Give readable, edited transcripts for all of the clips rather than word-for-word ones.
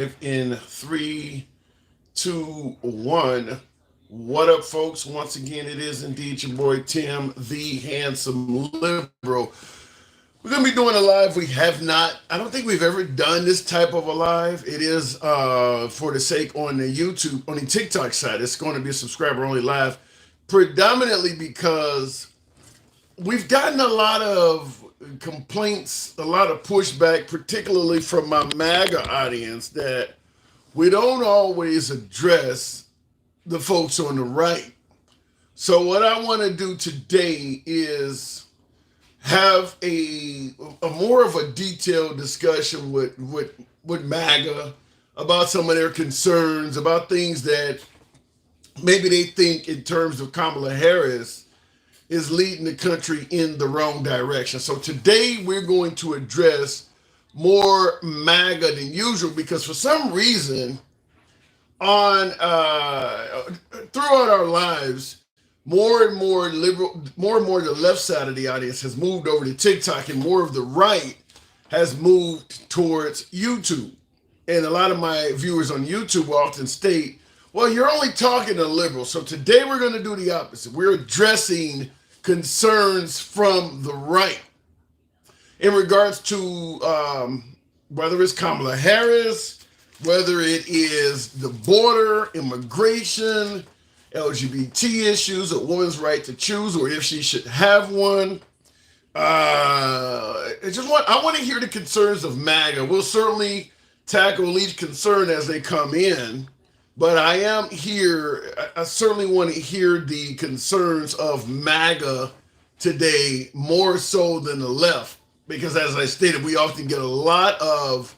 in three, two, one. What up, folks? Once again, it is indeed your boy Tim, the handsome liberal. We're gonna be doing a live. We have not. I don't think we've ever done this type of a live. It is for the sake on the YouTube, on the TikTok side. It's going to be a subscriber only live, predominantly because we've gotten a lot of complaints, a lot of pushback, particularly from my MAGA audience, that we don't always address the folks on the right. So what I want to do today is have a more of a detailed discussion with MAGA about some of their concerns, about things that maybe they think in terms of Kamala Harris is leading the country in the wrong direction. So today we're going to address more MAGA than usual because for some reason on throughout our lives, more and more liberal, more and more the left side of the audience has moved over to TikTok, and more of the right has moved towards YouTube. And a lot of my viewers on YouTube will often state, well, you're only talking to liberals. So today we're going to do the opposite. We're addressing concerns from the right in regards to whether it's Kamala Harris, whether it is the border, immigration, LGBT issues, a woman's right to choose, or if she should have one. I want to hear the concerns of MAGA. We'll certainly tackle each concern as they come in, but I am here. I certainly want to hear the concerns of MAGA today more so than the left, because as I stated, we often get a lot of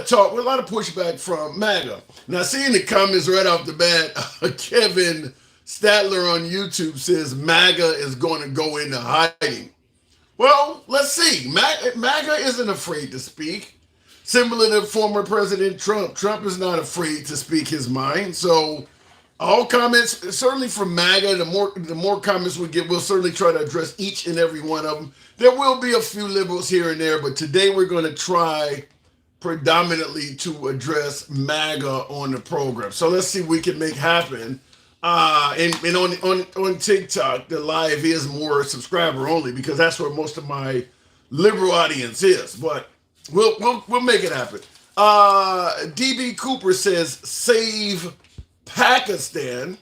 talk, a lot of pushback from MAGA. Now, seeing the comments right off the bat, Kevin Statler on YouTube says MAGA is going to go into hiding. Well, let's see. MAGA isn't afraid to speak. Similar to former President Trump. Trump is not afraid to speak his mind. So all comments, certainly from MAGA, the more comments we get, we'll certainly try to address each and every one of them. There will be a few liberals here and there, but today we're going to try predominantly to address MAGA on the program. So let's see what we can make happen. And on TikTok, the live is more subscriber only because that's where most of my liberal audience is. But we'll make it happen. DB Cooper says save Pakistan.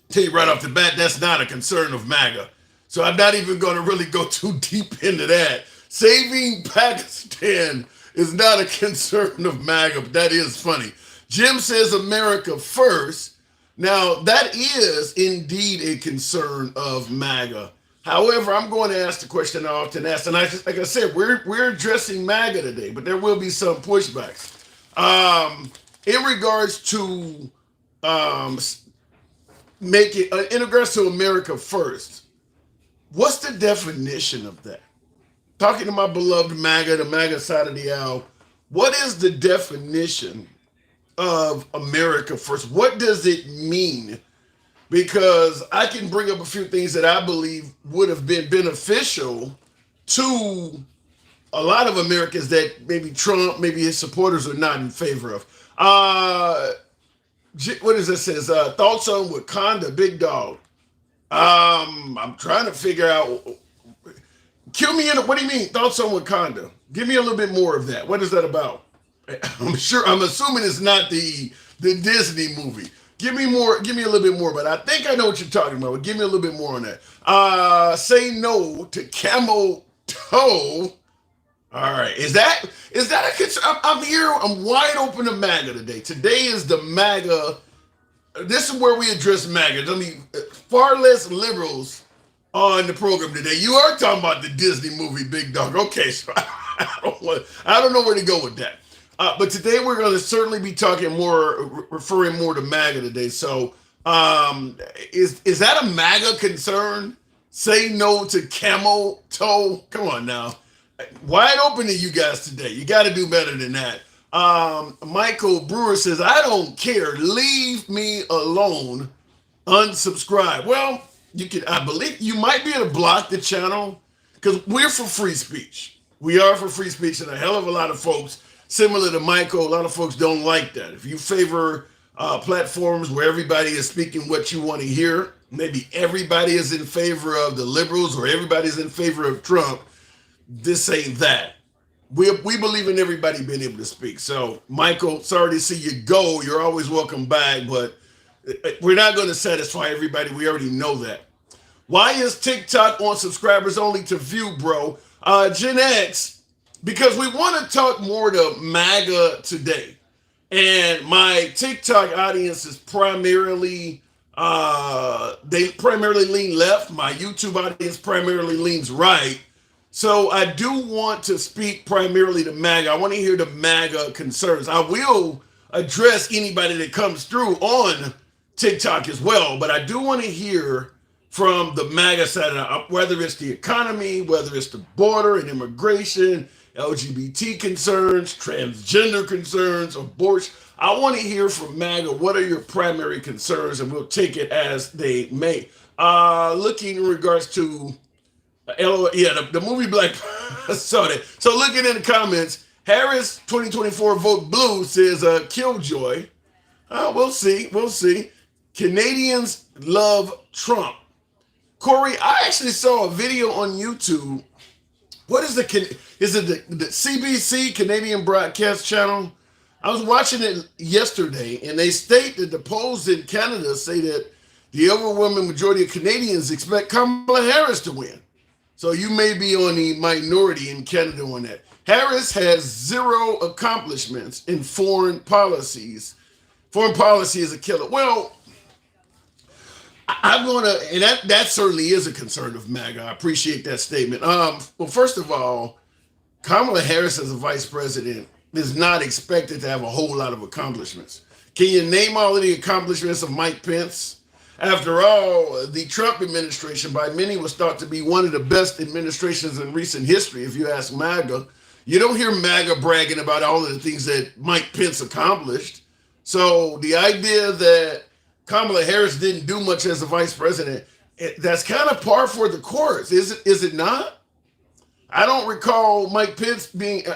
Tell you right off the bat, that's not a concern of MAGA. So I'm not even going to really go too deep into that. Saving Pakistan is not a concern of MAGA, but that is funny. Jim says America first. Now, that is indeed a concern of MAGA. However, I'm going to ask the question I often ask, and like I said, we're addressing MAGA today, but there will be some pushbacks. In regards to in regards to America first, what's the definition of that? Talking to my beloved MAGA, the MAGA side of the aisle, what is the definition of America first? What does it mean? Because I can bring up a few things that I believe would have been beneficial to a lot of Americans that maybe Trump, maybe his supporters are not in favor of. What does it says? Thoughts on Wakanda, Big Dog. I'm trying to figure out. Cue me in. What do you mean? Thoughts on Wakanda? Give me a little bit more of that. What is that about? I'm assuming it's not the Disney movie. Give me more. Give me a little bit more. But I think I know what you're talking about. But give me a little bit more on that. Say no to camel toe. All right. Is that a concern? I'm here. I'm wide open to MAGA today. Today is the MAGA. This is where we address MAGA. I mean, far less liberals on the program today. You are talking about the Disney movie, Big Dog. Okay, so I don't know where to go with that. But today we're going to certainly be talking more, referring more to MAGA today. So is that a MAGA concern? Say no to camel toe? Come on now. Wide open to you guys today. You got to do better than that. Michael Brewer says, I don't care. Leave me alone. Unsubscribe. Well, I believe you might be able to block the channel because we're for free speech. We are for free speech, and a hell of a lot of folks similar to Michael, a lot of folks don't like that. If you favor platforms where everybody is speaking what you want to hear, maybe everybody is in favor of the liberals or everybody's in favor of Trump, this ain't that. We believe in everybody being able to speak. So, Michael, sorry to see you go. You're always welcome back, but we're not going to satisfy everybody. We already know that. Why is TikTok on subscribers only to view, bro? Gen X, because we want to talk more to MAGA today. And my TikTok audience is primarily, they primarily lean left. My YouTube audience primarily leans right. So I do want to speak primarily to MAGA. I want to hear the MAGA concerns. I will address anybody that comes through on TikTok as well, but I do want to hear from the MAGA side, whether it's the economy, whether it's the border and immigration, LGBT concerns, transgender concerns, abortion. I want to hear from MAGA. What are your primary concerns? And we'll take it as they may. Looking in regards to the movie Black saw that. So looking in the comments, Harris 2024 vote blue says Killjoy. We'll see. We'll see. Canadians love Trump. Corey, I actually saw a video on YouTube. What is is it the CBC Canadian Broadcast Channel? I was watching it yesterday, and they state that the polls in Canada say that the overwhelming majority of Canadians expect Kamala Harris to win. So you may be on the minority in Canada on that. Harris has zero accomplishments in foreign policies. Foreign policy is a killer. Well, I'm going to, and that certainly is a concern of MAGA. I appreciate that statement. Well, first of all, Kamala Harris as a vice president is not expected to have a whole lot of accomplishments. Can you name all of the accomplishments of Mike Pence? After all, the Trump administration by many was thought to be one of the best administrations in recent history, if you ask MAGA. You don't hear MAGA bragging about all of the things that Mike Pence accomplished. So the idea that Kamala Harris didn't do much as a vice president, that's kind of par for the course, is it not? I don't recall I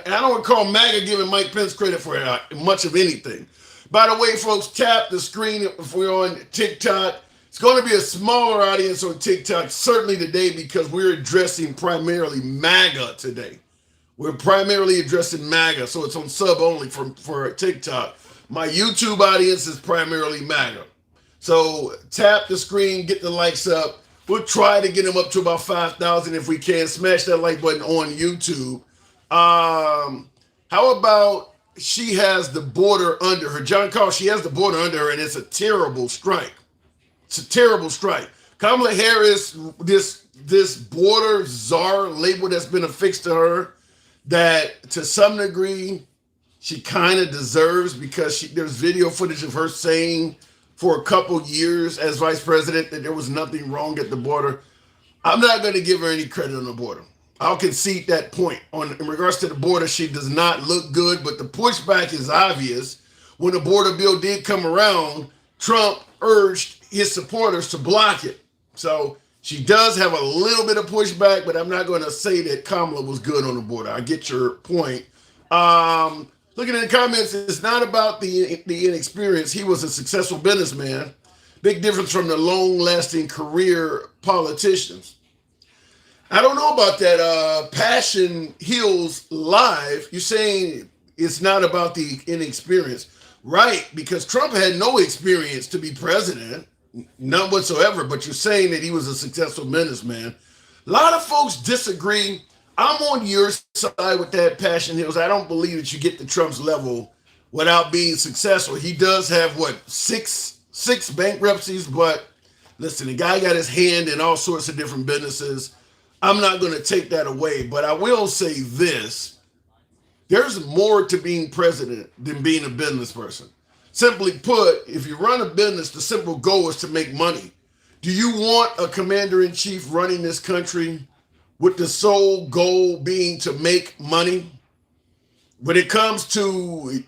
don't recall MAGA giving Mike Pence credit for much of anything. By the way, folks, tap the screen if we're on TikTok. It's going to be a smaller audience on TikTok, certainly today, because we're addressing primarily MAGA today. We're primarily addressing MAGA, so it's on sub only for TikTok. My YouTube audience is primarily MAGA. So tap the screen, get the likes up. We'll try to get them up to about 5,000 if we can. Smash that like button on YouTube. How about she has the border under her? John Carl, she has the border under her, and it's a terrible strike. It's a terrible strike. Kamala Harris, this border czar label that's been affixed to her, that to some degree she kind of deserves, because there's video footage of her saying for a couple years as vice president that there was nothing wrong at the border. I'm not going to give her any credit on the border. I'll concede that point. In regards to the border, she does not look good, but the pushback is obvious. When the border bill did come around, Trump urged his supporters to block it. So she does have a little bit of pushback, but I'm not going to say that Kamala was good on the border. I get your point. Looking at the comments, it's not about the inexperience. He was a successful businessman. Big difference from the long-lasting career politicians. I don't know about that. Passion Heals Live. You're saying it's not about the inexperience. Right, because Trump had no experience to be president, none whatsoever, but you're saying that he was a successful businessman. A lot of folks disagree. I'm on your side with that, Passion Hills. I don't believe that you get to Trump's level without being successful. He does have, six bankruptcies, but listen, the guy got his hand in all sorts of different businesses. I'm not going to take that away, but I will say this. There's more to being president than being a business person. Simply put, if you run a business, the simple goal is to make money. Do you want a commander-in-chief running this country with the sole goal being to make money? When it comes to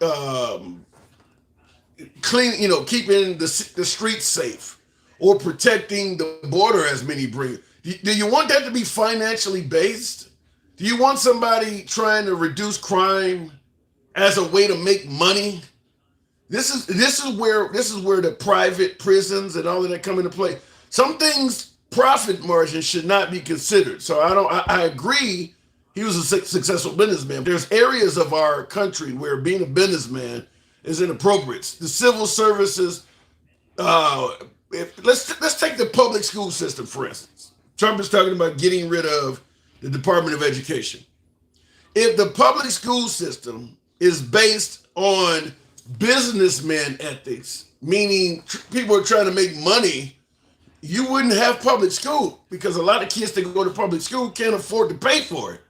keeping the streets safe or protecting the border, as many bring, do you want that to be financially based? Do you want somebody trying to reduce crime as a way to make money. This is where the private prisons and all of that come into play. Some things profit margin should not be considered. So I agree he was a successful businessman. There's areas of our country where being a businessman is inappropriate. The civil services, let's take the public school system for instance. Trump is talking about getting rid of the Department of Education. If the public school system is based on businessman ethics, meaning people are trying to make money, you wouldn't have public school because a lot of kids that go to public school can't afford to pay for it.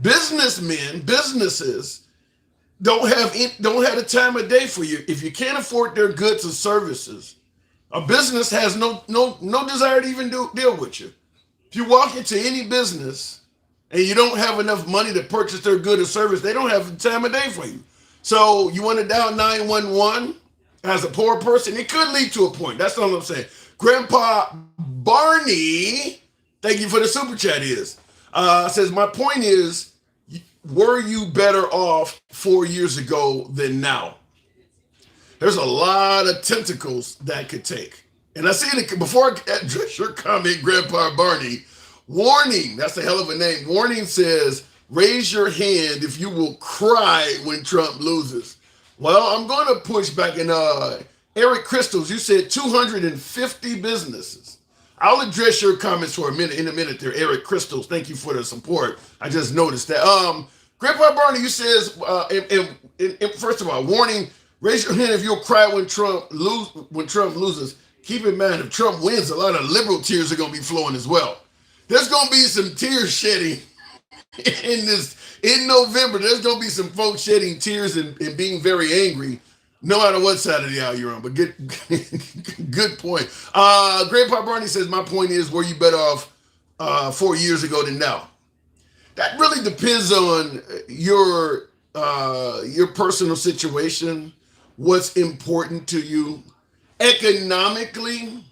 Businesses don't have the time of day for you. If you can't afford their goods or services, a business has no desire to even deal with you. If you walk into any business and you don't have enough money to purchase their good or service, they don't have the time of day for you. So you want to dial 911 as a poor person? It could lead to a point. That's all I'm saying. Grandpa Barney, thank you for the super chat, says, my point is, were you better off 4 years ago than now? There's a lot of tentacles that could take. And I see it before I address your comment, Grandpa Barney. Warning, that's a hell of a name. Warning says, raise your hand if you will cry when Trump loses. Well, I'm going to push back. And Eric Crystals, you said 250 businesses. I'll address your comments in a minute there, Eric Crystals. Thank you for the support. I just noticed that. Grandpa Barney, you says, first of all, warning, raise your hand if you'll cry when Trump loses. Keep in mind, if Trump wins, a lot of liberal tears are going to be flowing as well. There's going to be some tears shedding in November. There's going to be some folks shedding tears and being very angry, no matter what side of the aisle you're on. But good point. Grandpa Barney says, my point is, were you better off 4 years ago than now? That really depends on your personal situation, what's important to you. Economically,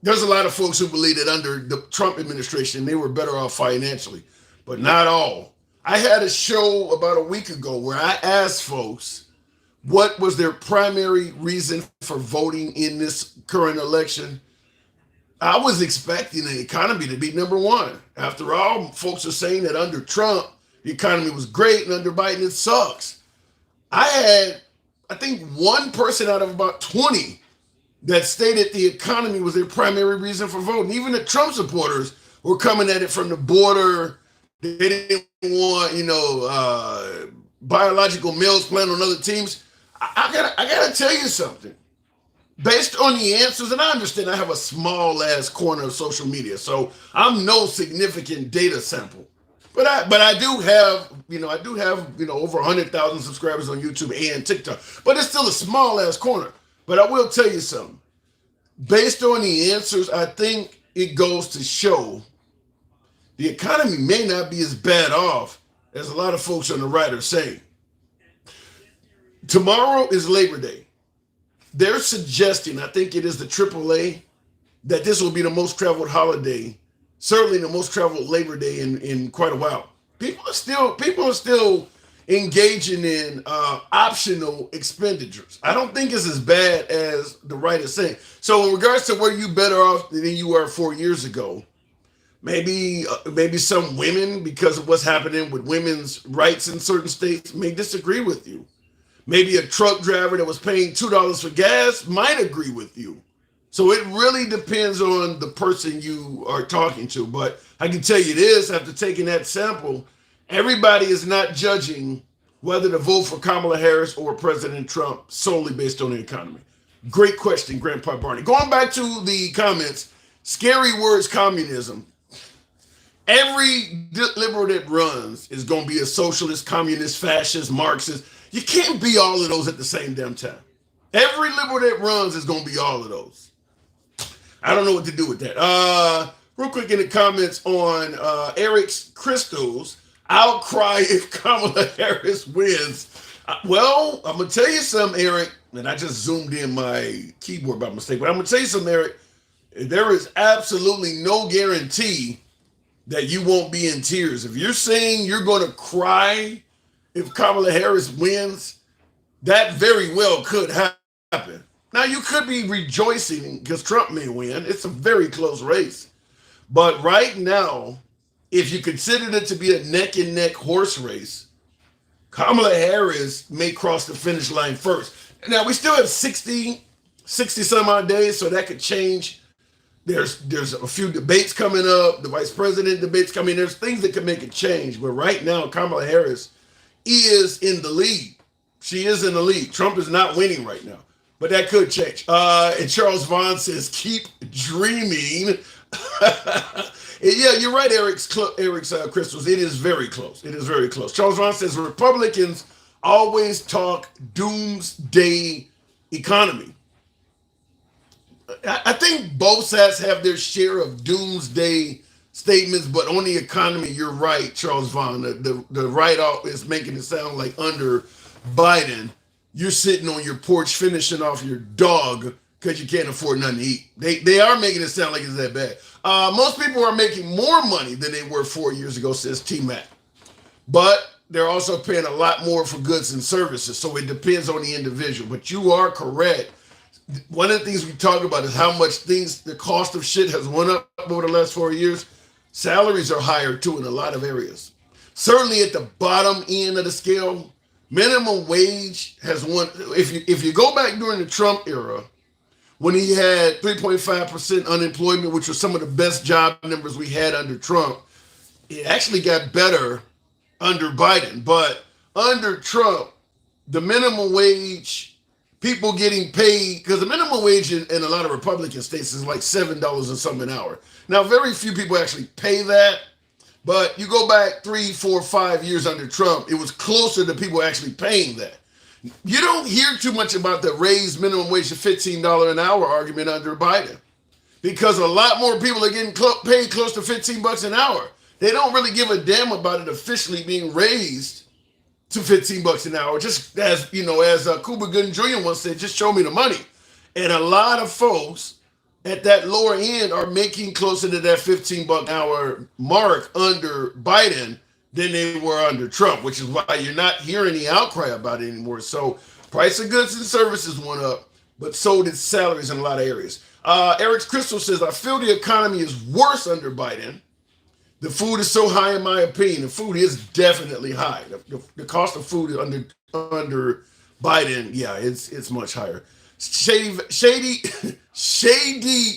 there's a lot of folks who believe that under the Trump administration, they were better off financially, but not all. I had a show about a week ago where I asked folks what was their primary reason for voting in this current election. I was expecting the economy to be number one. After all, folks are saying that under Trump, the economy was great, and under Biden, it sucks. I had, I think, one person out of about 20 that stated the economy was their primary reason for voting. Even the Trump supporters were coming at it from the border. They didn't want, biological males playing on other teams. I gotta tell you something. Based on the answers, and I understand I have a small ass corner of social media, so I'm no significant data sample. But I do have over 100,000 subscribers on YouTube and TikTok. But it's still a small ass corner. But I will tell you something. Based on the answers, I think it goes to show the economy may not be as bad off as a lot of folks on the right are saying. Tomorrow is Labor Day. They're suggesting, I think it is the AAA, that this will be the most traveled holiday, certainly the most traveled Labor Day in quite a while. People are still engaging in optional expenditures. I don't think it's as bad as the right is saying. So in regards to where you better off than you were 4 years ago, maybe some women, because of what's happening with women's rights in certain states, may disagree with you. Maybe a truck driver that was paying $2 for gas might agree with you. So it really depends on the person you are talking to. But I can tell you this, after taking that sample, everybody is not judging whether to vote for Kamala Harris or President Trump solely based on the economy. Great question, Grandpa Barney. Going back to the comments, scary words, communism. Every liberal that runs is going to be a socialist, communist, fascist, Marxist. You can't be all of those at the same damn time. Every liberal that runs is going to be all of those. I don't know what to do with that. Real quick in the comments on Eric's Crystals, I'll cry if Kamala Harris wins. Well, I'm going to tell you something, Eric, and I just zoomed in my keyboard by mistake, but I'm going to tell you something, Eric. There is absolutely no guarantee that you won't be in tears. If you're saying you're going to cry if Kamala Harris wins, that very well could happen. Now, you could be rejoicing because Trump may win. It's a very close race. But right now, if you consider it to be a neck and neck horse race, Kamala Harris may cross the finish line first. Now, we still have 60 some odd days, so that could change. There's a few debates coming up, the vice president debates coming. There's things that could make it change. But right now, Kamala Harris is in the lead. She is in the lead. Trump is not winning right now, but that could change. And Charles Vance says, "Keep dreaming." Yeah, you're right, Eric's crystals. It is very close. It is very close. Charles Vance says Republicans always talk doomsday economy. I think both sides have their share of doomsday statements, but on the economy, you're right, Charles Vaughn. The write-off is making it sound like under Biden, you're sitting on your porch finishing off your dog because you can't afford nothing to eat. They are making it sound like it's that bad. Most people are making more money than they were 4 years ago, says T-Mac. But they're also paying a lot more for goods and services, so it depends on the individual. But you are correct. One of the things we talk about is how much the cost of shit has went up over the last 4 years. Salaries are higher too in a lot of areas. Certainly at the bottom end of the scale, minimum wage has won. If you go back during the Trump era, when he had 3.5% unemployment, which was some of the best job numbers we had under Trump, it actually got better under Biden. But under Trump, the minimum wage, people getting paid, because the minimum wage in a lot of Republican states is like $7 and something an hour. Now, very few people actually pay that, but you go back 3, 4, 5 years under Trump, it was closer to people actually paying that. You don't hear too much about the raised minimum wage to $15 an hour argument under Biden, because a lot more people are getting paid close to $15 an hour. They don't really give a damn about it officially being raised to $15 an hour, just as as Cuba Gooding Jr. once said, just show me the money. And a lot of folks at that lower end are making closer to that $15 an hour mark under Biden than they were under Trump, which is why you're not hearing the outcry about it anymore. So price of goods and services went up, but so did salaries in a lot of areas. Eric's Crystal says, I feel the economy is worse under Biden. The food is so high, in my opinion. The food is definitely high. The cost of food under Biden, yeah, it's much higher. Shady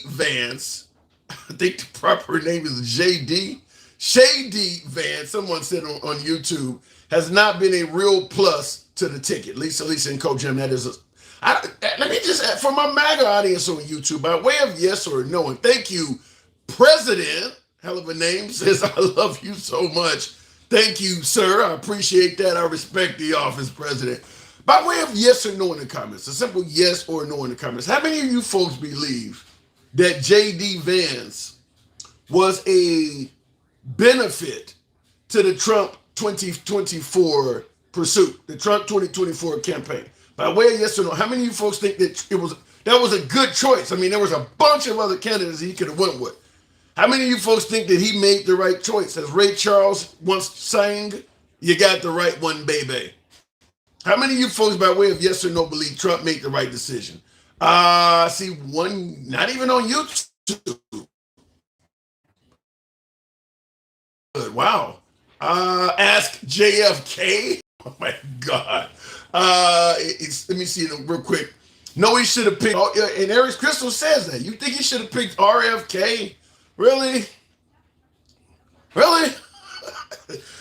Vance, I think the proper name is JD. Shady Vance, someone said on YouTube, has not been a real plus to the ticket. Lisa and Coach Jim, that is let me just add, for my MAGA audience on YouTube, by way of yes or no, and thank you, President. Hell of a name, says, I love you so much. Thank you, sir. I appreciate that. I respect the office, President. By way of yes or no in the comments, a simple yes or no in the comments. How many of you folks believe that J.D. Vance was a benefit to the Trump 2024 pursuit, the Trump 2024 campaign? By way of yes or no, how many of you folks think that that was a good choice? I mean, there was a bunch of other candidates he could have went with. How many of you folks think that he made the right choice? As Ray Charles once sang, you got the right one, baby. How many of you folks, by way of yes or no, believe Trump made the right decision? I see one, not even on YouTube. Wow. Ask JFK. Oh my God. Let me see it real quick. No, he should have picked, and Eric's Crystal says that. You think he should have picked RFK? Really? Really?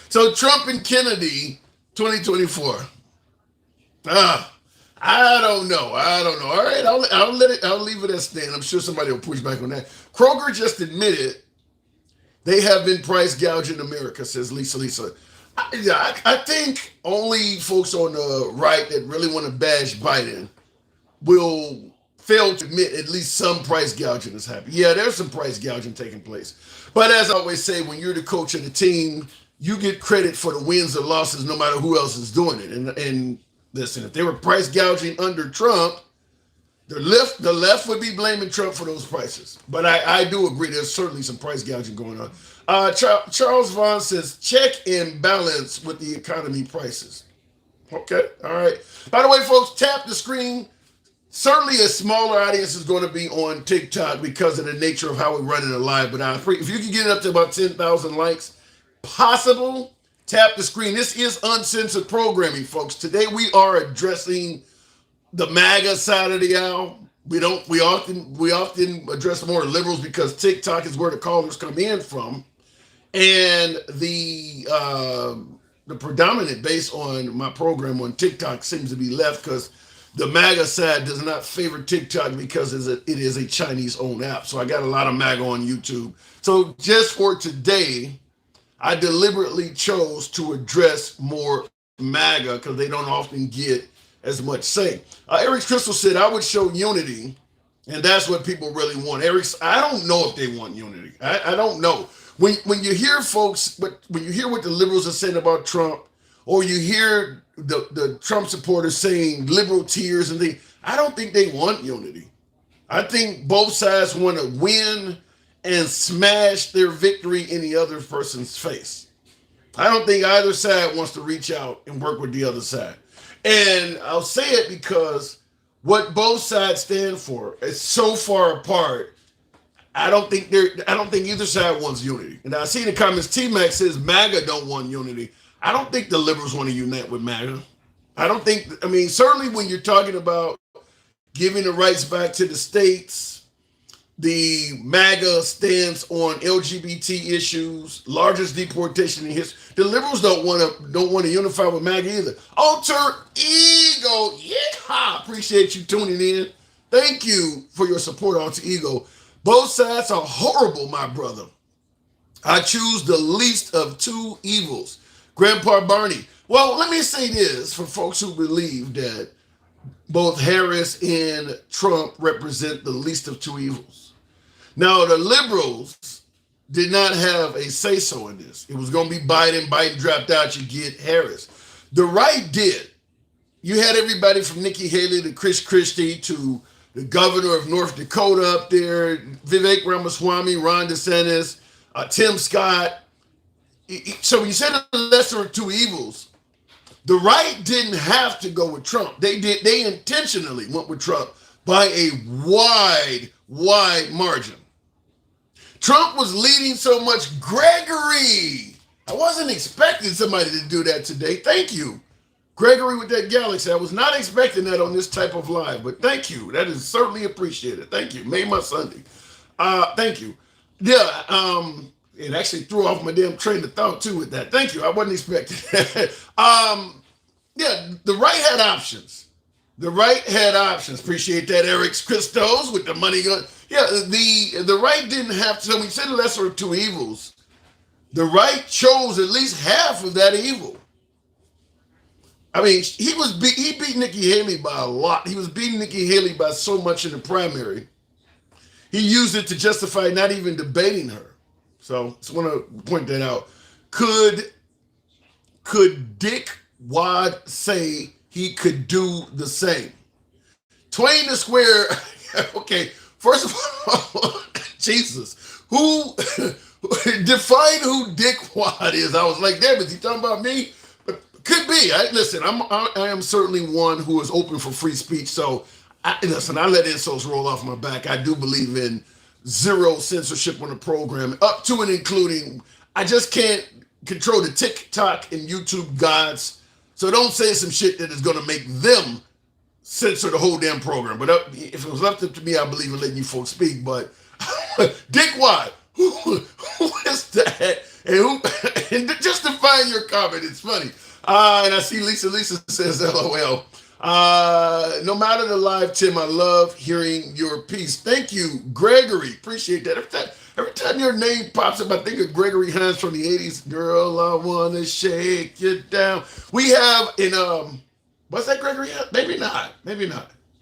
So Trump and Kennedy, 2024. I don't know. All right, I'll leave it at stand. I'm sure somebody will push back on that. Kroger just admitted they have been price gouging America, says Lisa. I think only folks on the right that really want to bash Biden will fail to admit at least some price gouging is happening. Yeah, there's some price gouging taking place. But as I always say, when you're the coach of the team, you get credit for the wins or losses no matter who else is doing it. And listen, if they were price gouging under Trump, the left would be blaming Trump for those prices. But I do agree there's certainly some price gouging going on. Charles Vaughn says, check and balance with the economy prices. Okay. All right. By the way, folks, tap the screen. Certainly, a smaller audience is going to be on TikTok because of the nature of how we run it live. But if you can get it up to about 10,000 likes, possible, tap the screen. This is uncensored programming, folks. Today we are addressing the MAGA side of the aisle. We often address more liberals because TikTok is where the callers come in from, and the predominant base on my program on TikTok seems to be left because the MAGA side does not favor TikTok because it is a Chinese owned app. So I got a lot of MAGA on YouTube. So just for today, I deliberately chose to address more MAGA because they don't often get as much say. Eric Crystal said I would show unity, and that's what people really want. I don't know if they want unity. I don't know. When you hear folks, but when you hear what the liberals are saying about Trump, or you hear the Trump supporters saying liberal tears and things, I don't think they want unity. I think both sides want to win and smash their victory in the other person's face. I don't think either side wants to reach out and work with the other side. And I'll say it because what both sides stand for is so far apart. I don't think either side wants unity. And I see in the comments T Mac says MAGA don't want unity. I don't think the liberals want to unite with MAGA. I mean, certainly when you're talking about giving the rights back to the states, the MAGA stance on LGBT issues, largest deportation in history. The liberals don't want to unify with MAGA either. Alter ego, yeah. Appreciate you tuning in. Thank you for your support, Alter Ego. Both sides are horrible, my brother. I choose the least of two evils. Grandpa Barney. Well, let me say this for folks who believe that both Harris and Trump represent the least of two evils. Now, the liberals did not have a say so in this. It was going to be Biden. Biden dropped out. You get Harris. The right did. You had everybody from Nikki Haley to Chris Christie to the governor of North Dakota up there, Vivek Ramaswamy, Ron DeSantis, Tim Scott. So when you said the lesser of two evils, the right didn't have to go with Trump. They did. They intentionally went with Trump by a wide margin. Trump was leading so much. Gregory, I wasn't expecting somebody to do that today. Thank you. Gregory with that galaxy. I was not expecting that on this type of live, but thank you. That is certainly appreciated. Thank you. Made my Sunday. Thank you. Yeah, it actually threw off my damn train of thought too with that. Thank you. I wasn't expecting that. Yeah, the right had options. The right had options. Appreciate that, Eric Christos with the money gun. Yeah, the right didn't have to. So we said the lesser of two evils. The right chose at least half of that evil. I mean, he beat Nikki Haley by a lot. He was beating Nikki Haley by so much in the primary. He used it to justify not even debating her. So just want to point that out. Could Dick Wad say he could do the same? Twain the square. Okay, first of all, Jesus, who define who Dick Wad is? I was like, damn, is he talking about me? Could be. Listen, I am certainly one who is open for free speech. So, I let insults roll off my back. I do believe in zero censorship on the program, up to and including. I just can't control the TikTok and YouTube gods. So don't say some shit that is going to make them censor the whole damn program. But if it was left up to me, I believe in letting you folks speak. But Dick Wad, who is that? And who? And just to find your comment, it's funny. And I see Lisa. Lisa says, LOL. No matter the live, Tim, I love hearing your piece. Thank you, Gregory. Appreciate that. Every time your name pops up, I think of Gregory Hines from the 80s. Girl, I want to shake you down. We have in, what's that, Gregory Hines? Maybe not.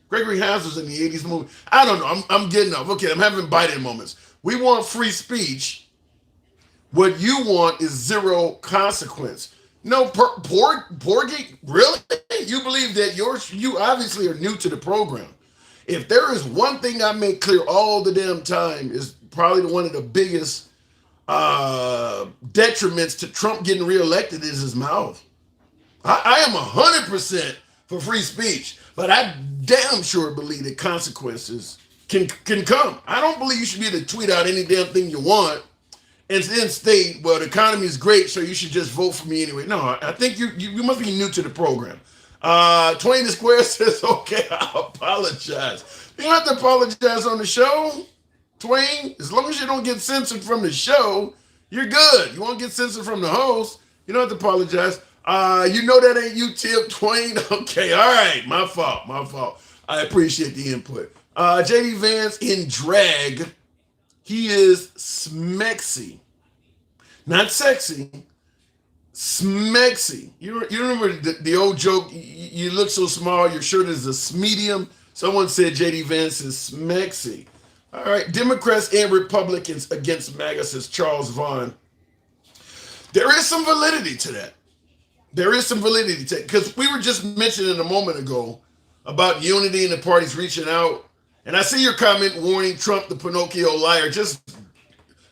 Gregory Hines was in the 80s movie. I don't know. I'm getting off. Okay, I'm having Biden moments. We want free speech. What you want is zero consequence. No, Porgy, really? You believe that you obviously are new to the program. If there is one thing I make clear all the damn time is probably one of the biggest detriments to Trump getting reelected is his mouth. I am 100% for free speech, but I damn sure believe that consequences can come. I don't believe you should be able to tweet out any damn thing you want and then state, well, the economy is great, so you should just vote for me anyway. No, I think you must be new to the program. Twain the Square says, okay, I apologize. You don't have to apologize on the show, Twain. As long as you don't get censored from the show, you're good. You won't get censored from the host. You don't have to apologize. You know that ain't you, Tip Twain. Okay, all right, my fault, my fault. I appreciate the input. JD Vance in drag. He is smexy, not sexy. Smexy. You remember the old joke? You look so small, your shirt is a medium. Someone said JD Vance is smexy. All right, Democrats and Republicans against MAGA, says Charles Vaughn. There is some validity to that. There is some validity to it, because we were just mentioning a moment ago about unity and the parties reaching out. And I see your comment warning Trump the Pinocchio liar. Just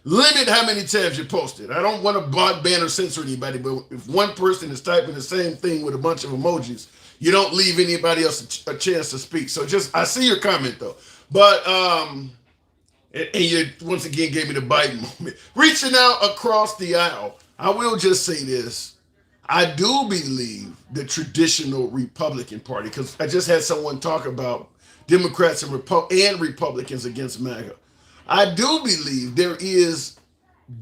limit how many times you post it. I don't want to block, ban, or censor anybody, but if one person is typing the same thing with a bunch of emojis, you don't leave anybody else a chance to speak. So just, I see your comment though. But, and you once again gave me the Biden moment. Reaching out across the aisle. I will just say this. I do believe the traditional Republican Party, because I just had someone talk about Democrats and Republicans against MAGA. I do believe there is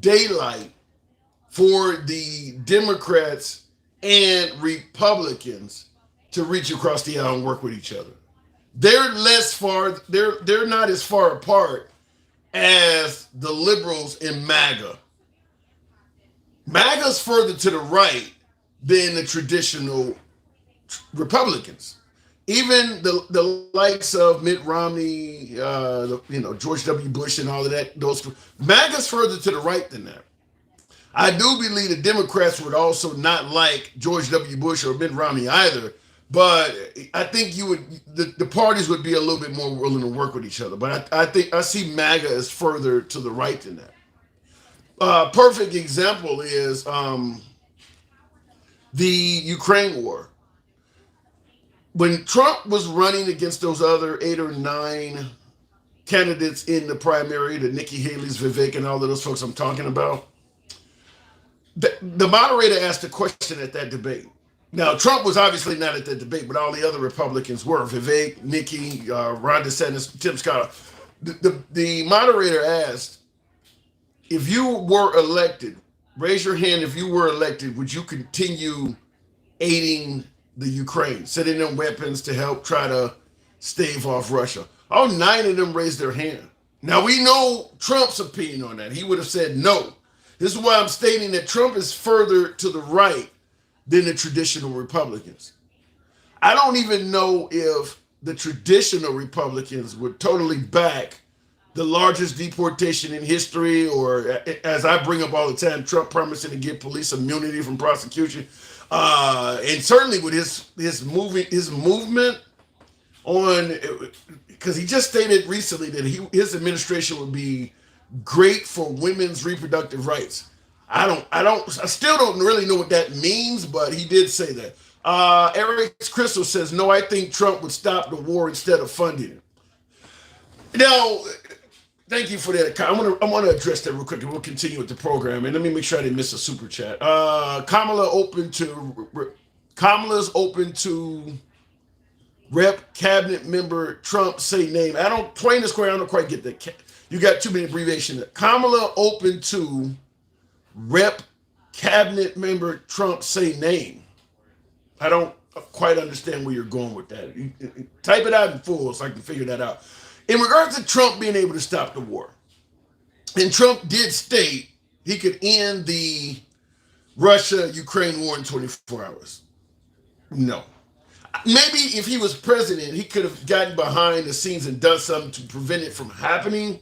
daylight for the Democrats and Republicans to reach across the aisle and work with each other. They're less far, they're not as far apart as the liberals in MAGA. MAGA's further to the right than the traditional Republicans. Even the likes of Mitt Romney, George W. Bush and all of that, those MAGA's further to the right than that. I do believe the Democrats would also not like George W. Bush or Mitt Romney either, but I think the parties would be a little bit more willing to work with each other. But I think I see MAGA as further to the right than that. Perfect example is the Ukraine war. When Trump was running against those other 8 or 9 candidates in the primary, the Nikki Haley's, Vivek, and all of those folks I'm talking about, the moderator asked a question at that debate. Now, Trump was obviously not at that debate, but all the other Republicans were. Vivek, Nikki, Ron DeSantis, Tim Scott. The moderator asked, if you were elected, raise your hand if you were elected, would you continue aiding the Ukraine, sending them weapons to help try to stave off Russia? All 9 of them raised their hand. Now, we know Trump's opinion on that. He would have said no. This is why I'm stating that Trump is further to the right than the traditional Republicans. I don't even know if the traditional Republicans would totally back the largest deportation in history, or as I bring up all the time, Trump promising to give police immunity from prosecution. And certainly with his movement on, because he just stated recently that his administration would be great for women's reproductive rights. I still don't really know what that means, but he did say that. Eric Crystal says, no, I think Trump would stop the war instead of funding it. Now, thank you for that. I want to address that real quick, and we'll continue with the program. And let me make sure I didn't miss a super chat. Kamala's open to Rep Cabinet Member Trump say name. Twain the Square, I don't quite get that. You got too many abbreviations. Kamala open to Rep Cabinet Member Trump say name. I don't quite understand where you're going with that. Type it out in full so I can figure that out. In regards to Trump being able to stop the war, and Trump did state he could end the Russia-Ukraine war in 24 hours. No. Maybe if he was president, he could have gotten behind the scenes and done something to prevent it from happening.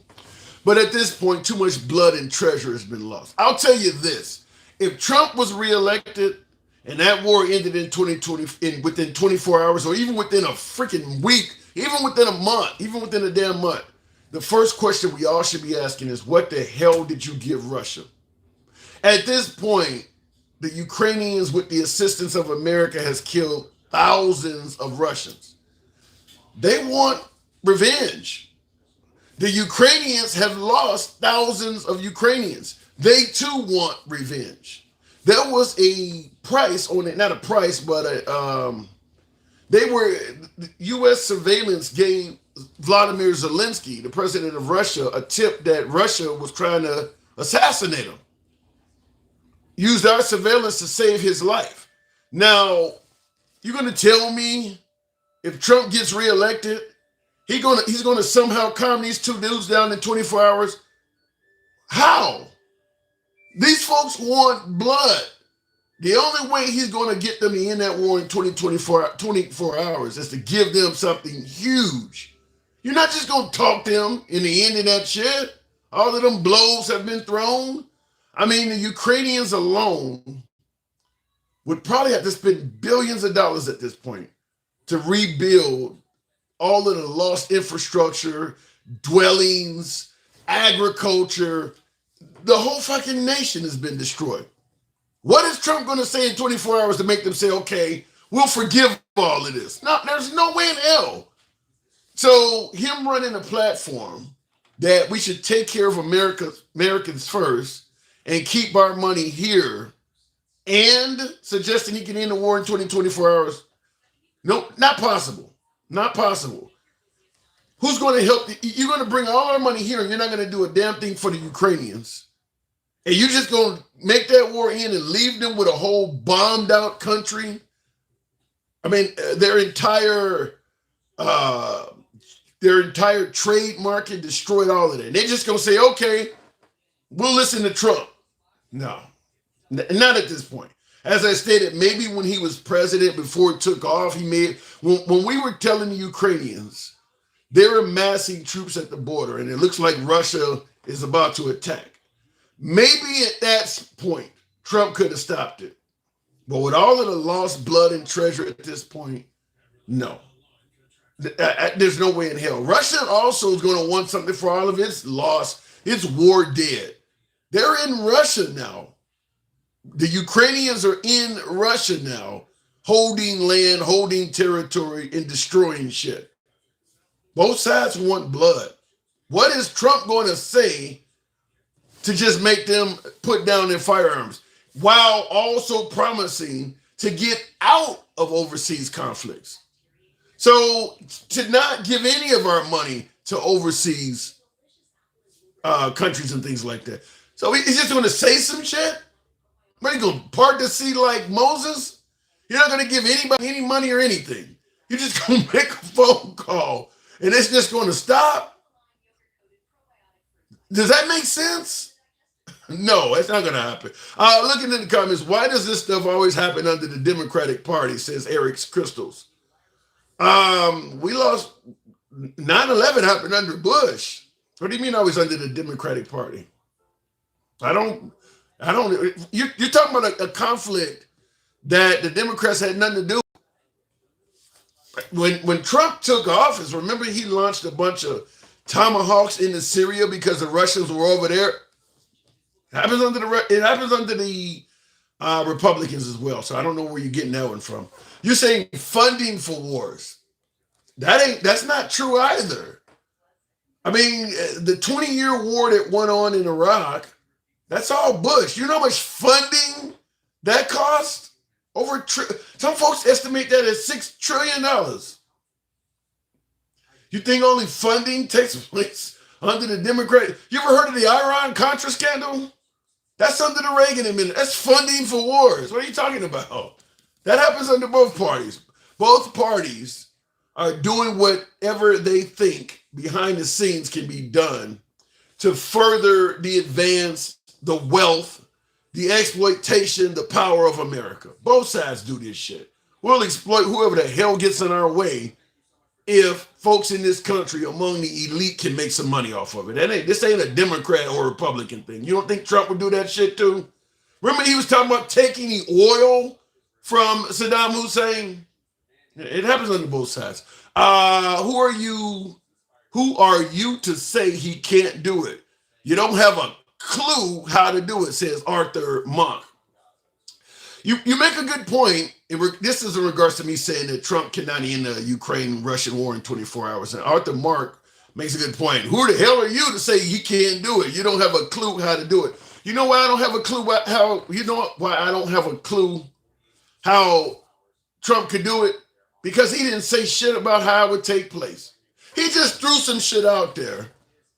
But at this point, too much blood and treasure has been lost. I'll tell you this. If Trump was reelected and that war ended in 2020, within 24 hours, or even within a freaking week, even within a month, even within a damn month, the first question we all should be asking is, what the hell did you give Russia? At this point, the Ukrainians, with the assistance of America, has killed thousands of Russians. They want revenge. The Ukrainians have lost thousands of Ukrainians. They too want revenge. There was a price on it, not a price, but the U.S. surveillance gave Vladimir Zelensky, the president of Russia, a tip that Russia was trying to assassinate him. Used our surveillance to save his life. Now, you're going to tell me if Trump gets reelected, he's going to somehow calm these two dudes down in 24 hours? How? These folks want blood. The only way he's going to get them to end that war in 24 hours is to give them something huge. You're not just going to talk them in the end of that shit. All of them blows have been thrown. I mean, the Ukrainians alone would probably have to spend billions of dollars at this point to rebuild all of the lost infrastructure, dwellings, agriculture. The whole fucking nation has been destroyed. What is Trump going to say in 24 hours to make them say, okay, we'll forgive all of this? No, there's no way in hell. So him running a platform that we should take care of Americans first and keep our money here, and suggesting he can end the war in 24 hours, nope, not possible. Not possible. Who's going to help? You're going to bring all our money here and you're not going to do a damn thing for the Ukrainians. And you're just going to make that war end and leave them with a whole bombed out country. I mean, their entire trade market destroyed, all of that. And they're just going to say, okay, we'll listen to Trump. No, not at this point. As I stated, maybe when he was president, before it took off, when we were telling the Ukrainians they're amassing troops at the border and it looks like Russia is about to attack. Maybe at that point, Trump could have stopped it. But with all of the lost blood and treasure at this point, no. There's no way in hell. Russia also is going to want something for all of its loss, its war dead. They're in Russia now. The Ukrainians are in Russia now, holding land, holding territory, and destroying shit. Both sides want blood. What is Trump going to say to just make them put down their firearms, while also promising to get out of overseas conflicts? So to not give any of our money to overseas countries and things like that. So he's just going to say some shit? Are you going to part the sea like Moses? You're not going to give anybody any money or anything. You're just going to make a phone call and it's just going to stop? Does that make sense? No, it's not going to happen. Looking in the comments, why does this stuff always happen under the Democratic Party, says Eric's Crystals. We lost, 9/11 happened under Bush. What do you mean always under the Democratic Party? You're talking about a conflict that the Democrats had nothing to do with. When Trump took office, remember he launched a bunch of tomahawks into Syria because the Russians were over there? It happens under the Republicans as well. So I don't know where you're getting that one from. You're saying funding for wars. That's not true either. I mean, the 20-year war that went on in Iraq, that's all Bush. You know how much funding that cost? Some folks estimate that at $6 trillion. You think only funding takes place under the Democrat? You ever heard of the Iran-Contra scandal? That's under the Reagan administration. That's funding for wars. What are you talking about? That happens under both parties. Both parties are doing whatever they think behind the scenes can be done to further the advance, the wealth, the exploitation, the power of America. Both sides do this shit. We'll exploit whoever the hell gets in our way if folks in this country among the elite can make some money off of it. This ain't a Democrat or Republican thing. You don't think Trump would do that shit too? Remember he was talking about taking the oil from Saddam Hussein? It happens on both sides. Who are you to say he can't do it? You don't have a clue how to do it, says Arthur Monk. You make a good point. This is in regards to me saying that Trump cannot end the Ukraine-Russian war in 24 hours. And Arthur Mark makes a good point. Who the hell are you to say he can't do it? You don't have a clue how to do it. You know why I don't have a clue how? You know why I don't have a clue how Trump could do it? Because he didn't say shit about how it would take place. He just threw some shit out there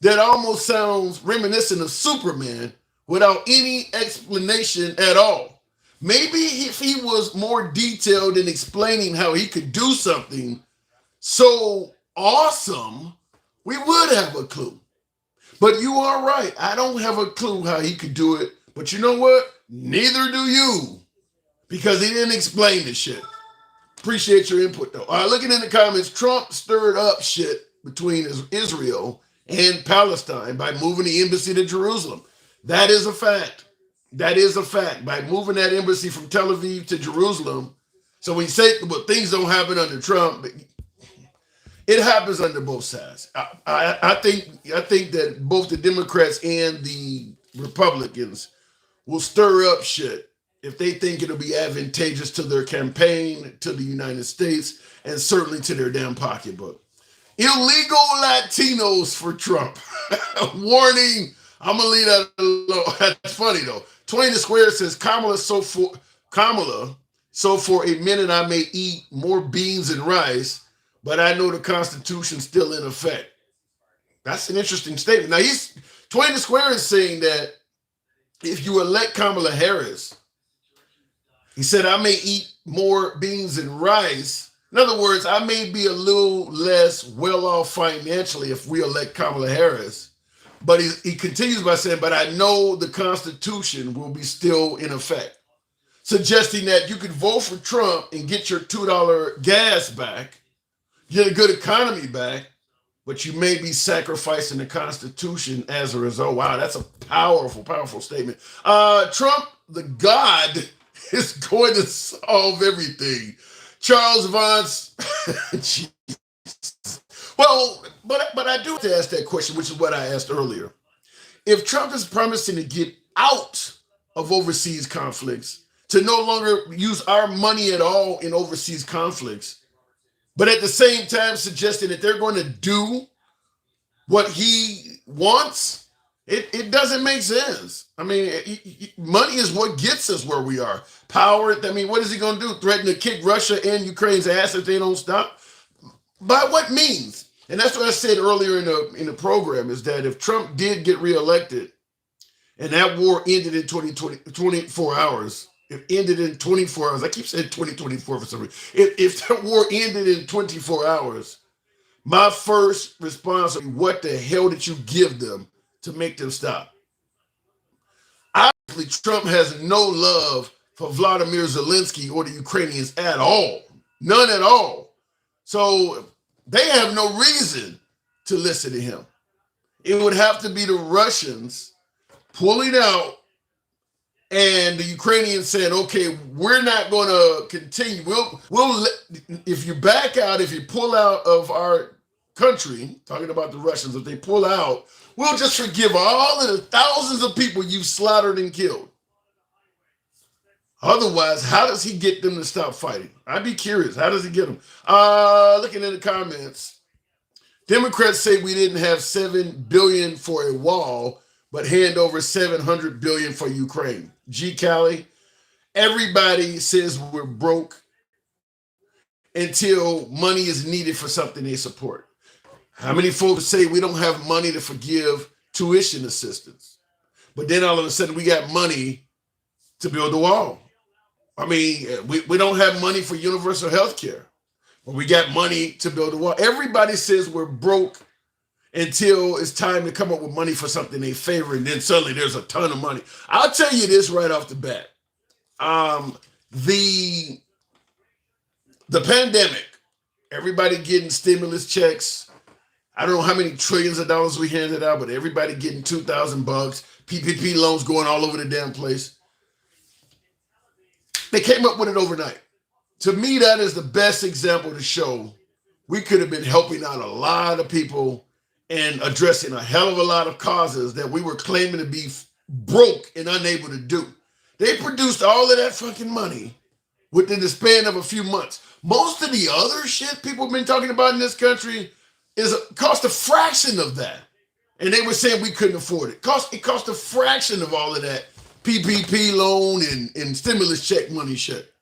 that almost sounds reminiscent of Superman without any explanation at all. Maybe if he was more detailed in explaining how he could do something so awesome, we would have a clue. But you are right. I don't have a clue how he could do it. But you know what? Neither do you. Because he didn't explain the shit. Appreciate your input, though. All right, looking in the comments, Trump stirred up shit between Israel and Palestine by moving the embassy to Jerusalem. That is a fact. That is a fact. By moving that embassy from Tel Aviv to Jerusalem. So when you say, well, things don't happen under Trump, it happens under both sides. I think that both the Democrats and the Republicans will stir up shit if they think it'll be advantageous to their campaign, to the United States, and certainly to their damn pocketbook. Illegal Latinos for Trump. Warning, I'm gonna leave that alone. That's funny though. 20 the square says Kamala, so for a minute I may eat more beans and rice, but I know the Constitution's still in effect. That's an interesting statement. Now 20 the square is saying that if you elect Kamala Harris, he said, I may eat more beans and rice. In other words, I may be a little less well off financially if we elect Kamala Harris. But he continues by saying, but I know the Constitution will be still in effect. Suggesting that you could vote for Trump and get your $2 gas back, get a good economy back, but you may be sacrificing the Constitution as a result. Wow, that's a powerful, powerful statement. Trump, the God, is going to solve everything. Charles Vance. Well, but I do have to ask that question, which is what I asked earlier. If Trump is promising to get out of overseas conflicts, to no longer use our money at all in overseas conflicts, but at the same time suggesting that they're going to do what he wants, it doesn't make sense. I mean, money is what gets us where we are. Power, I mean, what is he going to do? Threaten to kick Russia and Ukraine's ass if they don't stop? By what means? And that's what I said earlier in the program, is that if Trump did get reelected and that war ended in 24 hours, it ended in 24 hours. I keep saying 2024 for some reason. If that war ended in 24 hours, my first response would be, what the hell did you give them to make them stop? Obviously, Trump has no love for Vladimir Zelensky or the Ukrainians at all. None at all. So they have no reason to listen to him. It would have to be the Russians pulling out and the Ukrainians saying, okay, we're not going to continue. We'll if you back out, if you pull out of our country, talking about the Russians, if they pull out, we'll just forgive all of the thousands of people you've slaughtered and killed. Otherwise, how does he get them to stop fighting? I'd be curious. How does he get them? Looking in the comments, Democrats say we didn't have $7 billion for a wall, but hand over $700 billion for Ukraine. G. Cali, everybody says we're broke until money is needed for something they support. How many folks say we don't have money to forgive tuition assistance, but then all of a sudden we got money to build the wall? I mean, we don't have money for universal health care, but we got money to build the wall. Everybody says we're broke until it's time to come up with money for something they favor, and then suddenly there's a ton of money. I'll tell you this right off the bat. The pandemic, everybody getting stimulus checks. I don't know how many trillions of dollars we handed out, but everybody getting $2,000. PPP loans going all over the damn place. They came up with it overnight. To me, that is the best example to show we could have been helping out a lot of people and addressing a hell of a lot of causes that we were claiming to be broke and unable to do. They produced all of that fucking money within the span of a few months. Most of the other shit people have been talking about in this country is cost a fraction of that. And they were saying we couldn't afford it. It cost a fraction of all of that PPP loan and stimulus check money shit.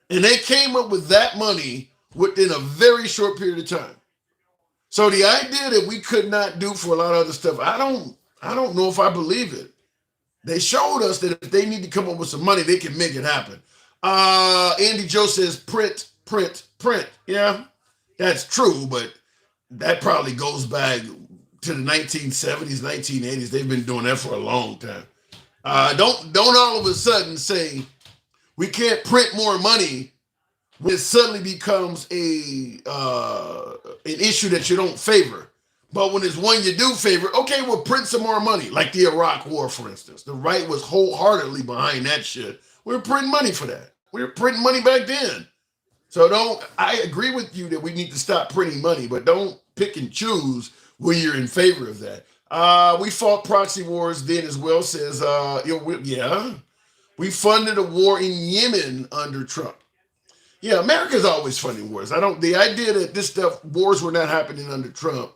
And they came up with that money within a very short period of time. So the idea that we could not do for a lot of other stuff, I don't know if I believe it. They showed us that if they need to come up with some money, they can make it happen. Andy Joe says print, print, print. Yeah, that's true, but that probably goes back to the 1970s, 1980s. They've been doing that for a long time. Don't all of a sudden say we can't print more money when it suddenly becomes an issue that you don't favor. But when it's one you do favor, okay, we'll print some more money. Like the Iraq War, for instance. The right was wholeheartedly behind that shit. We were printing money for that. We were printing money back then. So I agree with you that we need to stop printing money, but don't pick and choose when you're in favor of that. We fought proxy wars then as well, says, yeah. We funded a war in Yemen under Trump. Yeah, America's always funding wars. The idea that wars were not happening under Trump,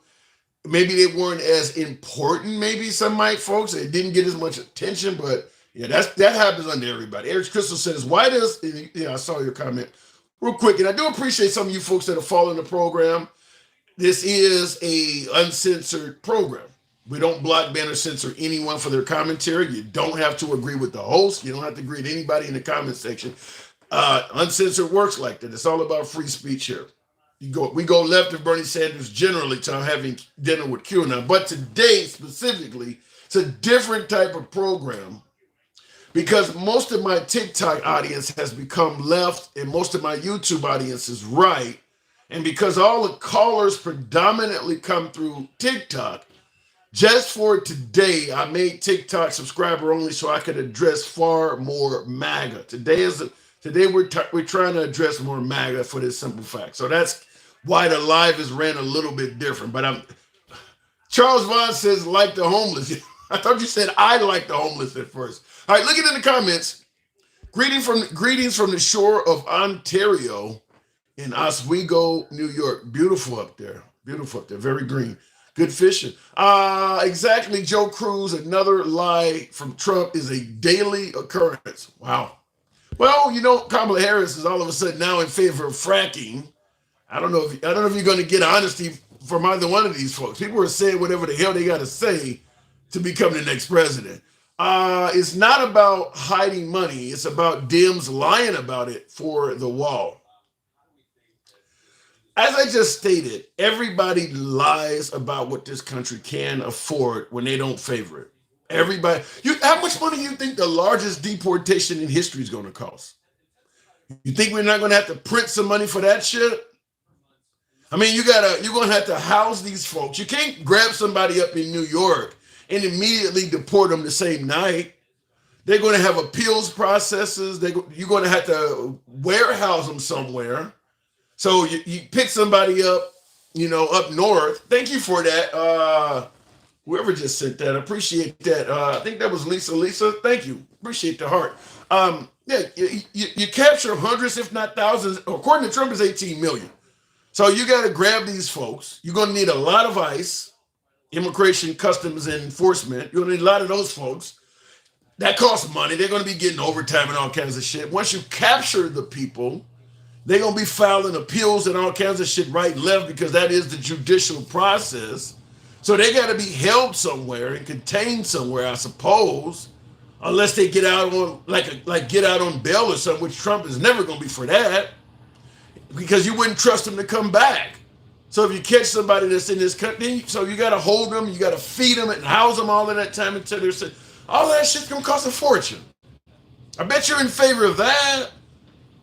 maybe they weren't as important, maybe some folks. It didn't get as much attention, but yeah, that happens under everybody. Eric Crystal says, why does, I saw your comment real quick, and I do appreciate some of you folks that are following the program. This is a uncensored program. We don't block, ban, or censor anyone for their commentary. You don't have to agree with the host. You don't have to agree with anybody in the comment section. Uncensored works like that. It's all about free speech here. We go left of Bernie Sanders generally to having dinner with QAnon. But today specifically, it's a different type of program because most of my TikTok audience has become left and most of my YouTube audience is right. And because all the callers predominantly come through TikTok, just for today, I made TikTok subscriber only so I could address far more MAGA. Today we're trying to address more MAGA for this simple fact. So that's why the live is ran a little bit different. But Charles Vance says, like the homeless. I thought you said I like the homeless at first. All right, looking in the comments. Greetings from the shore of Ontario in Oswego, New York. Beautiful up there. Very green. Good fishing. Exactly, Joe Cruz. Another lie from Trump is a daily occurrence. Wow. Well, Kamala Harris is all of a sudden now in favor of fracking. I don't know if you're going to get honesty from either one of these folks. People are saying whatever the hell they got to say to become the next president. It's not about hiding money. It's about Dems lying about it for the wall. As I just stated, everybody lies about what this country can afford when they don't favor it. Everybody, how much money do you think the largest deportation in history is going to cost? You think we're not going to have to print some money for that shit? I mean, you're going to have to house these folks. You can't grab somebody up in New York and immediately deport them the same night. They're going to have appeals processes. You're going to have to warehouse them somewhere. So you pick somebody up, up north. Thank you for that. Whoever just sent that, appreciate that. I think that was Lisa. Lisa, thank you. Appreciate the heart. Yeah, you capture hundreds, if not thousands. According to Trump, it's 18 million. So you got to grab these folks. You're going to need a lot of ICE, Immigration, Customs, and Enforcement. You're going to need a lot of those folks. That costs money. They're going to be getting overtime and all kinds of shit. Once you capture the people, they're going to be filing appeals and all kinds of shit right and left because that is the judicial process. So they got to be held somewhere and contained somewhere, I suppose, unless they get out on get out on bail or something, which Trump is never going to be for that because you wouldn't trust them to come back. So if you catch somebody that's in this country, so you got to hold them, you got to feed them and house them all of that time until they're sick. All that shit's going to cost a fortune. I bet you're in favor of that.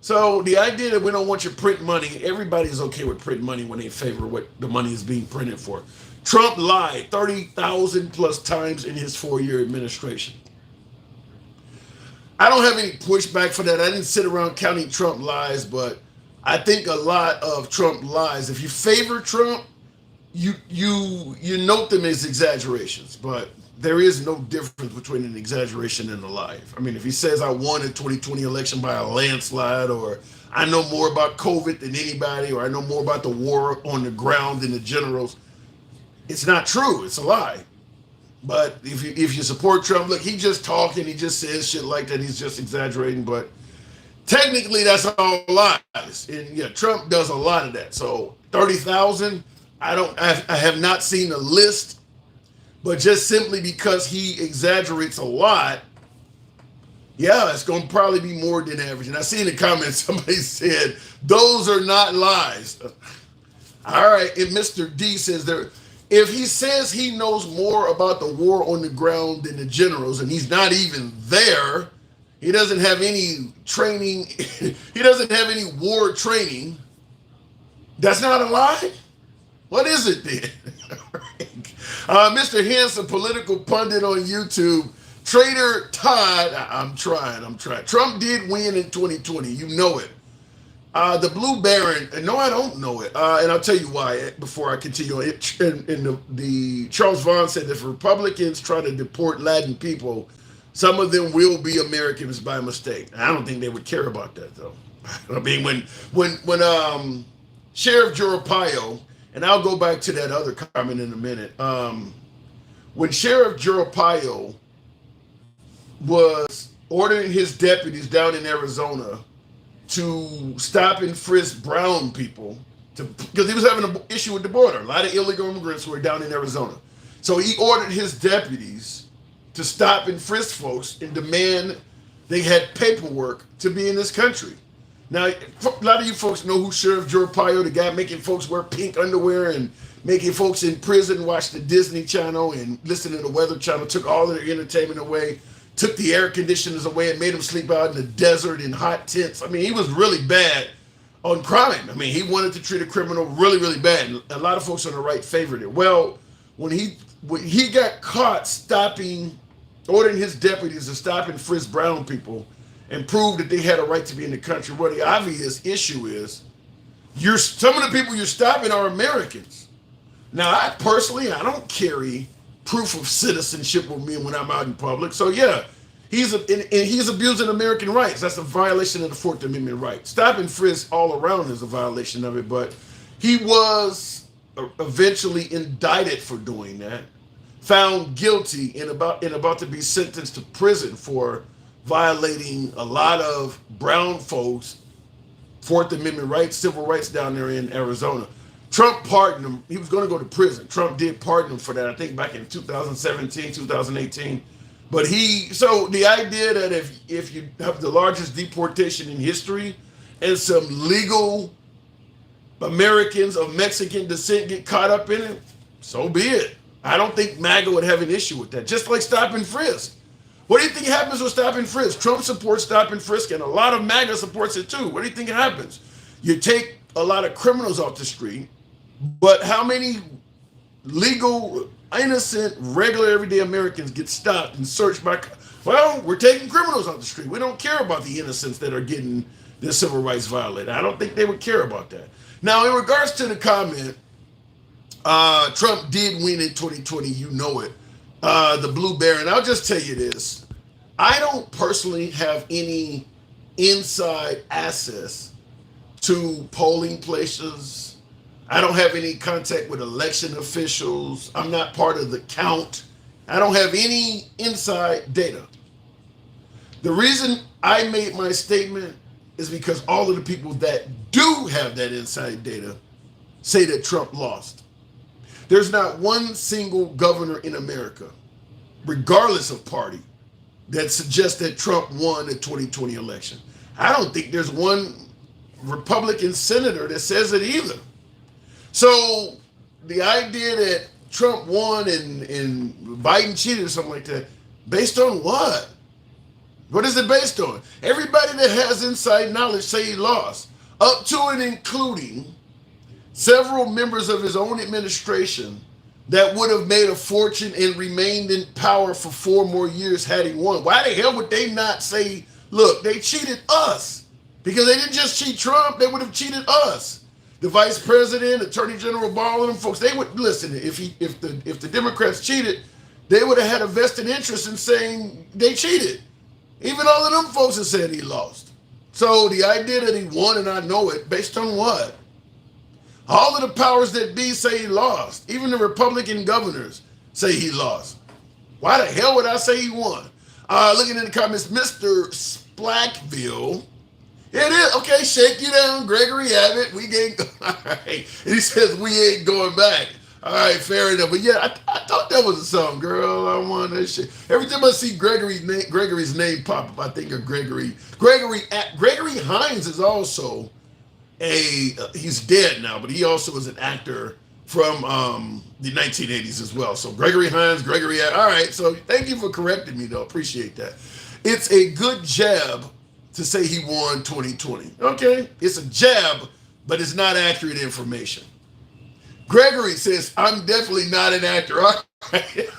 So the idea that we don't want you to print money, everybody's okay with printing money when they favor what the money is being printed for. Trump lied 30,000 plus times in his 4-year administration. I don't have any pushback for that. I didn't sit around counting Trump lies, but I think a lot of Trump lies, if you favor Trump, you note them as exaggerations. But there is no difference between an exaggeration and a lie. I mean, if he says I won the 2020 election by a landslide, or I know more about COVID than anybody, or I know more about the war on the ground than the generals, it's not true. It's a lie. But if you support Trump, look, he just talking, he just says shit like that. He's just exaggerating, but technically that's all lies. And yeah, Trump does a lot of that. So 30,000, I have not seen a list, but just simply because he exaggerates a lot, yeah, it's going to probably be more than average. And I see in the comments somebody said those are not lies. All right, and Mr. D says there. If he says he knows more about the war on the ground than the generals, and he's not even there, he doesn't have any training, he doesn't have any war training, that's not a lie? What is it then? Mr. Hanson, political pundit on YouTube, Trader Todd, I'm trying. Trump did win in 2020, you know it. The Blue Baron, no, I don't know it. And I'll tell you why before I continue. The Charles Vance said if Republicans try to deport Latin people, some of them will be Americans by mistake. I don't think they would care about that, though. I mean, when Sheriff Joe Arpaio, and I'll go back to that other comment in a minute. When Sheriff Joe Arpaio was ordering his deputies down in Arizona to stop and frisk brown people, because he was having an issue with the border. A lot of illegal immigrants were down in Arizona. So he ordered his deputies to stop and frisk folks and demand they had paperwork to be in this country. Now, a lot of you folks know who Sheriff Joe Arpaio, the guy making folks wear pink underwear and making folks in prison watch the Disney Channel and listen to the Weather Channel, took all of their entertainment away, took the air conditioners away and made them sleep out in the desert in hot tents. I mean, he was really bad on crime. I mean, he wanted to treat a criminal really, really bad. And a lot of folks on the right favored it. Well, when he got caught ordering his deputies to stop and frisk brown people and prove that they had a right to be in the country, well, the obvious issue is some of the people you're stopping are Americans. Now, I don't carry proof of citizenship with me when I'm out in public. So yeah, he's abusing American rights. That's a violation of the Fourth Amendment right. Stop and frisk all around is a violation of it, but he was eventually indicted for doing that, found guilty and about to be sentenced to prison for violating a lot of brown folks' Fourth Amendment rights, civil rights down there in Arizona. Trump pardoned him. He was going to go to prison. Trump did pardon him for that, I think back in 2017, 2018. But so the idea that if you have the largest deportation in history and some legal Americans of Mexican descent get caught up in it, so be it. I don't think MAGA would have an issue with that. Just like stop and frisk. What do you think happens with stop and frisk? Trump supports stop and frisk, and a lot of MAGA supports it too. What do you think happens? You take a lot of criminals off the street, but how many legal, innocent, regular, everyday Americans get stopped and searched by? Well, we're taking criminals off the street. We don't care about the innocents that are getting their civil rights violated. I don't think they would care about that. Now, in regards to the comment, Trump did win in 2020. You know it. The Blue Baron. I'll just tell you this. I don't personally have any inside access to polling places. I don't have any contact with election officials. I'm not part of the count. I don't have any inside data. The reason I made my statement is because all of the people that do have that inside data say that Trump lost. There's not one single governor in America, regardless of party, that suggests that Trump won the 2020 election. I don't think there's one Republican senator that says it either. So the idea that Trump won and Biden cheated or something like that, based on what? What is it based on? Everybody that has inside knowledge say he lost, up to and including several members of his own administration that would have made a fortune and remained in power for 4 more years had he won. Why the hell would they not say, look, they cheated us? Because they didn't just cheat Trump, they would have cheated us. The vice president, attorney general, Barr, and them folks, they would listen. If the Democrats cheated, they would have had a vested interest in saying they cheated. Even all of them folks have said he lost. So the idea that he won, and I know it, based on what? All of the powers that be say he lost. Even the Republican governors say he lost. Why the hell would I say he won? Looking in the comments, Mr. Splackville. It is. Okay, shake you down, Gregory Abbott. We ain't, all right. And he says, we ain't going back. All right, fair enough. But yeah, I thought that was a song, girl. I want that shit. Every time I see Gregory's name pop up, I think of Gregory. Gregory Hines is also he's dead now, but he also was an actor from the 1980s as well. So Gregory Hines, all right. So thank you for correcting me, though. Appreciate that. It's a good jab to say he won 2020. Okay, it's a jab, but it's not accurate information. Gregory says, I'm definitely not an actor. All right.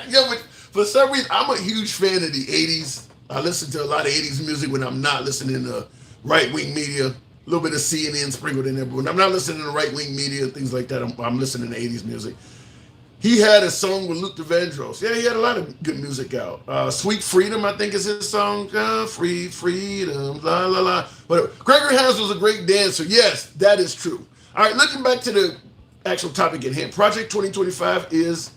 Yeah, but for some reason, I'm a huge fan of the 80s. I listen to a lot of 80s music when I'm not listening to right-wing media. A little bit of CNN sprinkled in there. But when I'm not listening to right-wing media, things like that, I'm listening to 80s music. He had a song with Luther Vandross. Yeah, he had a lot of good music out. Sweet Freedom, I think is his song. Free Freedom, la, la, la. But Gregory Hines was a great dancer. Yes, that is true. All right, looking back to the actual topic at hand. Project 2025 is,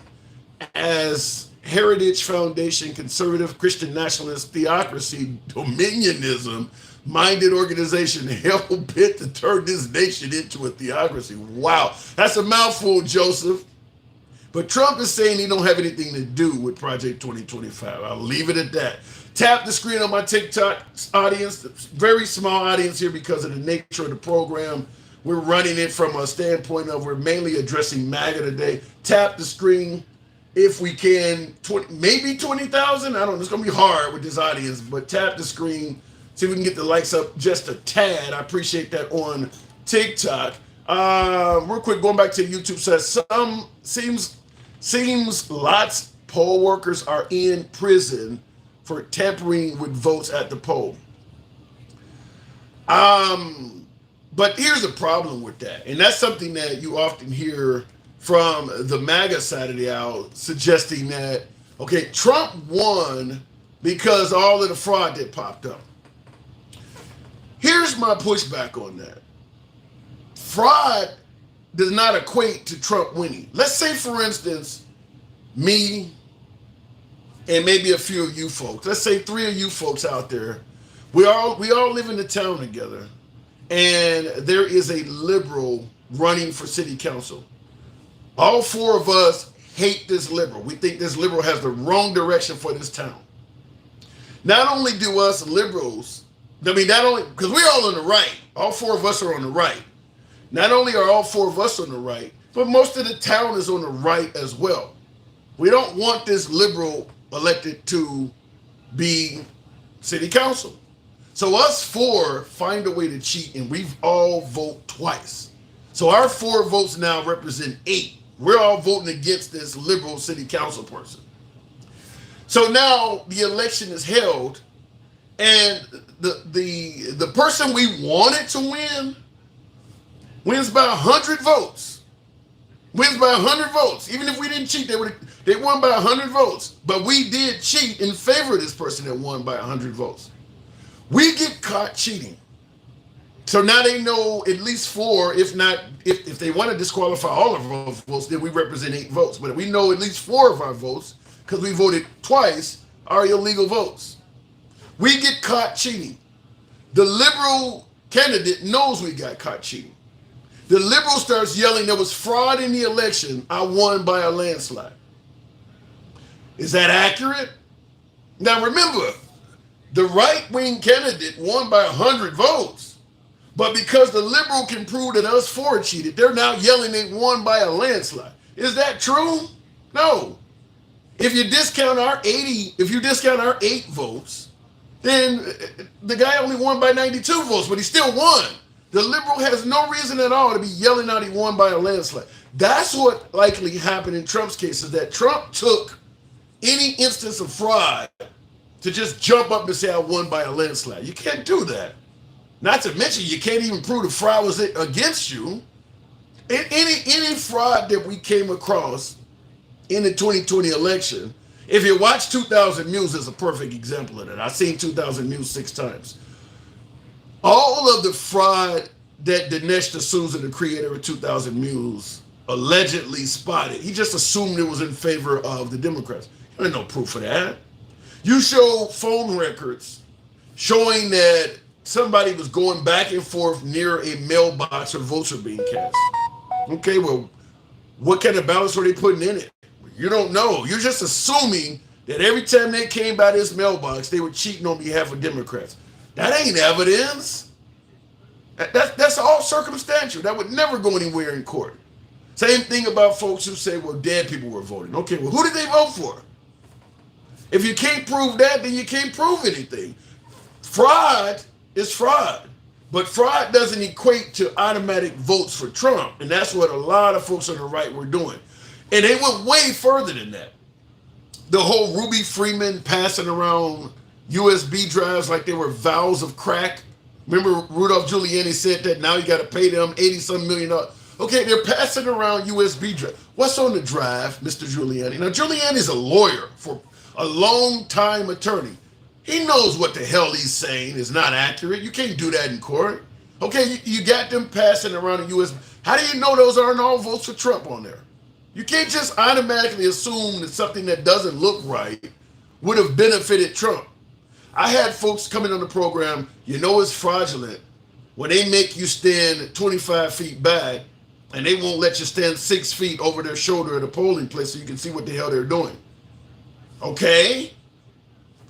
as Heritage Foundation, conservative Christian nationalist theocracy, dominionism minded organization hell-bent to turn this nation into a theocracy. Wow, that's a mouthful, Joseph. But Trump is saying he don't have anything to do with Project 2025. I'll leave it at that. Tap the screen on my TikTok audience. Very small audience here because of the nature of the program. We're running it from a standpoint of we're mainly addressing MAGA today. Tap the screen if we can. Maybe 20,000. I don't know. It's going to be hard with this audience, but tap the screen. See if we can get the likes up just a tad. I appreciate that on TikTok. Real quick, going back to YouTube says seems lots poll workers are in prison for tampering with votes at the poll. But here's the problem with that, and that's something that you often hear from the MAGA side of the aisle, suggesting that, okay, Trump won because all of the fraud that popped up. Here's my pushback on that. Fraud does not equate to Trump winning. Let's say, for instance, me and maybe a few of you folks, let's say 3 of you folks out there, we all live in the town together, and there is a liberal running for city council. All 4 of us hate this liberal. We think this liberal has the wrong direction for this town. Not only do us liberals, not only, because we're all on the right, all 4 of us are on the right. Not only are all 4 of us on the right, but most of the town is on the right as well. We don't want this liberal elected to be city council. So us 4 find a way to cheat, and we've all vote twice. So our 4 votes now represent 8. We're all voting against this liberal city council person. So now the election is held, and the person we wanted to win wins by 100 votes. Wins by 100 votes. Even if we didn't cheat, they won by 100 votes. But we did cheat in favor of this person that won by 100 votes. We get caught cheating. So now they know at least 4, if they want to disqualify all of our votes, then we represent 8 votes. But we know at least 4 of our votes, because we voted twice, are illegal votes. We get caught cheating. The liberal candidate knows we got caught cheating. The liberal starts yelling, there was fraud in the election, I won by a landslide. Is that accurate? Now remember, the right-wing candidate won by 100 votes. But because the liberal can prove that us 4 cheated, they're now yelling they won by a landslide. Is that true? No. If you discount our 8 votes, then the guy only won by 92 votes, but he still won. The liberal has no reason at all to be yelling out he won by a landslide. That's what likely happened in Trump's case, is that Trump took any instance of fraud to just jump up and say, I won by a landslide. You can't do that. Not to mention, you can't even prove the fraud was against you. Any fraud that we came across in the 2020 election, If you watch 2000 Mules, is a perfect example of that. I've seen 2000 Mules 6 times. All of the fraud that Dinesh D'Souza, the creator of 2000 Mules, allegedly spotted, he just assumed it was in favor of the Democrats. There's no proof of that. You show phone records showing that somebody was going back and forth near a mailbox where votes were being cast. Okay, well, what kind of ballots were they putting in it? You don't know. You're just assuming that every time they came by this mailbox, they were cheating on behalf of Democrats. That ain't evidence. That's all circumstantial. That would never go anywhere in court. Same thing about folks who say, well, dead people were voting. Okay, well, who did they vote for? If you can't prove that, then you can't prove anything. Fraud is fraud. But fraud doesn't equate to automatic votes for Trump. And that's what a lot of folks on the right were doing. And they went way further than that. The whole Ruby Freeman passing around USB drives like they were vials of crack. Remember Rudolph Giuliani said that now you got to pay them $80-some million. Okay, they're passing around USB drive. What's on the drive, Mr. Giuliani? Now, Giuliani's a lawyer, for a long-time attorney. He knows what the hell he's saying is not accurate. You can't do that in court. Okay, you got them passing around a USB. How do you know those aren't all votes for Trump on there? You can't just automatically assume that something that doesn't look right would have benefited Trump. I had folks coming on the program, you know it's fraudulent when they make you stand 25 feet back and they won't let you stand 6 feet over their shoulder at a polling place so you can see what the hell they're doing. Okay?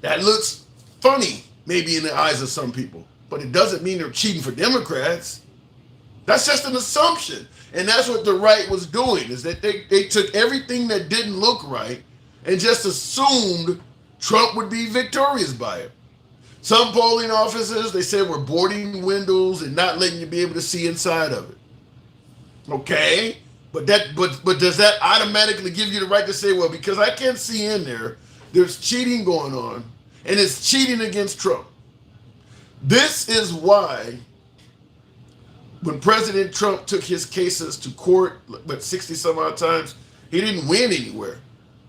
That looks funny, maybe in the eyes of some people, but it doesn't mean they're cheating for Democrats. That's just an assumption. And that's what the right was doing, is that they took everything that didn't look right and just assumed Trump would be victorious by it. Some polling offices, they said, were boarding windows and not letting you be able to see inside of it. Okay? But does that automatically give you the right to say, well, because I can't see in there, there's cheating going on, and it's cheating against Trump. This is why when President Trump took his cases to court, 60 some odd times, he didn't win anywhere.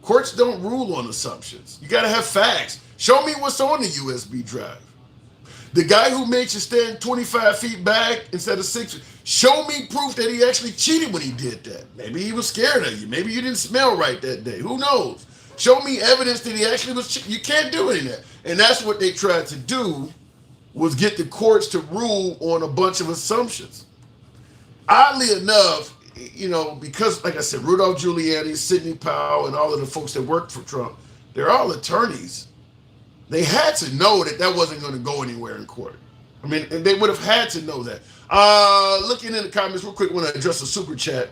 Courts don't rule on assumptions. You got to have facts. Show me what's on the USB drive. The guy who made you stand 25 feet back instead of 6, show me proof that he actually cheated when he did that. Maybe he was scared of you. Maybe you didn't smell right that day. Who knows? Show me evidence that he actually was You can't do any of that. And that's what they tried to do, was get the courts to rule on a bunch of assumptions. Oddly enough, you know, because, like I said, Rudolph Giuliani, Sidney Powell, and all of the folks that worked for Trump, they're all attorneys. They had to know that that wasn't going to go anywhere in court. I mean, and they would have had to know that. Looking in the comments real quick, want to address a super chat.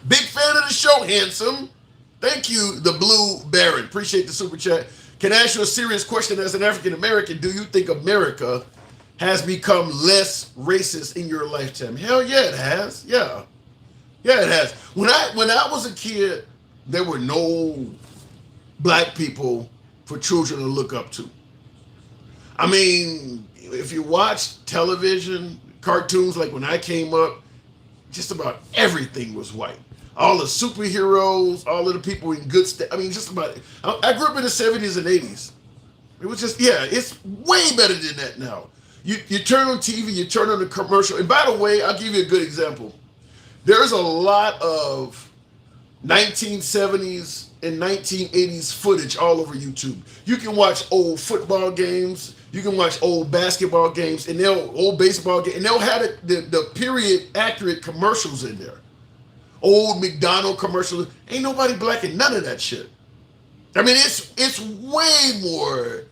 Big fan of the show, handsome. Thank you, the Blue Baron. Appreciate the super chat. Can I ask you a serious question as an African American? Do you think America has become less racist in your lifetime? Hell yeah, it has. Yeah, it has. When I was a kid, there were no black people for children to look up to. I mean, if you watch television, cartoons, like when I came up, just about everything was white. All the superheroes, all of the people in good I mean, just about it. I grew up in the 70s and 80s. It was just, it's way better than that now. You turn on TV, you turn on the commercial. And by the way, I'll give you a good example. There's a lot of 1970s and 1980s footage all over YouTube. You can watch old football games, you can watch old basketball games, and old baseball games, and they'll have the period accurate commercials in there. Old McDonald commercials. Ain't nobody black in none of that shit. I mean, it's way more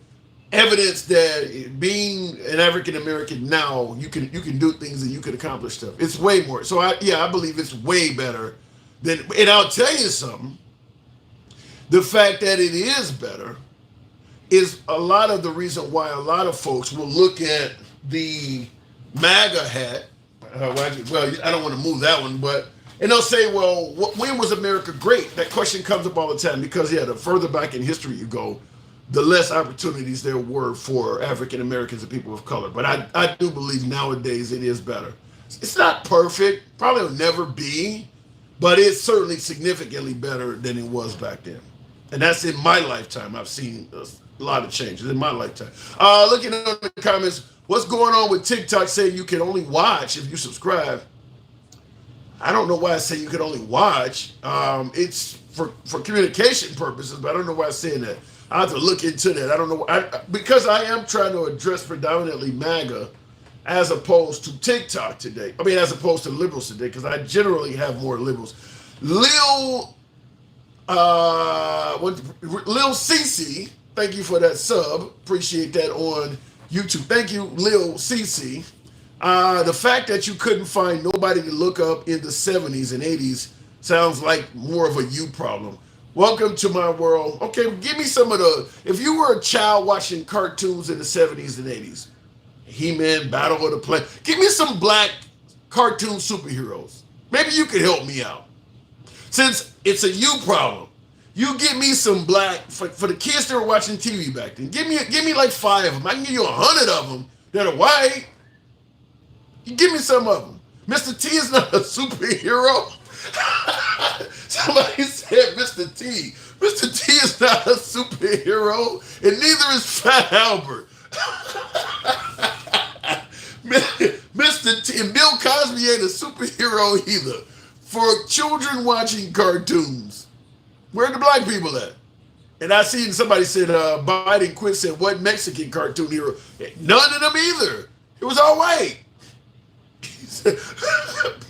evidence that being an African American now, you can do things and you can accomplish stuff. It's way more. So I believe it's way better than. And I'll tell you something. The fact that it is better is a lot of the reason why a lot of folks will look at the MAGA hat. Well, I don't want to move that one, and they'll say, well, when was America great? That question comes up all the time because, the further back in history you go, the less opportunities there were for African Americans and people of color. But I do believe nowadays it is better. It's not perfect, probably will never be, but it's certainly significantly better than it was back then. And that's in my lifetime. I've seen a lot of changes in my lifetime. Looking at the comments, what's going on with TikTok saying you can only watch if you subscribe? I don't know why I say you can only watch. It's for communication purposes, but I don't know why I'm saying that. I have to look into that. I don't know because I am trying to address predominantly MAGA as opposed to TikTok today. I mean, as opposed to liberals today, because I generally have more liberals. Lil CC, thank you for that sub. Appreciate that on YouTube. Thank you, Lil CC. The fact that you couldn't find nobody to look up in the 70s and 80s sounds like more of a you problem. Welcome to my world. Okay, give me some of the. If you were a child watching cartoons in the 70s and 80s, He-Man, Battle of the Planet, give me some black cartoon superheroes. Maybe you could help me out. Since it's a you problem, you give me some black for the kids that were watching TV back then. Give me like 5 of them. I can give you 100 of them that are white. You give me some of them. Mr. T is not a superhero. Somebody said Mr. T. Mr. T is not a superhero, and neither is Fat Albert. Mr. T and Bill Cosby ain't a superhero either. For children watching cartoons, where are the black people at? And I seen somebody said Biden quit said what Mexican cartoon hero? None of them either. It was all white.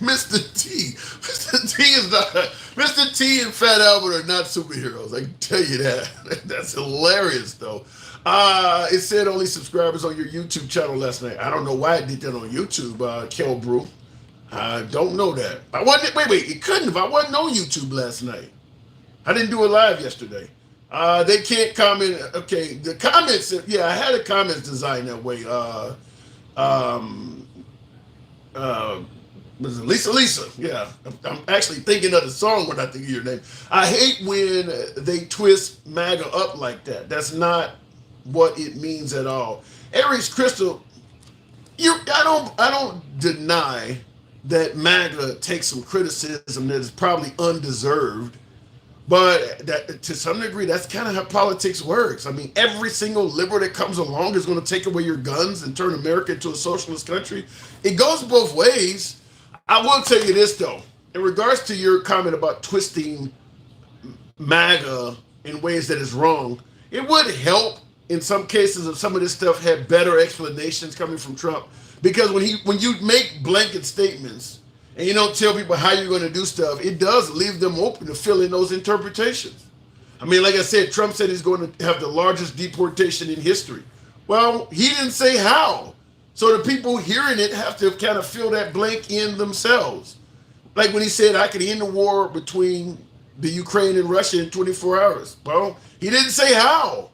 Mr. T. Mr. T is not. Mr. T and Fat Albert are not superheroes. I can tell you that. That's hilarious, though. It said only subscribers on your YouTube channel last night. I don't know why it did that on YouTube, Kel Brew. I don't know that. I wasn't. Wait. It couldn't have. I wasn't on YouTube last night. I didn't do it live yesterday. They can't comment. Okay, the comments. Yeah, I had a comments designed that way. Was it Lisa? Yeah, I'm actually thinking of the song when I think of your name. I hate when they twist MAGA up like that. That's not what it means at all. Aries Crystal, I don't deny that MAGA takes some criticism that is probably undeserved, but that to some degree that's kind of how politics works. I mean, every single liberal that comes along is going to take away your guns and turn America into a socialist country. It goes both ways. I will tell you this though, in regards to your comment about twisting MAGA in ways that is wrong, it would help in some cases if some of this stuff had better explanations coming from Trump. Because when you make blanket statements and you don't tell people how you're going to do stuff, it does leave them open to fill in those interpretations. I mean, like I said, Trump said he's going to have the largest deportation in history. Well, he didn't say how. So the people hearing it have to kind of fill that blank in themselves. Like when he said, I could end the war between the Ukraine and Russia in 24 hours. Well, he didn't say how.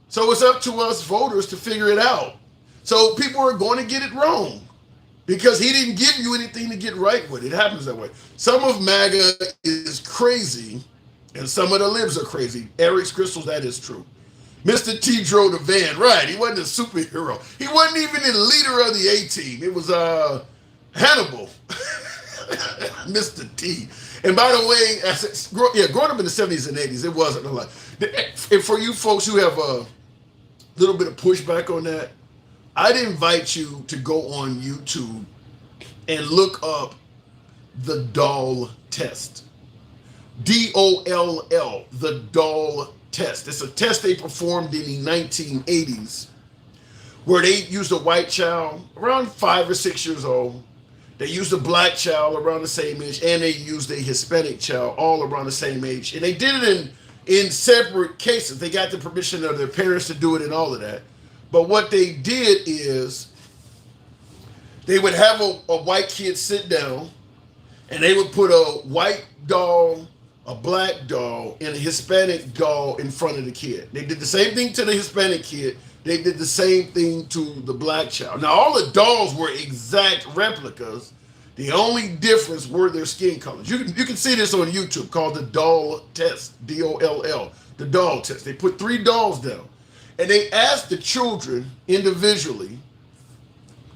So it's up to us voters to figure it out. So people are going to get it wrong because he didn't give you anything to get right with. It happens that way. Some of MAGA is crazy and some of the libs are crazy. Eric's Crystals, that is true. Mr. T drove the van. Right, he wasn't a superhero. He wasn't even the leader of the A-team. It was Hannibal. Mr. T. And by the way, growing up in the 70s and 80s, it wasn't a lot. And for you folks who have a little bit of pushback on that, I'd invite you to go on YouTube and look up the doll test. DOLL, the doll test. It's a test they performed in the 1980s where they used a white child around 5 or 6 years old. They used a black child around the same age, and they used a Hispanic child all around the same age. And they did it in separate cases. They got the permission of their parents to do it and all of that. But what they did is they would have a white kid sit down, and they would put a white doll, a black doll, and a Hispanic doll in front of the kid. They did the same thing to the Hispanic kid. They did the same thing to the black child. Now, all the dolls were exact replicas. The only difference were their skin colors. You can see this on YouTube called the doll test, DOLL, the doll test. They put 3 dolls down, and they asked the children individually,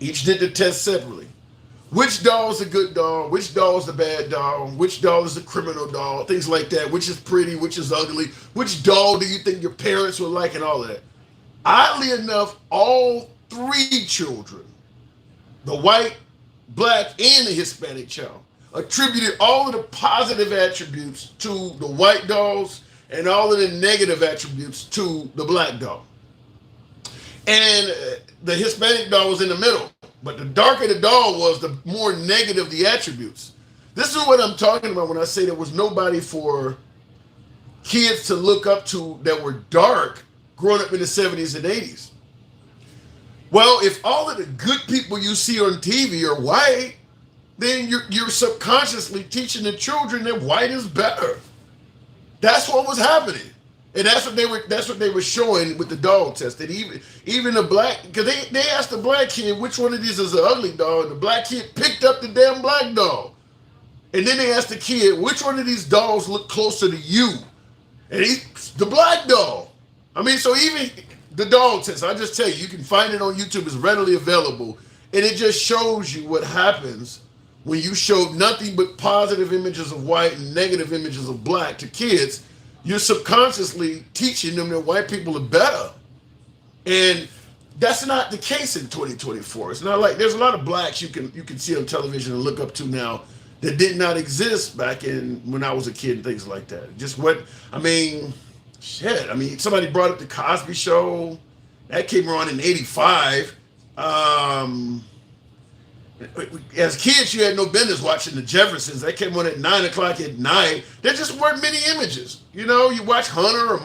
each did the test separately, Which doll is a good doll? Which doll is a bad doll? Which doll is a criminal doll? Things like that. Which is pretty? Which is ugly? Which doll do you think your parents would like? And all that. Oddly enough, all three children, the white, black, and the Hispanic child, attributed all of the positive attributes to the white dolls and all of the negative attributes to the black doll. And the Hispanic doll was in the middle. But the darker the doll was, the more negative the attributes. This is what I'm talking about when I say there was nobody for kids to look up to that were dark growing up in the 70s and 80s. Well, if all of the good people you see on TV are white, then you're subconsciously teaching the children that white is better. That's what was happening. And that's what they were showing with the doll test. That even the black, because they asked the black kid which one of these is an ugly doll, and the black kid picked up the damn black doll. And then they asked the kid which one of these dolls look closer to you, and the black doll. I mean, so even the doll test, I just tell you, you can find it on YouTube. It's readily available, and it just shows you what happens when you show nothing but positive images of white and negative images of black to kids. You're subconsciously teaching them that white people are better. And that's not the case in 2024. It's not like there's a lot of blacks you can see on television and look up to now that did not exist back in when I was a kid and things like that. Just what, I mean, shit. I mean, somebody brought up the Cosby Show. That came around in 85. As kids, you had no business watching the Jeffersons. They came on at 9 o'clock at night. There just weren't many images. You know, you watch Hunter or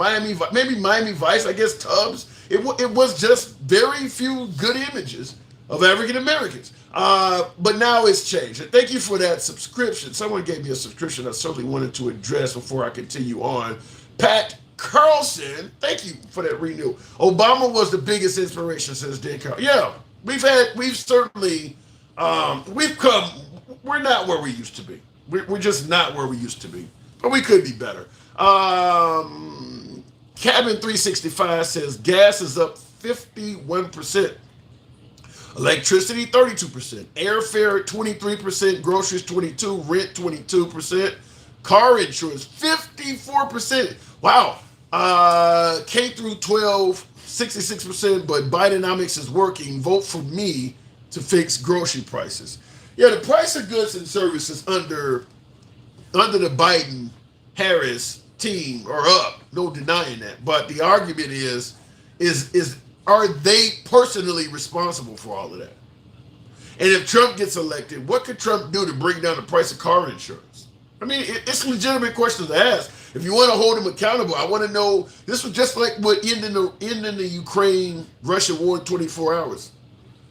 maybe Miami Vice, I guess Tubbs. It was just very few good images of African Americans. But now it's changed. And thank you for that subscription. Someone gave me a subscription I certainly wanted to address before I continue on. Pat Carlson, thank you for that renewal. Obama was the biggest inspiration since Dan Carlson. Yeah, we've certainly... we're not where we used to be. We're just not where we used to be. But we could be better. Cabin 365 says gas is up 51%. Electricity 32%. Airfare 23%. Groceries 22%. Rent 22%. Car insurance 54%. Wow. K through 12 66%. But Bidenomics is working. Vote for me to fix grocery prices. Yeah, the price of goods and services under the Biden-Harris team are up. No denying that. But the argument is are they personally responsible for all of that? And if Trump gets elected, what could Trump do to bring down the price of car insurance? I mean, it's a legitimate question to ask. If you want to hold him accountable, I want to know. This was just like what ending the Ukraine-Russia war in 24 hours.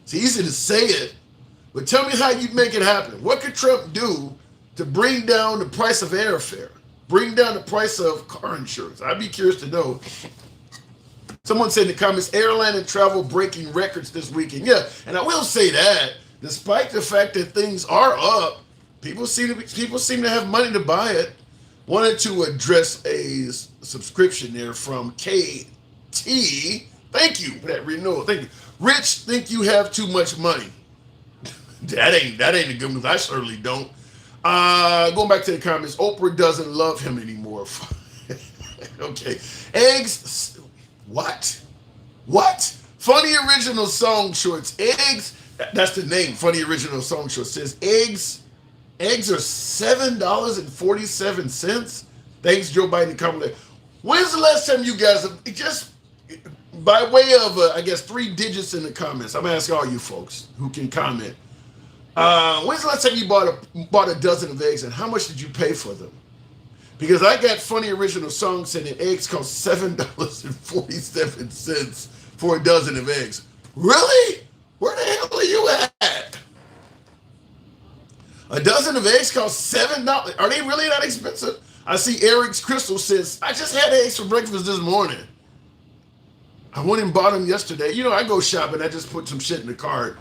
It's easy to say it, but tell me how you'd make it happen. What could Trump do to bring down the price of airfare, bring down the price of car insurance? I'd be curious to know. Someone said in the comments, airline and travel breaking records this weekend. Yeah, and I will say that, despite the fact that things are up, people seem to have money to buy it. Wanted to address a subscription there from KT. Thank you for that renewal. Thank you. Rich, think you have too much money. That ain't a good one. I certainly don't. Going back to the comments, Oprah doesn't love him anymore. Okay. Eggs. What? Funny original song shorts. Eggs. That's the name. Funny original song shorts says eggs. Eggs are $7.47. Thanks, Joe Biden. Comment. When's the last time you guys have just by way of I guess 3 digits in the comments? I'm gonna ask all you folks who can comment. When's the last time you bought a dozen of eggs, and how much did you pay for them? Because I got funny original songs saying that eggs cost $7.47 for a dozen of eggs. Really? Where the hell are you at? A dozen of eggs cost $7. Are they really that expensive? I see Eric's Crystal says, I just had eggs for breakfast this morning. I went and bought them yesterday. You know, I go shopping, I just put some shit in the cart.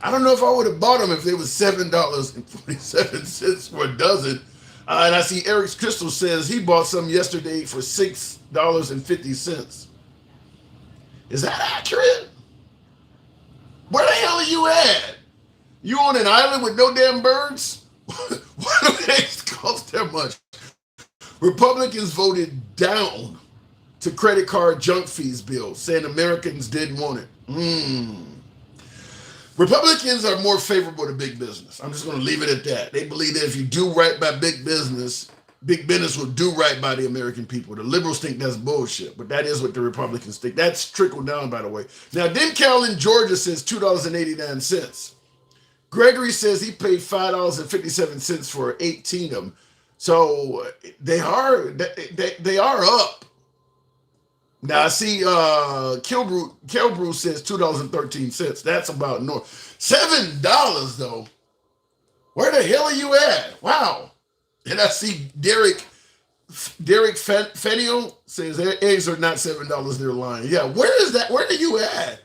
I don't know if I would have bought them if they was $7.47 for a dozen. And I see Eric's Crystal says he bought some yesterday for $6.50. Is that accurate? Where the hell are you at? You on an island with no damn birds? Why do eggs cost that much? Republicans voted down to credit card junk fees bill, saying Americans didn't want it. Republicans are more favorable to big business. I'm just going to leave it at that. They believe that if you do right by big business will do right by the American people. The liberals think that's bullshit, but that is what the Republicans think. That's trickled down, by the way. Now, Dem Cal in Georgia says $2.89. Gregory says he paid $5.57 for 18 of them. So they are up. Now I see Kilbrew says $2.13. That's about north. $7 though. Where the hell are you at? Wow. And I see Derek Feniel says eggs are not $7. They're lying. Yeah, where is that? Where are you at?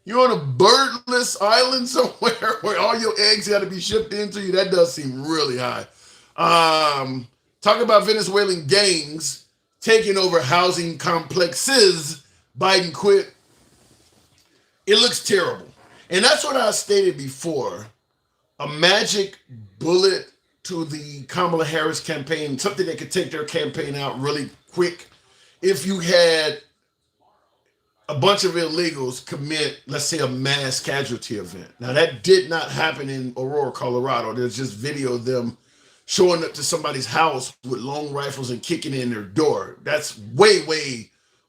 You on a birdless island somewhere where all your eggs got to be shipped into you? That does seem really high. Talk about Venezuelan gangs taking over housing complexes. Biden quit. It looks terrible. And that's what I stated before. A magic bullet to the Kamala Harris campaign, something that could take their campaign out really quick. If you had a bunch of illegals commit, let's say, a mass casualty event. Now, that did not happen in Aurora, Colorado. There's just video of them showing up to somebody's house with long rifles and kicking in their door. That's way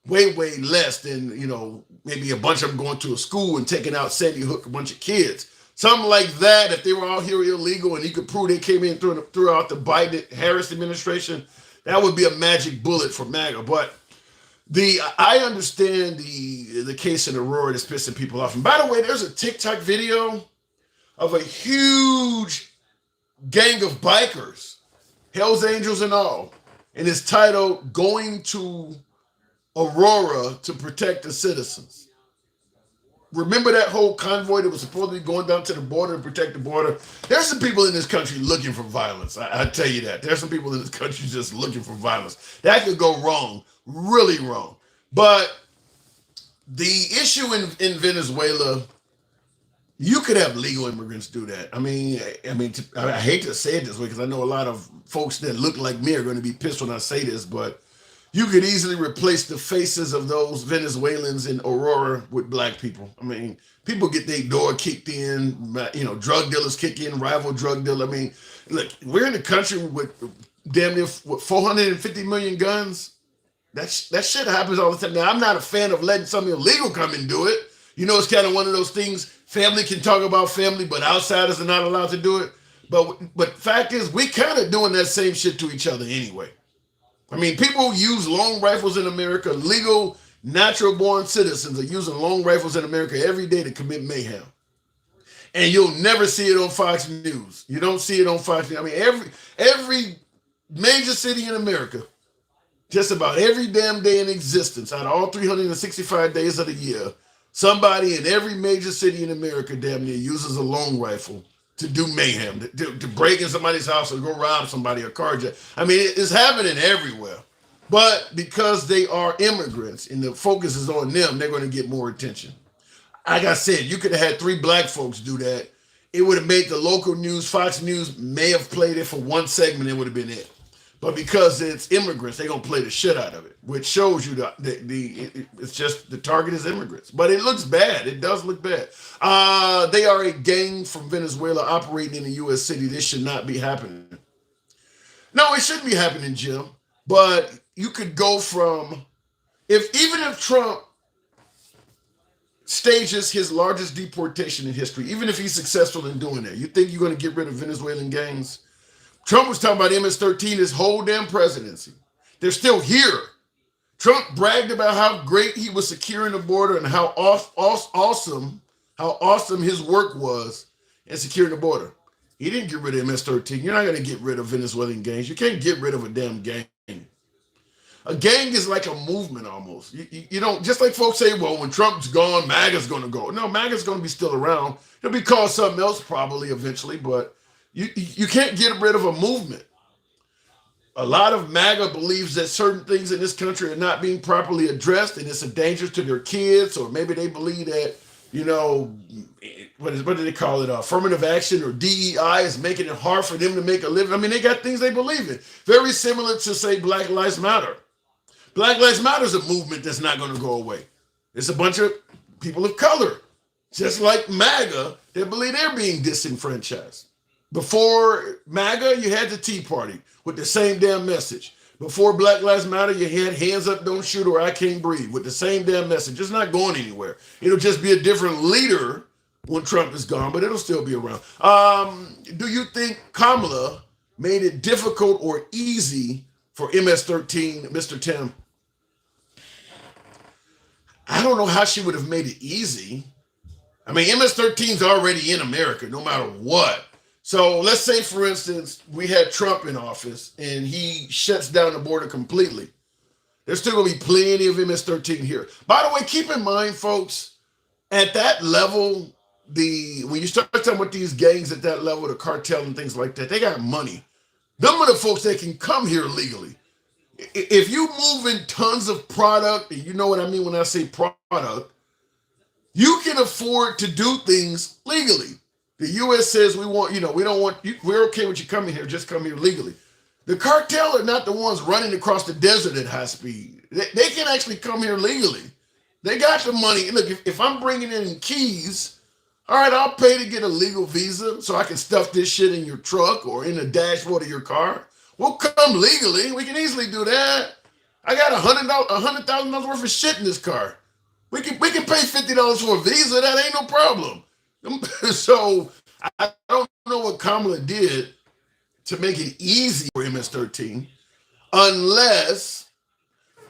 less than, maybe a bunch of them going to a school and taking out Sandy Hook, a bunch of kids. Something like that, if they were out here illegal and you could prove they came in throughout the Biden-Harris administration, that would be a magic bullet for MAGA. But I understand the case in Aurora that's pissing people off. And by the way, there's a TikTok video of a huge gang of bikers, Hells Angels and all, and it's titled "Going to Aurora to Protect the Citizens." Remember that whole convoy that was supposed to be going down to the border to protect the border? There's some people in this country looking for violence. I tell you that. There's some people in this country just looking for violence. That could go wrong, really wrong. But the issue in Venezuela, you could have legal immigrants do that. I hate to say it this way because I know a lot of folks that look like me are going to be pissed when I say this, but you could easily replace the faces of those Venezuelans in Aurora with black people. I mean, people get their door kicked in, drug dealers kick in, rival drug dealer. I mean, look, we're in a country with damn near 450 million guns. That shit happens all the time. Now, I'm not a fan of letting something illegal come and do it. It's kind of one of those things, family can talk about family, but outsiders are not allowed to do it. But fact is, we kind of doing that same shit to each other anyway. I mean, people use long rifles in America. Legal, natural-born citizens are using long rifles in America every day to commit mayhem. And you'll never see it on Fox News. You don't see it on Fox News. I mean, every major city in America, just about every damn day in existence, out of all 365 days of the year, somebody in every major city in America damn near uses a long rifle to do mayhem, to break in somebody's house or go rob somebody or carjack. I mean, it's happening everywhere. But because they are immigrants and the focus is on them, they're going to get more attention. Like I said, you could have had 3 black folks do that. It would have made the local news, Fox News may have played it for one segment, it would have been it. But because it's immigrants, they're going to play the shit out of it, which shows you it's just the target is immigrants. But it looks bad. It does look bad. They are a gang from Venezuela operating in a U.S. city. This should not be happening. No, it shouldn't be happening, Jim. But you could go from, even if Trump stages his largest deportation in history, even if he's successful in doing that, you think you're going to get rid of Venezuelan gangs? Trump was talking about MS-13 his whole damn presidency. They're still here. Trump bragged about how great he was securing the border and how awesome his work was in securing the border. He didn't get rid of MS-13. You're not going to get rid of Venezuelan gangs. You can't get rid of a damn gang. A gang is like a movement almost. You don't, just like folks say, well, when Trump's gone, MAGA's going to go. No, MAGA's going to be still around. It'll be called something else probably eventually, but you can't get rid of a movement. A lot of MAGA believes that certain things in this country are not being properly addressed and it's a danger to their kids, or maybe they believe that you know, what do they call it? Affirmative action or DEI is making it hard for them to make a living. I mean, they got things they believe in. Very similar to, say, Black Lives Matter. Black Lives Matter is a movement that's not going to go away. It's a bunch of people of color, just like MAGA, that believe they're being disenfranchised. Before MAGA, you had the Tea Party with the same damn message. Before Black Lives Matter, you had hands up, don't shoot, or I can't breathe with the same damn message. It's not going anywhere. It'll just be a different leader when Trump is gone, but it'll still be around. Do you think Kamala made it difficult or easy for MS-13, Mr. Tim? I don't know how she would have made it easy. I mean, MS-13 is already in America, no matter what. So let's say, for instance, we had Trump in office and he shuts down the border completely. There's still going to be plenty of MS-13 here. By the way, keep in mind, folks, at that level, when you start talking about these gangs at that level, the cartel and things like that, they got money. Them are the folks that can come here legally. If you move in tons of product, and you know what I mean when I say product, you can afford to do things legally. The U.S. says we don't want you, we're okay with you coming here, just come here legally. The cartel are not the ones running across the desert at high speed. They can actually come here legally. They got the money. Look, if I'm bringing in keys, all right, I'll pay to get a legal visa so I can stuff this shit in your truck or in the dashboard of your car. We'll come legally. We can easily do that. I got $100,000 worth of shit in this car. We can pay $50 for a visa. That ain't no problem. So I don't know what Kamala did to make it easy for MS-13, unless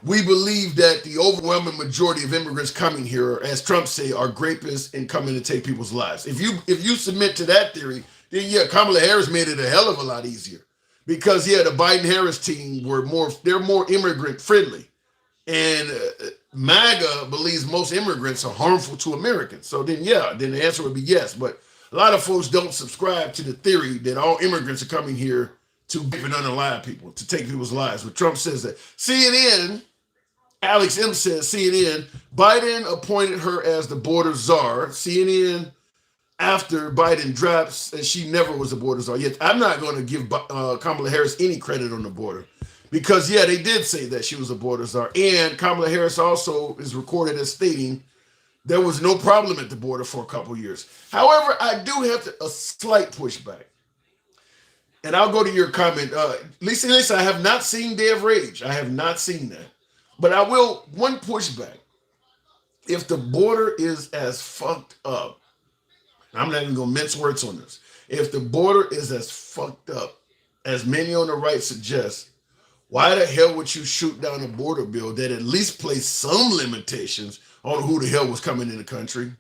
we believe that the overwhelming majority of immigrants coming here, as Trump say, are grapists and coming to take people's lives. If you submit to that theory, then yeah, Kamala Harris made it a hell of a lot easier, because yeah, the Biden-Harris team they're more immigrant friendly, and MAGA believes most immigrants are harmful to Americans. So then the answer would be yes. But a lot of folks don't subscribe to the theory that all immigrants are coming here to rape and unalive people, to take people's lives. But Trump says that. CNN, Alex M says, CNN, Biden appointed her as the border czar. CNN, after Biden drops, and she never was a border czar. Yet I'm not going to give Kamala Harris any credit on the border. Because, yeah, they did say that she was a border czar. And Kamala Harris also is recorded as stating there was no problem at the border for a couple years. However, I do have a slight pushback. And I'll go to your comment. Lisa, I have not seen Day of Rage. I have not seen that. But I will, one pushback. If the border is as fucked up, I'm not even going to mince words on this. If the border is as fucked up as many on the right suggest, why the hell would you shoot down a border bill that at least placed some limitations on who the hell was coming in the country?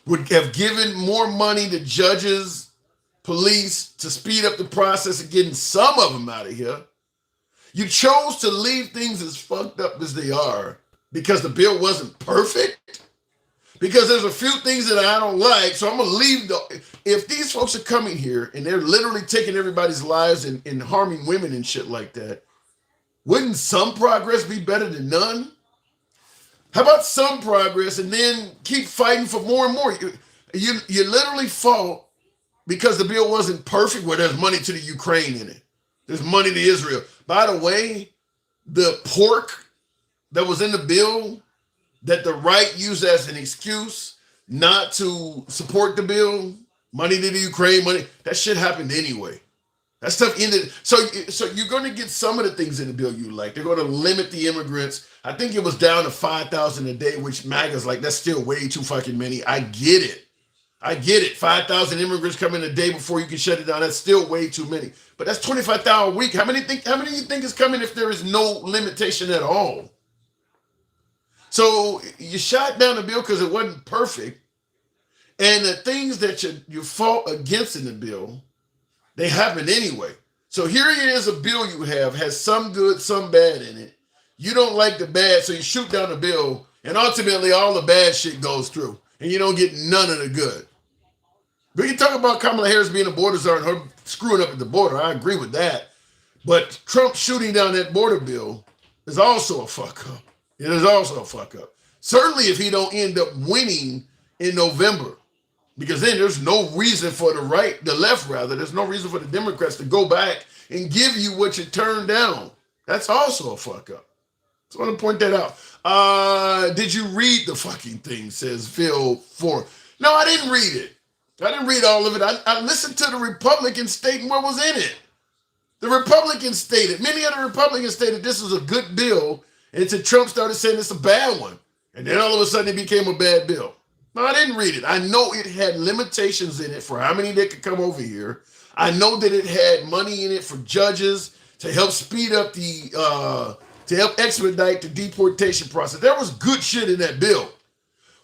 Would have given more money to judges, police, to speed up the process of getting some of them out of here. You chose to leave things as fucked up as they are because the bill wasn't perfect. Because there's a few things that I don't like, so I'm going to leave if these folks are coming here and they're literally taking everybody's lives and harming women and shit like that, wouldn't some progress be better than none? How about some progress and then keep fighting for more and more? You literally fought because the bill wasn't perfect, where there's money to the Ukraine in it. There's money to Israel. By the way, the pork that was in the bill that the right used as an excuse not to support the bill, money to the Ukraine, money, that shit happened anyway. That stuff ended. So you're going to get some of the things in the bill you like. They're going to limit the immigrants. I think it was down to 5,000 a day, which MAGA's like, that's still way too fucking many. I get it. 5,000 immigrants come in a day before you can shut it down. That's still way too many. But that's 25,000 a week. How many do you think is coming if there is no limitation at all? So you shot down the bill because it wasn't perfect. And the things that you fought against in the bill, they happened anyway. So here it is, a bill you have, has some good, some bad in it. You don't like the bad, so you shoot down the bill, and ultimately all the bad shit goes through, and you don't get none of the good. We can talk about Kamala Harris being a border czar and her screwing up at the border. I agree with that. But Trump shooting down that border bill is also a fuck up. It is also a fuck up. Certainly if he don't end up winning in November. Because then there's no reason for the left rather, there's no reason for the Democrats to go back and give you what you turned down. That's also a fuck up. So I want to point that out. Did you read the fucking thing? Says Phil Ford. No, I didn't read it. I didn't read all of it. I listened to the Republicans stating what was in it. The Republicans stated, many of the Republicans stated this was a good bill, and until Trump started saying it's a bad one. And then all of a sudden it became a bad bill. No, I didn't read it. I know it had limitations in it for how many they could come over here. I know that it had money in it for judges to help speed up to help expedite the deportation process. There was good shit in that bill.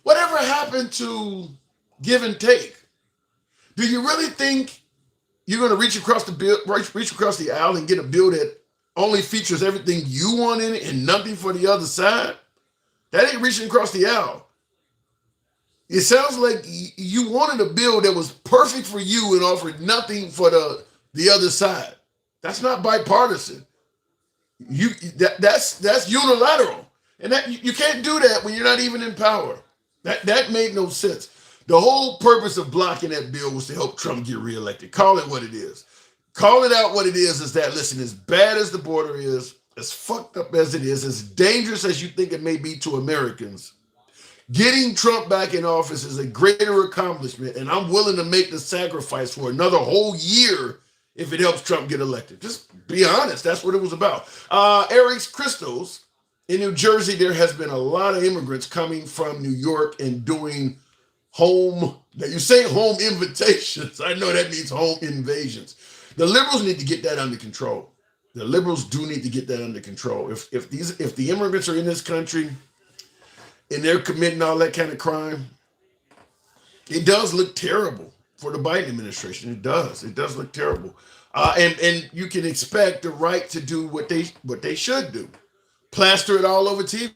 Whatever happened to give and take? Do you really think you're going to reach across the aisle and get a bill that only features everything you want in it and nothing for the other side? That ain't reaching across the aisle. It sounds like you wanted a bill that was perfect for you and offered nothing for the other side. That's not bipartisan. That's unilateral, and that you can't do that when you're not even in power. That made no sense. The whole purpose of blocking that bill was to help Trump get reelected. Call it what it is. Call it out what it is that, listen, as bad as the border is, as fucked up as it is, as dangerous as you think it may be to Americans, getting Trump back in office is a greater accomplishment, and I'm willing to make the sacrifice for another whole year if it helps Trump get elected. Just be honest. That's what it was about. Eric's Crystals. In New Jersey, there has been a lot of immigrants coming from New York and doing home, now you say home invitations. I know that means home invasions. The liberals need to get that under control. The liberals do need to get that under control. If the immigrants are in this country and they're committing all that kind of crime, it does look terrible for the Biden administration. It does look terrible. And you can expect the right to do what they should do. Plaster it all over TV.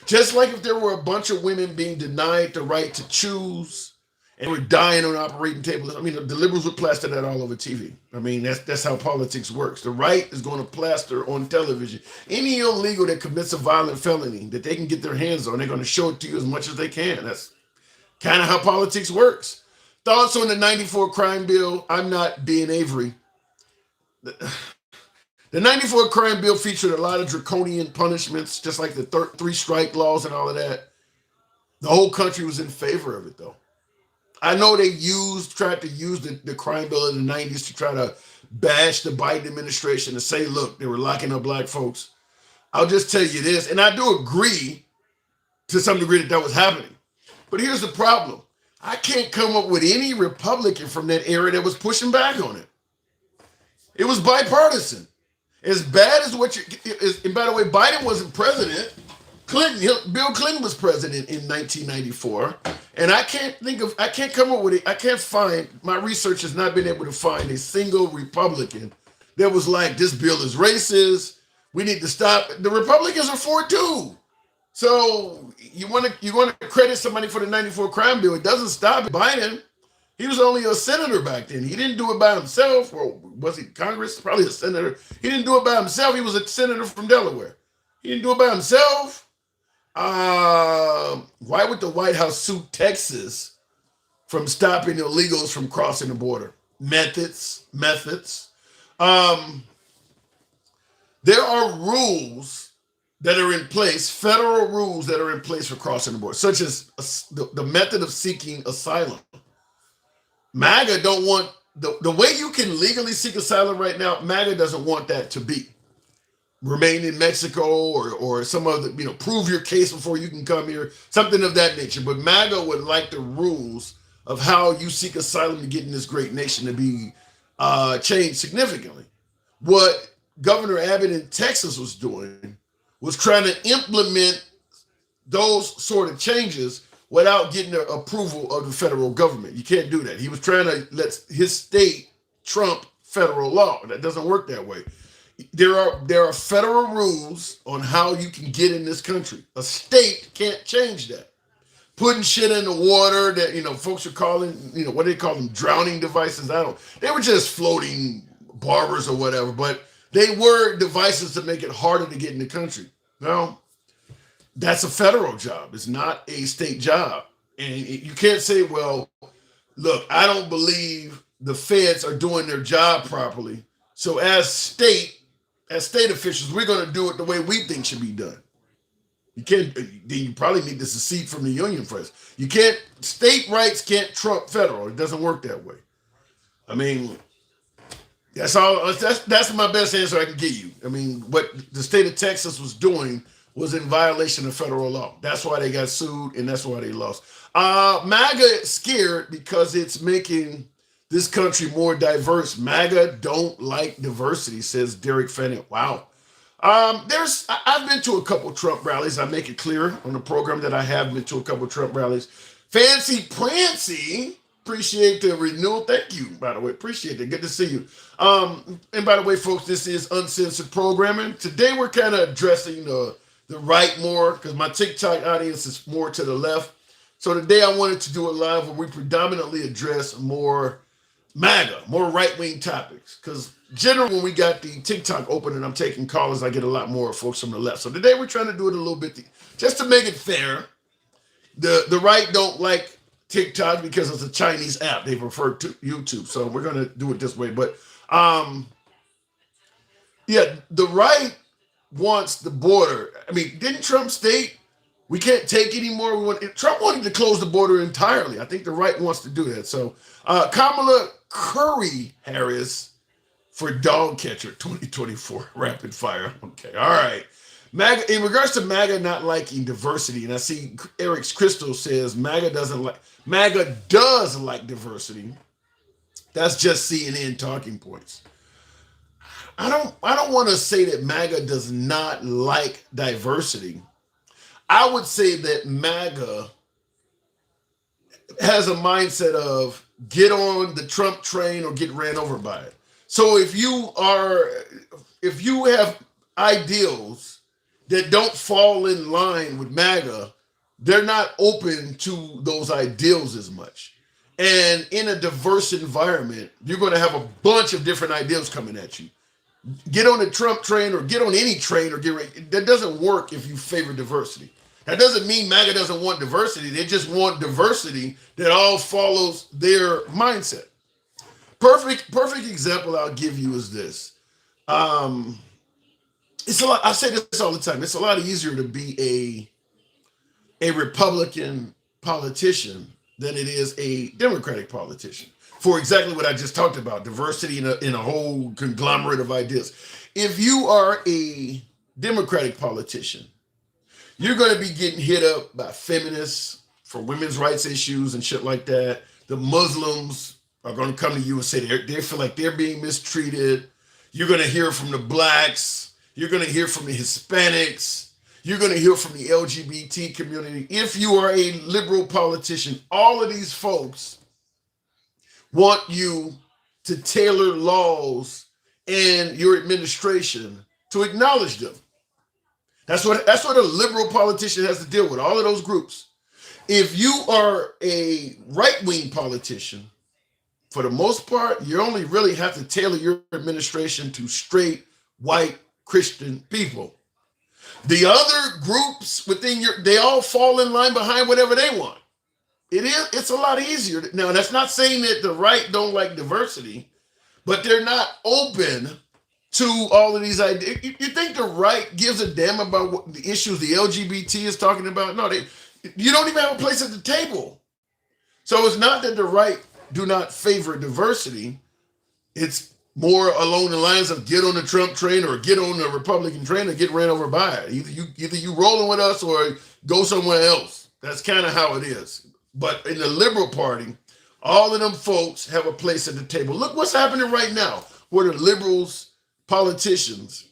Just like if there were a bunch of women being denied the right to choose and were dying on operating tables. I mean, the liberals would plaster that all over TV. I mean, that's how politics works. The right is going to plaster on television any illegal that commits a violent felony that they can get their hands on. They're going to show it to you as much as they can. That's kind of how politics works. Thoughts on the 94 crime bill? I'm not being Avery. The 94 crime bill featured a lot of draconian punishments, just like the three strike laws and all of that. The whole country was in favor of it, though. I know they tried to use the crime bill in the 90s to try to bash the Biden administration and say, look, they were locking up black folks. I'll just tell you this, and I do agree to some degree that was happening. But here's the problem. I can't come up with any Republican from that era that was pushing back on it. It was bipartisan. As bad as and by the way, Biden wasn't president. Bill Clinton was president in 1994. And I can't come up with it. I can't find, my research has not been able to find a single Republican that was like, this bill is racist. We need to stop. The Republicans are for it too. So you want to credit somebody for the 94 crime bill. It doesn't stop Biden. He was only a senator back then. He didn't do it by himself. Or was he Congress? Probably a senator. He didn't do it by himself. He was a senator from Delaware. He didn't do it by himself. Why would the White House sue Texas from stopping illegals from crossing the border? Methods. There are rules that are in place, federal rules that are in place for crossing the border, such as the method of seeking asylum. MAGA don't want, the way you can legally seek asylum right now, MAGA doesn't want that to be. Remain in Mexico or some other, prove your case before you can come here, something of that nature. But MAGA would like the rules of how you seek asylum to get in this great nation to be changed significantly. What Governor Abbott in Texas was doing was trying to implement those sort of changes without getting the approval of the federal government. You can't do that. He was trying to let his state trump federal law. That doesn't work that way. There are federal rules on how you can get in this country. A state can't change that. Putting shit in the water that, folks are calling, what do they call them? Drowning devices. They were just floating barbers or whatever, but they were devices to make it harder to get in the country. Now, that's a federal job. It's not a state job. And you can't say, well, look, I don't believe the feds are doing their job properly. So as state officials, we're going to do it the way we think should be done. You can't. Then you probably need to secede from the union first. You can't. State rights can't trump federal. It doesn't work that way. I mean, that's all. That's my best answer I can give you. I mean, what the state of Texas was doing was in violation of federal law. That's why they got sued, and that's why they lost. MAGA is scared because it's making this country more diverse. MAGA don't like diversity, says Derek Fennett. Wow. I've been to a couple Trump rallies. I make it clear on the program that I have been to a couple Trump rallies. Fancy Prancy, appreciate the renewal. Thank you, by the way. Appreciate it. Good to see you. And by the way, folks, this is uncensored programming. Today we're kind of addressing the right more because my TikTok audience is more to the left. So today I wanted to do a live where we predominantly address more MAGA, more right-wing topics. Because generally when we got the TikTok open and I'm taking callers, I get a lot more folks from the left. So today we're trying to do it a little bit, just to make it fair. The right don't like TikTok because it's a Chinese app. They prefer to YouTube. So we're going to do it this way. But yeah, the right wants the border. I mean, didn't Trump state we can't take anymore? Trump wanted to close the border entirely. I think the right wants to do that. So Kamala Curry Harris for dog catcher 2024 rapid fire. Okay, all right. MAGA, in regards to MAGA not liking diversity, and I see Eric's Crystal says MAGA does like diversity. That's just CNN talking points. I don't want to say that MAGA does not like diversity. I would say that MAGA has a mindset of get on the Trump train or get ran over by it. So if you have ideals that don't fall in line with MAGA, they're not open to those ideals as much. And in a diverse environment, you're going to have a bunch of different ideals coming at you. Get on the Trump train or get on any train or get ready. That doesn't work if you favor diversity. That doesn't mean MAGA doesn't want diversity. They just want diversity that all follows their mindset. Perfect example I'll give you is this. It's a lot. I say this all the time. It's a lot easier to be a Republican politician than it is a Democratic politician. For exactly what I just talked about, diversity in a whole conglomerate of ideas. If you are a Democratic politician, you're going to be getting hit up by feminists for women's rights issues and shit like that. The Muslims are going to come to you and say they feel like they're being mistreated. You're going to hear from the blacks. You're going to hear from the Hispanics. You're going to hear from the LGBT community. If you are a liberal politician, all of these folks want you to tailor laws and your administration to acknowledge them. That's what a liberal politician has to deal with, all of those groups. If you are a right-wing politician, for the most part, you only really have to tailor your administration to straight, white, Christian people. The other groups they all fall in line behind whatever they want. It's a lot easier. Now, that's not saying that the right don't like diversity, but they're not open to all of these ideas. You think the right gives a damn about what the issues the LGBT is talking about? No, you don't even have a place at the table. So it's not that the right do not favor diversity. It's more along the lines of get on the Trump train or get on the Republican train or get ran over by it. Either you rolling with us or go somewhere else. That's kind of how it is. But in the Liberal Party, all of them folks have a place at the table. Look what's happening right now, where the liberals, politicians,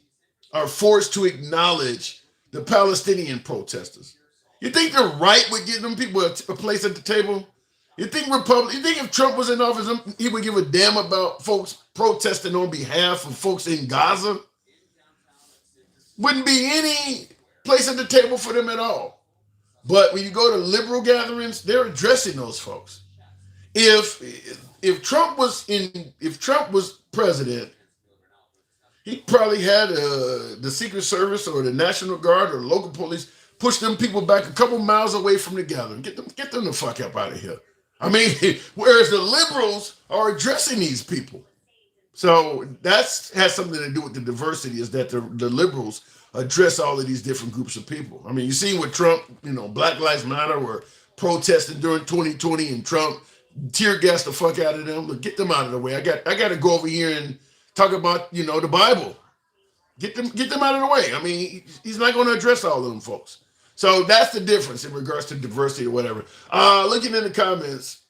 are forced to acknowledge the Palestinian protesters. You think the right would give them people a place at the table? You think if Trump was in office, he would give a damn about folks protesting on behalf of folks in Gaza? Wouldn't be any place at the table for them at all. But when you go to liberal gatherings, they're addressing those folks. If Trump was president, he probably had the Secret Service or the National Guard or local police push them people back a couple miles away from the gathering. Get them the fuck up out of here. I mean, whereas the liberals are addressing these people. So that's has something to do with the diversity, is that the liberals address all of these different groups of people. I mean, you see what Trump, Black Lives Matter were protesting during 2020, and Trump tear gassed the fuck out of them. Look, get them out of the way. I got to go over here and talk about the Bible. Get them out of the way. I mean, he's not going to address all of them folks. So that's the difference in regards to diversity or whatever. Looking in the comments,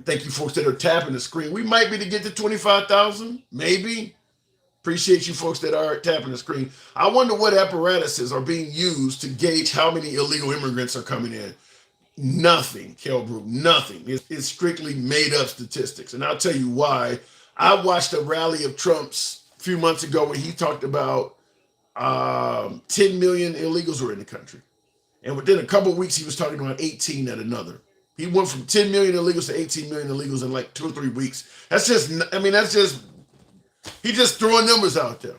thank you folks that are tapping the screen. We might be to get to 25,000, maybe. Appreciate you folks that are tapping the screen. I wonder what apparatuses are being used to gauge how many illegal immigrants are coming in. Nothing, Kelbrook, nothing. It's strictly made up statistics. And I'll tell you why. I watched a rally of Trump's a few months ago where he talked about 10 million illegals were in the country. And within a couple of weeks, he was talking about 18 at another. He went from 10 million illegals to 18 million illegals in like 2 or 3 weeks. He's just throwing numbers out there.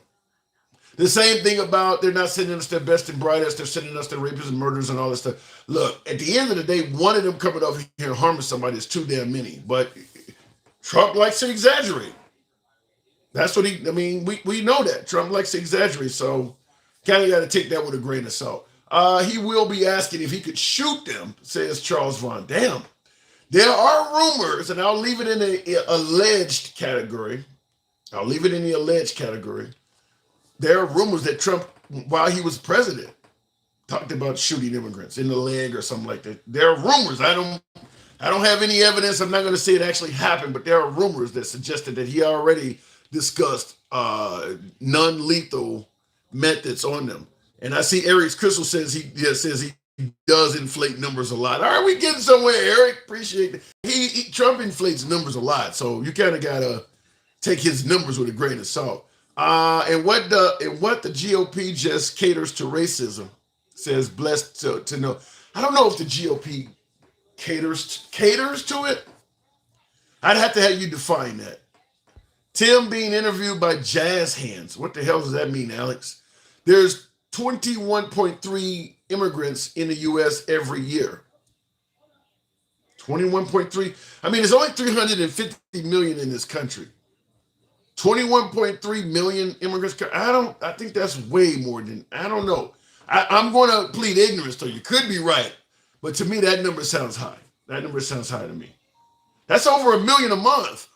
The same thing about they're not sending us their best and brightest, they're sending us their rapists and murderers and all this stuff. Look, at the end of the day, one of them coming over here and harming somebody is too damn many. But Trump likes to exaggerate. That's what we know that. Trump likes to exaggerate, so kind of got to take that with a grain of salt. He will be asking if he could shoot them, says Charles Vaughn. Damn. There are rumors, and I'll leave it in the alleged category. There are rumors that Trump, while he was president, talked about shooting immigrants in the leg or something like that. There are rumors. I don't have any evidence. I'm not going to say it actually happened, but there are rumors that suggested that he already discussed non-lethal methods on them. And I see Eric's Crystal says he does inflate numbers a lot. All right, we getting somewhere, Eric. Appreciate it. Trump inflates numbers a lot, so you kind of gotta take his numbers with a grain of salt. And what the GOP just caters to racism, says blessed to know. I don't know if the GOP caters to it. I'd have to have you define that. Tim being interviewed by jazz hands. What the hell does that mean, Alex? There's 21.3 immigrants in the U.S. every year. 21.3. I mean, there's only 350 million in this country. 21.3 million immigrants. I think that's way more than, I don't know. I'm going to plead ignorance to you. Could be right. But to me, that number sounds high. That number sounds high to me. That's over 1 million a month.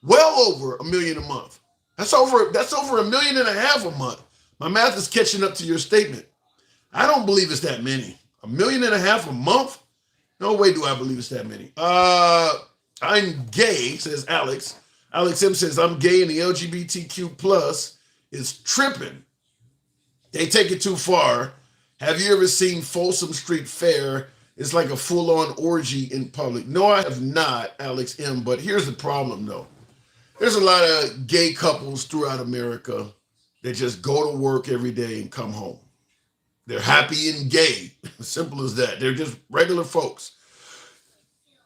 Well over 1 million a month. That's over 1.5 million a month. My math is catching up to your statement. I don't believe it's that many. 1.5 million a month? No way do I believe it's that many. I'm gay, says Alex. Alex M says, I'm gay and the LGBTQ plus is tripping. They take it too far. Have you ever seen Folsom Street Fair? It's like a full-on orgy in public. No, I have not, Alex M. But here's the problem, though. There's a lot of gay couples throughout America that just go to work every day and come home. They're happy and gay. Simple as that. They're just regular folks.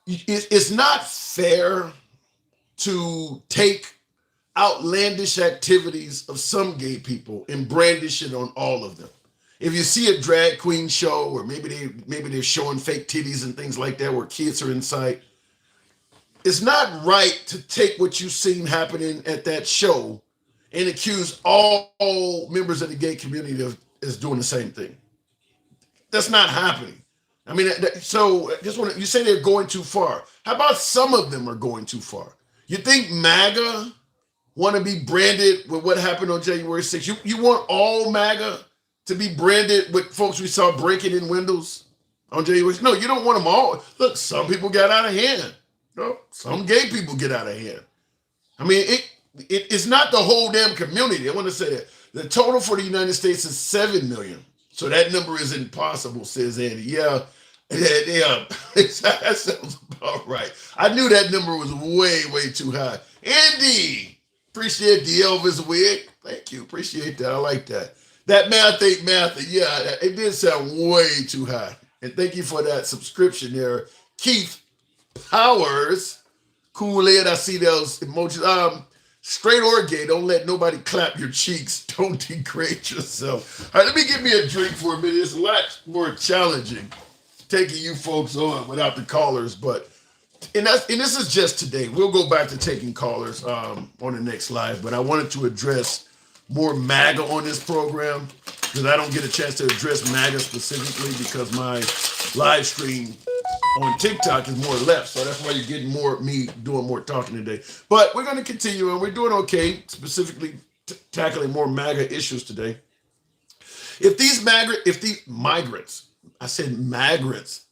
It's not fair to take outlandish activities of some gay people and brandish it on all of them. If you see a drag queen show, or maybe they're showing fake titties and things like that where kids are in sight, it's not right to take what you've seen happening at that show and accuse all members of the gay community of doing the same thing. That's not happening. I mean, so just want you say they're going too far. How about some of them are going too far? You think MAGA want to be branded with what happened on January 6th? You want all MAGA to be branded with folks we saw breaking in windows on January 6th? No, you don't want them all. Look, some people got out of hand. No, some gay people get out of hand. I mean, it's not the whole damn community. I want to say that. The total for the United States is 7 million. So that number is impossible, says Andy. Yeah, that sounds about right. I knew that number was way, way too high. Andy, appreciate the Elvis wig. Thank you, appreciate that. I like that. That math ain't math. Yeah, it did sound way too high. And thank you for that subscription there, Keith Powers. Cool Ed, I see those emojis. Straight or gay, don't let nobody clap your cheeks. Don't degrade yourself. All right, let me give me a drink for a minute. It's a lot more challenging taking you folks on without the callers, but and this is just today. We'll go back to taking callers on the next live, but I wanted to address more MAGA on this program because I don't get a chance to address MAGA specifically because my live stream on TikTok is more left. So that's why you're getting more of me doing more talking today. But we're going to continue and we're doing okay, specifically tackling more MAGA issues today. If these migrants, I said migrants,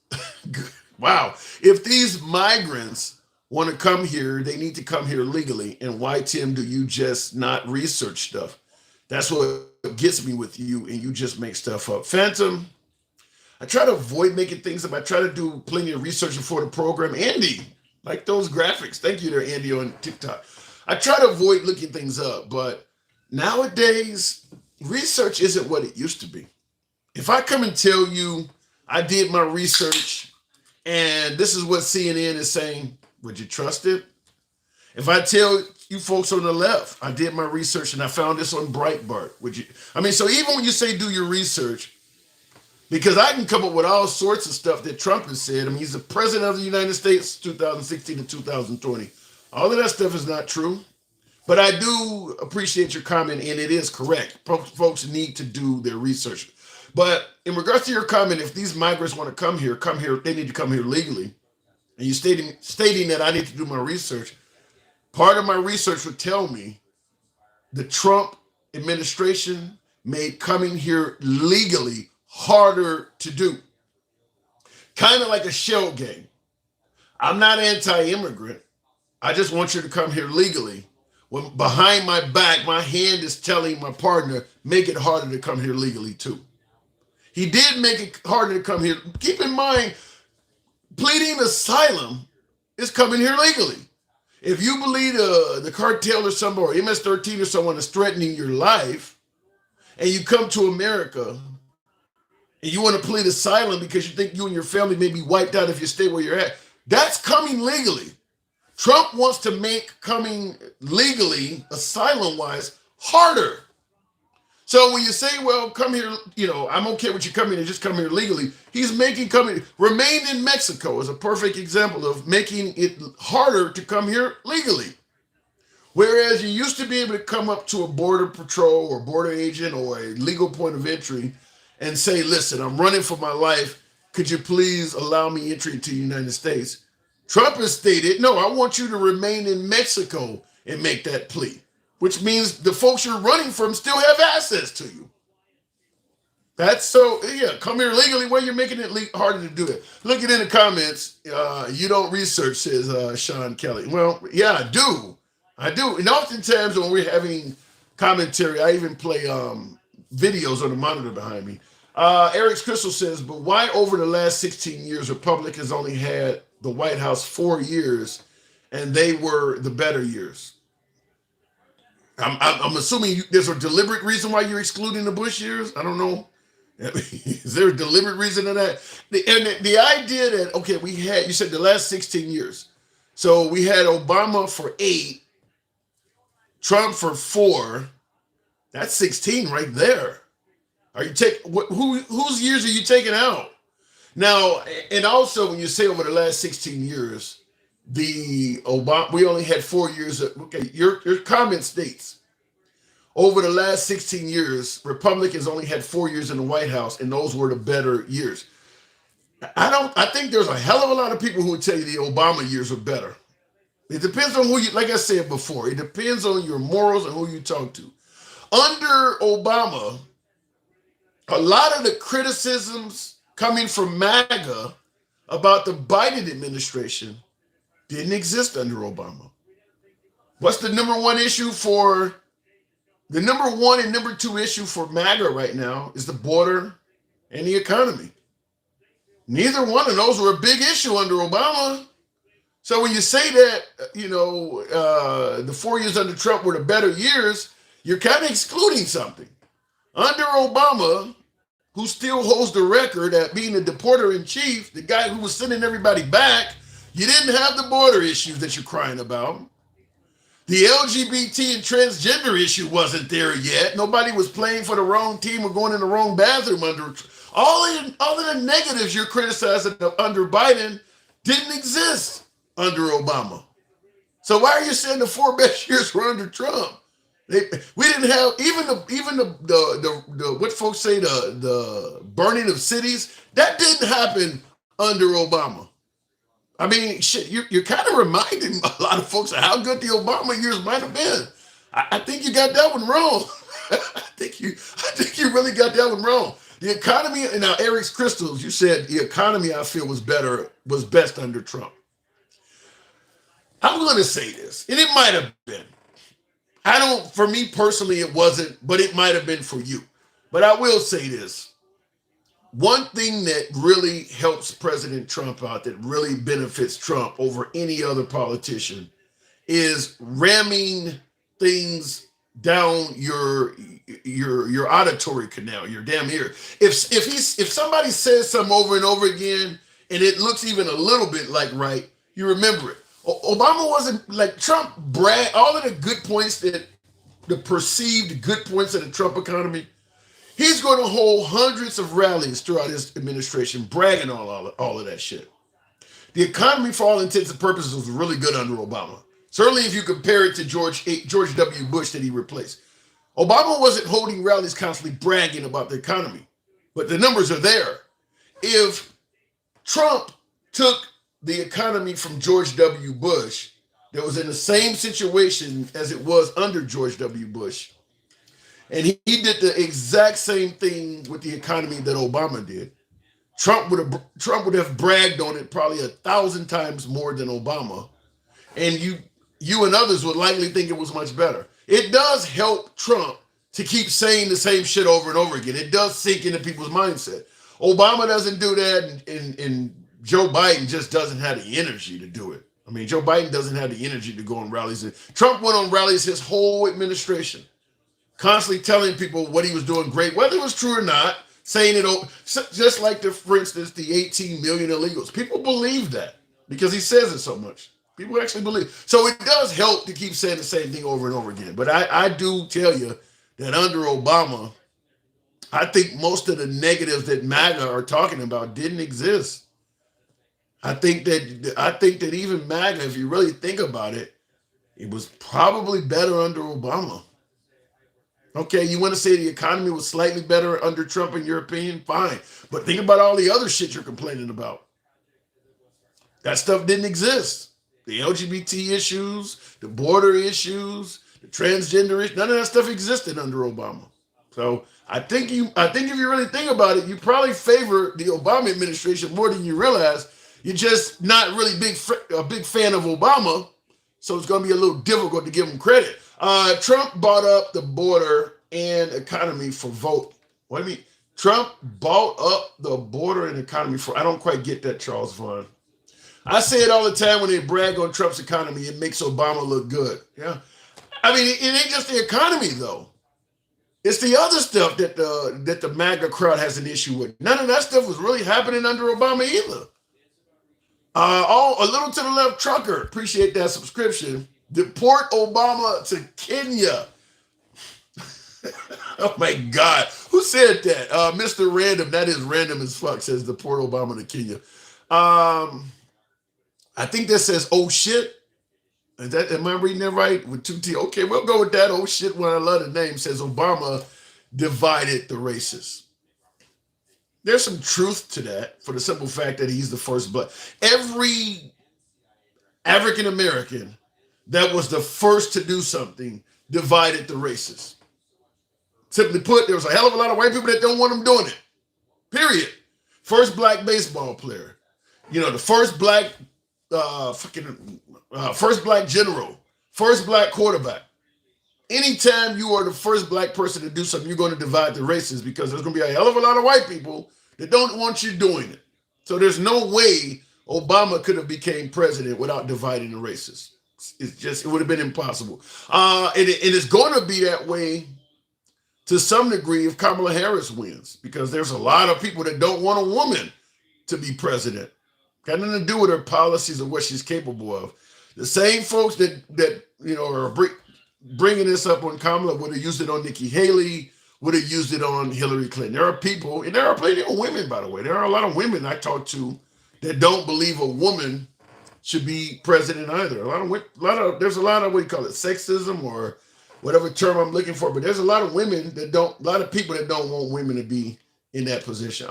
wow. If these migrants want to come here, they need to come here legally. And why, Tim, do you just not research stuff? That's what gets me with you, and you just make stuff up. Phantom, I try to avoid making things up. I try to do plenty of research before the program. Andy, like those graphics. Thank you there, Andy, on TikTok. I try to avoid looking things up, but nowadays, research isn't what it used to be. If I come and tell you I did my research and this is what CNN is saying, would you trust it? If I tell you folks on the left, I did my research and I found this on Breitbart, would you? I mean, so even when you say do your research, because I can come up with all sorts of stuff that Trump has said. I mean, he's the president of the United States, 2016 to 2020. All of that stuff is not true. But I do appreciate your comment, and it is correct. Folks need to do their research. But in regards to your comment, if these migrants want to come here, they need to come here legally. And you stating that I need to do my research. Part of my research would tell me the Trump administration made coming here legally harder to do. Kind of like a shell game. I'm not anti-immigrant. I just want you to come here legally. When behind my back, my hand is telling my partner, make it harder to come here legally too. He did make it harder to come here. Keep in mind, pleading asylum is coming here legally. If you believe the cartel or somebody, or MS-13 or someone is threatening your life, and you come to America, and you want to plead asylum because you think you and your family may be wiped out if you stay where you're at, that's coming legally. Trump wants to make coming legally, asylum-wise, harder. So when you say, well, come here, I'm okay with you coming and just come here legally, he's making remain in Mexico is a perfect example of making it harder to come here legally. Whereas you used to be able to come up to a border patrol or border agent or a legal point of entry and say, listen, I'm running for my life. Could you please allow me entry into the United States? Trump has stated, no, I want you to remain in Mexico and make that plea, which means the folks you're running from still have access to you. That's so, yeah, come here legally where you're making it harder to do it. Look it in the comments. You don't research, says Sean Kelly. Well, yeah, I do. And oftentimes when we're having commentary, I even play videos on the monitor behind me. Eric's Crystal says, but why over the last 16 years, Republicans only had the White House 4 years and they were the better years? I'm assuming there's a deliberate reason why you're excluding the Bush years. I don't know. Is there a deliberate reason to that? The idea that, okay, you said the last 16 years. So we had Obama for 8, Trump for 4. That's 16 right there. Are you whose years are you taking out? Now, and also when you say over the last 16 years, we only had 4 years. Okay, your comment states over the last 16 years, Republicans only had 4 years in the White House, and those were the better years. I think there's a hell of a lot of people who would tell you the Obama years are better. It depends on who like I said before, it depends on your morals and who you talk to. Under Obama, a lot of the criticisms coming from MAGA about the Biden administration didn't exist under Obama. What's the number one issue for the number one and number two issue for MAGA right now is the border and the economy. Neither one of those were a big issue under Obama. So when you say that, the 4 years under Trump were the better years, you're kind of excluding something. Under Obama, who still holds the record at being the deporter in chief, the guy who was sending everybody back, you didn't have the border issues that you're crying about. The LGBT and transgender issue wasn't there yet. Nobody was playing for the wrong team or going in the wrong bathroom under all of the negatives you're criticizing under Biden didn't exist under Obama. So why are you saying the 4 best years were under Trump? We didn't have the what folks say the burning of cities that didn't happen under Obama. I mean, shit, you're kind of reminding a lot of folks of how good the Obama years might have been. I think you got that one wrong. I think you really got that one wrong. The economy, and now Eric's Crystals, you said the economy I feel was best under Trump. I'm going to say this, and it might have been. For me personally, it wasn't, but it might have been for you. But I will say this. One thing that really helps President Trump out, that really benefits Trump over any other politician, is ramming things down your auditory canal, your damn ear. If somebody says something over and over again, and it looks even a little bit like right, you remember it. Obama wasn't like Trump brag all of the good points, that the perceived good points of the Trump economy. He's going to hold hundreds of rallies throughout his administration bragging on all of that shit. The economy, for all intents and purposes, was really good under Obama. Certainly if you compare it to George W. Bush that he replaced. Obama wasn't holding rallies constantly bragging about the economy, but the numbers are there. If Trump took the economy from George W. Bush, that was in the same situation as it was under George W. Bush, and he did the exact same thing with the economy that Obama did, Trump would have bragged on it probably 1,000 times more than Obama, and you and others would likely think it was much better. It does help Trump to keep saying the same shit over and over again. It does sink into people's mindset. Obama doesn't do that, and Joe Biden just doesn't have the energy to do it. I mean, Joe Biden doesn't have the energy to go on rallies. Trump went on rallies his whole administration, constantly telling people what he was doing great, whether it was true or not, saying it, just like, for instance, the 18 million illegals. People believe that because he says it so much. People actually believe. So it does help to keep saying the same thing over and over again. But I do tell you that under Obama, I think most of the negatives that MAGA are talking about didn't exist. I think that even MAGA, if you really think about it, it was probably better under Obama. Okay, you want to say the economy was slightly better under Trump in your opinion? Fine. But think about all the other shit you're complaining about. That stuff didn't exist. The LGBT issues, the border issues, the transgender issues, none of that stuff existed under Obama. So I think if you really think about it, you probably favor the Obama administration more than you realize. You're just not really a big fan of Obama, so it's going to be a little difficult to give him credit. Trump bought up the border and economy for vote. What do you mean? Trump bought up the border and economy for. I don't quite get that, Charles Vaughn. I say it all the time when they brag on Trump's economy. It makes Obama look good. Yeah, I mean it ain't just the economy though. It's the other stuff that the MAGA crowd has an issue with. None of that stuff was really happening under Obama either. A little to the left, trucker. Appreciate that subscription. Deport Obama to Kenya. Oh my God. Who said that? Mr. Random. That is random as fuck. Says deport Obama to Kenya. I think that says oh shit. Am I reading that right? With 2 T. Okay, we'll go with that. Oh shit, when I love the name. Says Obama divided the races. There's some truth to that for the simple fact that he's the first black. Every African American that was the first to do something divided the races. Simply put, there was a hell of a lot of white people that don't want him doing it. Period. First black baseball player. You know, the first black first black general, first black quarterback. Anytime you are the first black person to do something, you're going to divide the races because there's going to be a hell of a lot of white people that don't want you doing it. So there's no way Obama could have became president without dividing the races. It would have been impossible. And it's going to be that way to some degree if Kamala Harris wins, because there's a lot of people that don't want a woman to be president. Got nothing to do with her policies or what she's capable of. The same folks that are bringing this up on Kamala would have used it on Nikki Haley, would have used it on Hillary Clinton. There are people, and there are plenty of women, by the way. There are a lot of women I talk to that don't believe a woman should be president either. There's a lot of what do you call it, sexism or whatever term I'm looking for. But there's a lot of women that don't, a lot of people that don't want women to be in that position.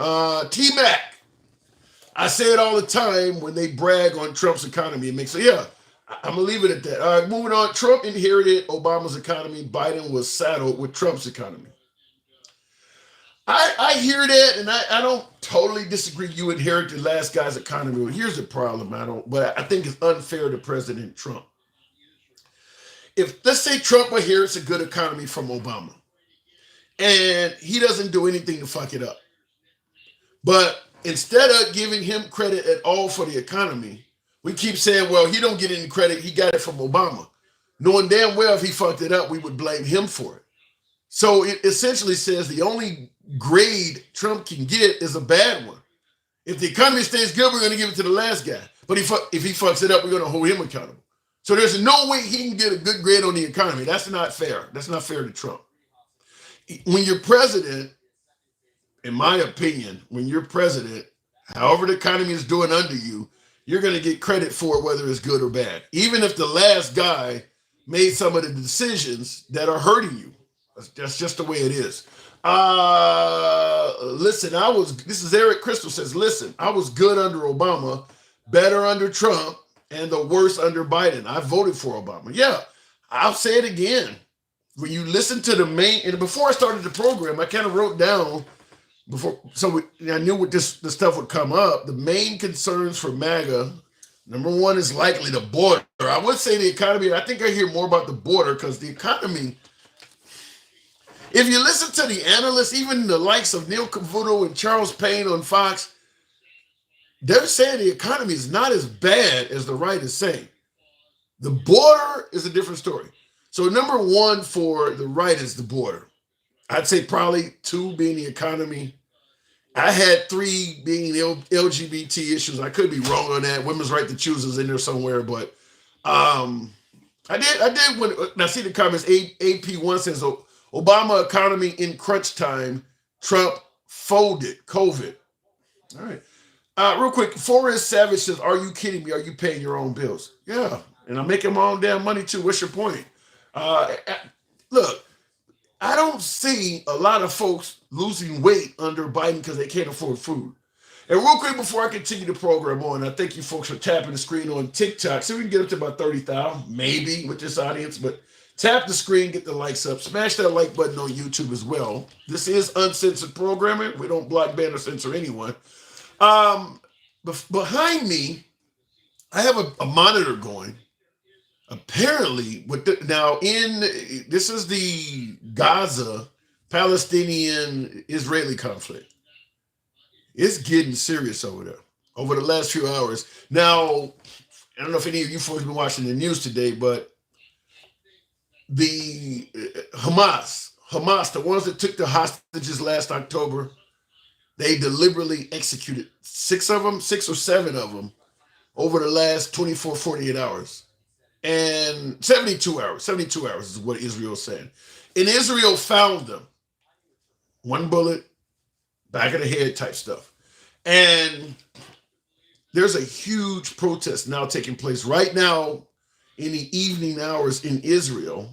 T Mac, I say it all the time when they brag on Trump's economy. It makes so yeah. I'm gonna leave it at that. All right, moving on. Trump inherited Obama's economy. Biden was saddled with Trump's economy. I hear that, and I don't totally disagree. You inherit the last guy's economy. Well, here's the problem. But I think it's unfair to President Trump. If let's say Trump inherits a good economy from Obama, and he doesn't do anything to fuck it up, but instead of giving him credit at all for the economy, we keep saying, well, he don't get any credit. He got it from Obama, knowing damn well if he fucked it up, we would blame him for it. So it essentially says the only grade Trump can get is a bad one. If the economy stays good, we're going to give it to the last guy. But if he fucks it up, we're going to hold him accountable. So there's no way he can get a good grade on the economy. That's not fair. That's not fair to Trump. When you're president, in my opinion, when you're president, however the economy is doing under you, you're going to get credit for it, whether it's good or bad. Even if the last guy made some of the decisions that are hurting you. That's just the way it is. Listen, this is Eric Crystal says, listen, I was good under Obama, better under Trump, and the worst under Biden. I voted for Obama. Yeah, I'll say it again. When you listen to and before I started the program, I kind of wrote down I knew what this stuff would come up. The main concerns for MAGA, number one is likely the border. I would say the economy. I think I hear more about the border because the economy, if you listen to the analysts, even the likes of Neil Cavuto and Charles Payne on Fox, they're saying the economy is not as bad as the right is saying. The border is a different story. So number one for the right is the border. I'd say probably two being the economy. I had three being LGBT issues. I could be wrong on that. Women's right to choose is in there somewhere, but I did when I see the comments. AP1 says Obama economy in crunch time, Trump folded COVID. All right. Real quick, Forrest Savage says, are you kidding me? Are you paying your own bills? Yeah. And I'm making my own damn money too. What's your point? Look, I don't see a lot of folks losing weight under Biden because they can't afford food. And real quick, before I continue the program on, I thank you folks for tapping the screen on TikTok. So we can get up to about 30,000, maybe, with this audience. But tap the screen, get the likes up. Smash that like button on YouTube as well. This is uncensored programming. We don't block, ban, or censor anyone. Behind me, I have a monitor going. Apparently, this is the Gaza Palestinian-Israeli conflict. It's getting serious over there over the last few hours. Now, I don't know if any of you folks have been watching the news today, but the Hamas, the ones that took the hostages last October, they deliberately executed six or seven of them over the last 24, 48 hours. And 72 hours is what Israel's saying. And Israel found them. One bullet, back of the head type stuff. And there's a huge protest now taking place right now in the evening hours in Israel.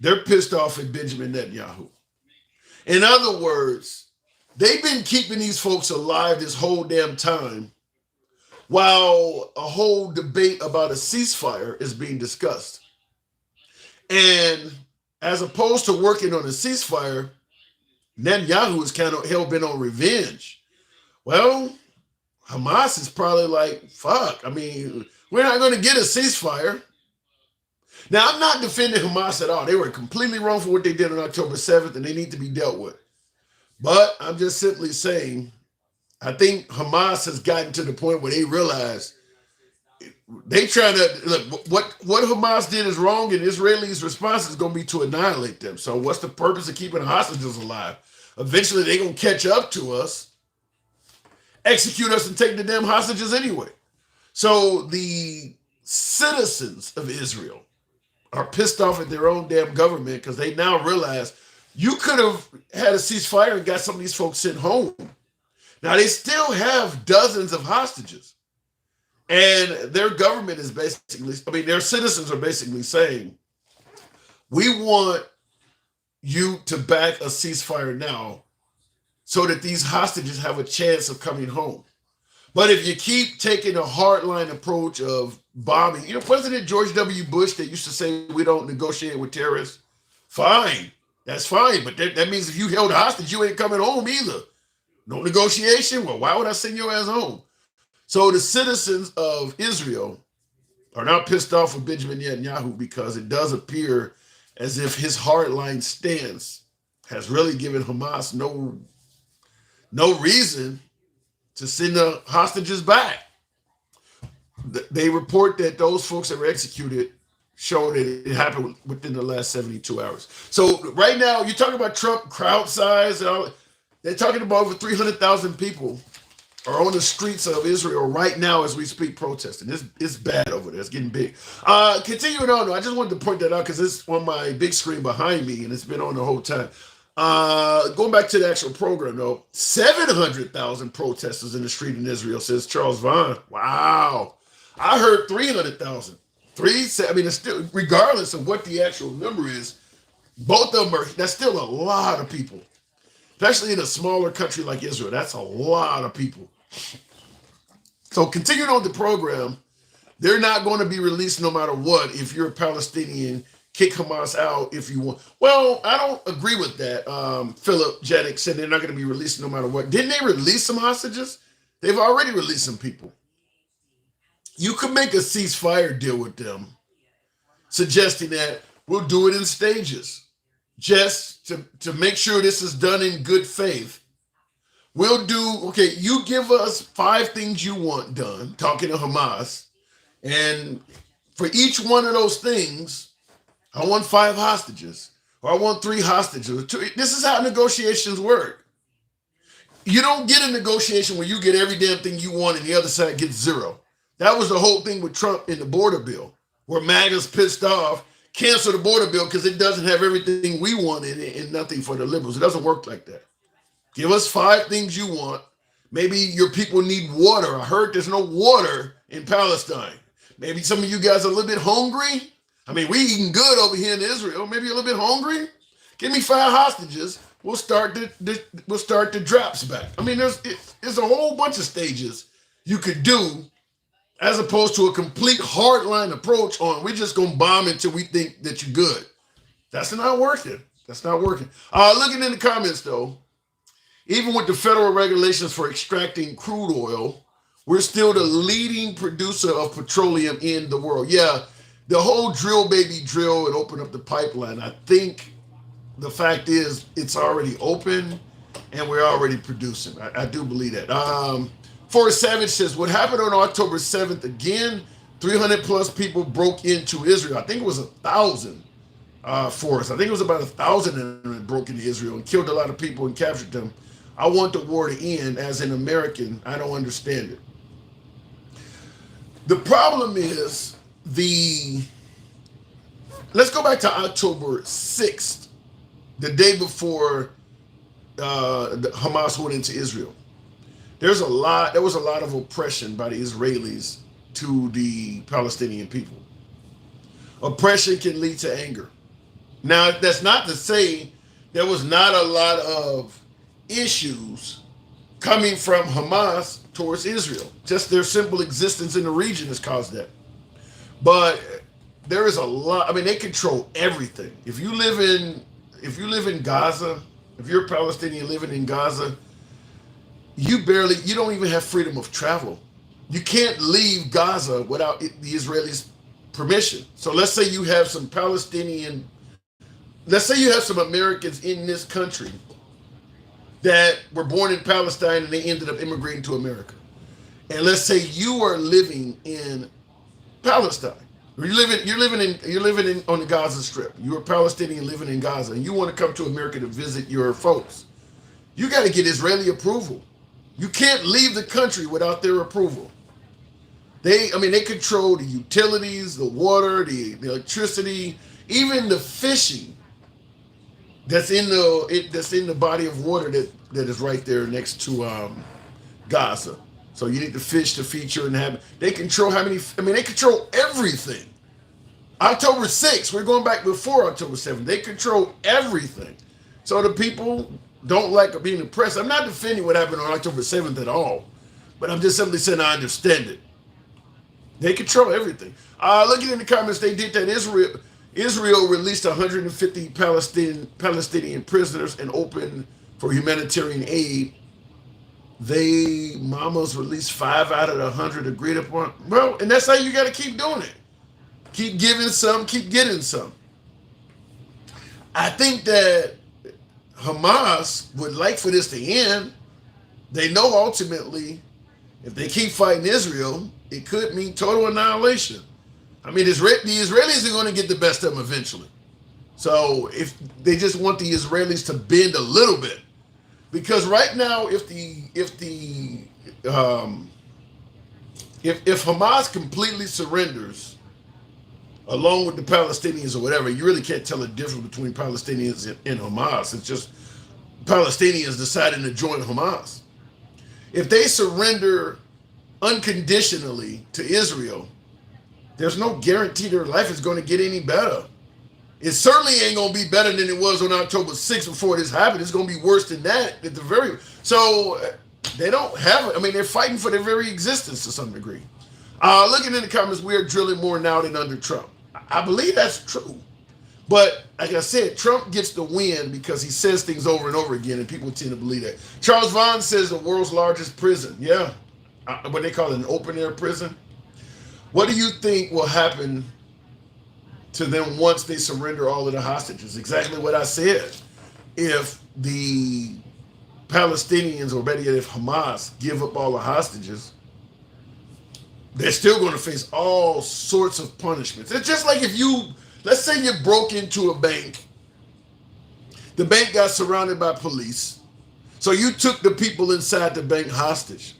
They're pissed off at Benjamin Netanyahu. In other words, they've been keeping these folks alive this whole damn time while a whole debate about a ceasefire is being discussed. And as opposed to working on a ceasefire, Netanyahu is kind of hell-bent on revenge. Well, Hamas is probably like, fuck, I mean, we're not going to get a ceasefire. Now, I'm not defending Hamas at all. They were completely wrong for what they did on October 7th, and they need to be dealt with. But I'm just simply saying, I think Hamas has gotten to the point where they realize they trying to, look, what Hamas did is wrong, and Israelis' response is going to be to annihilate them. So what's the purpose of keeping hostages alive? Eventually, they're going to catch up to us, execute us, and take the damn hostages anyway. So the citizens of Israel are pissed off at their own damn government because they now realize you could have had a ceasefire and got some of these folks sent home. Now they still have dozens of hostages. And their government is basically, I mean, their citizens are basically saying, we want you to back a ceasefire now so that these hostages have a chance of coming home. But if you keep taking a hardline approach of bombing, President George W. Bush, that used to say we don't negotiate with terrorists, fine, that's fine. But that means if you held a hostage, you ain't coming home either. No negotiation? Well, why would I send your ass home? So the citizens of Israel are now pissed off with Benjamin Netanyahu because it does appear as if his hardline stance has really given Hamas no reason to send the hostages back. They report that those folks that were executed show that it happened within the last 72 hours. So right now, you're talking about Trump crowd size. They're talking about over 300,000 people are on the streets of Israel right now as we speak protesting. It's bad over there. It's getting big. Continuing on, though, I just wanted to point that out because it's on my big screen behind me and it's been on the whole time. Going back to the actual program, though, 700,000 protesters in the street in Israel, says Charles Vance. Wow. I heard 300,000. I mean, it's still, regardless of what the actual number is, both of them that's still a lot of people, especially in a smaller country like Israel. That's a lot of people. So continuing on the program, they're not going to be released no matter what. If you're a Palestinian, kick Hamas out if you want. Well, I don't agree with that. Philip Janik said they're not going to be released no matter what. Didn't they release some hostages? They've already released some people. You could make a ceasefire deal with them, suggesting that we'll do it in stages, just to make sure this is done in good faith. We'll do, okay, you give us 5 things you want done, talking to Hamas, and for each one of those things, I want 5 hostages, or I want 3 hostages. This is how negotiations work. You don't get a negotiation where you get every damn thing you want and the other side gets 0. That was the whole thing with Trump in the border bill, where MAGA's pissed off, cancel the border bill because it doesn't have everything we want in it and nothing for the liberals. It doesn't work like that. Give us 5 things you want. Maybe your people need water. I heard there's no water in Palestine. Maybe some of you guys are a little bit hungry. I mean, we eating good over here in Israel. Maybe a little bit hungry. Give me 5 hostages. We'll start the drops back. I mean, there's a whole bunch of stages you could do, as opposed to a complete hardline approach on we're just gonna bomb until we think that you're good. That's not working. That's not working. Looking in the comments though, even with the federal regulations for extracting crude oil, we're still the leading producer of petroleum in the world. Yeah, the whole drill baby drill and open up the pipeline. I think the fact is it's already open and we're already producing. I do believe that. Forrest Savage says, what happened on October 7th again, 300 plus people broke into Israel. I think it was 1,000, Forrest. I think it was about 1,000 that broke into Israel and killed a lot of people and captured them. I want the war to end. As an American, I don't understand it. The problem is let's go back to October 6th, the day before Hamas went into Israel. There was a lot of oppression by the Israelis to the Palestinian people. Oppression can lead to anger. Now, that's not to say there was not a lot of issues coming from Hamas towards Israel. Just their simple existence in the region has caused that. But there is a lot. I mean, they control everything. If you live in Gaza, if you're a Palestinian living in Gaza, you don't even have freedom of travel. You can't leave Gaza without the Israelis' permission. So let's say you have some Americans in this country that were born in Palestine and they ended up immigrating to America. And let's say you are living in Palestine. You're living on the Gaza Strip. You're a Palestinian living in Gaza and you want to come to America to visit your folks. You got to get Israeli approval. You can't leave the country without their approval. They control the utilities, the water, the electricity, even the fishing that's in the body of water that is right there next to Gaza. So you need to fish to feature and have. They control how many. They control everything. October 6th, we're going back before October 7th. They control everything. So the people don't like being oppressed. I'm not defending what happened on October 7th at all, but I'm just simply saying I understand it. They control everything. Looking in the comments, they did that. Israel released 150 Palestinian prisoners and opened for humanitarian aid. They mamas released 5 out of the 100 agreed upon. Well, and that's how you got to keep doing it. Keep giving some, keep getting some. I think that Hamas would like for this to end. They know ultimately, if they keep fighting Israel, it could mean total annihilation. The Israelis are going to get the best of them eventually. So if they just want the Israelis to bend a little bit, because right now, if Hamas completely surrenders, along with the Palestinians or whatever, you really can't tell the difference between Palestinians and Hamas. It's just Palestinians deciding to join Hamas. If they surrender unconditionally to Israel, there's no guarantee their life is going to get any better. It certainly ain't going to be better than it was on October 6th before this happened. It's going to be worse than that at the very. So they don't have it. They're fighting for their very existence to some degree. Looking in the comments, we are drilling more now than under Trump. I believe that's true. But like I said, Trump gets the win because he says things over and over again, and people tend to believe that. Charles Vance says the world's largest prison. Yeah. What they call it, an open-air prison. What do you think will happen to them once they surrender all of the hostages? Exactly what I said. If the Palestinians, or better yet, if Hamas give up all the hostages, they're still going to face all sorts of punishments. It's just like let's say you broke into a bank. The bank got surrounded by police. So you took the people inside the bank hostage.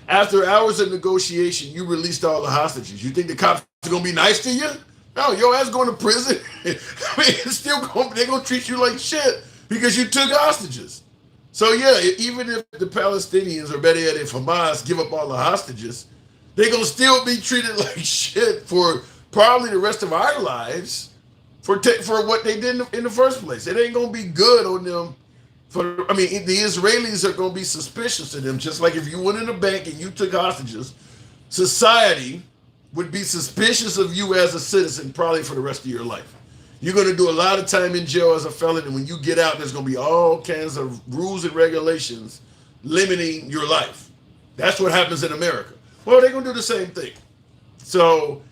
After hours of negotiation, you released all the hostages. You think the cops are going to be nice to you? No, your ass going to prison. It's still they're going to treat you like shit because you took hostages. So yeah, even if the Palestinians, or better yet, if Hamas give up all the hostages, they're going to still be treated like shit for probably the rest of our lives for what they did in the first place. It ain't going to be good on them. The Israelis are going to be suspicious of them, just like if you went in a bank and you took hostages, society would be suspicious of you as a citizen probably for the rest of your life. You're going to do a lot of time in jail as a felon, and when you get out, there's going to be all kinds of rules and regulations limiting your life. That's what happens in America. Well, they're going to do the same thing. So,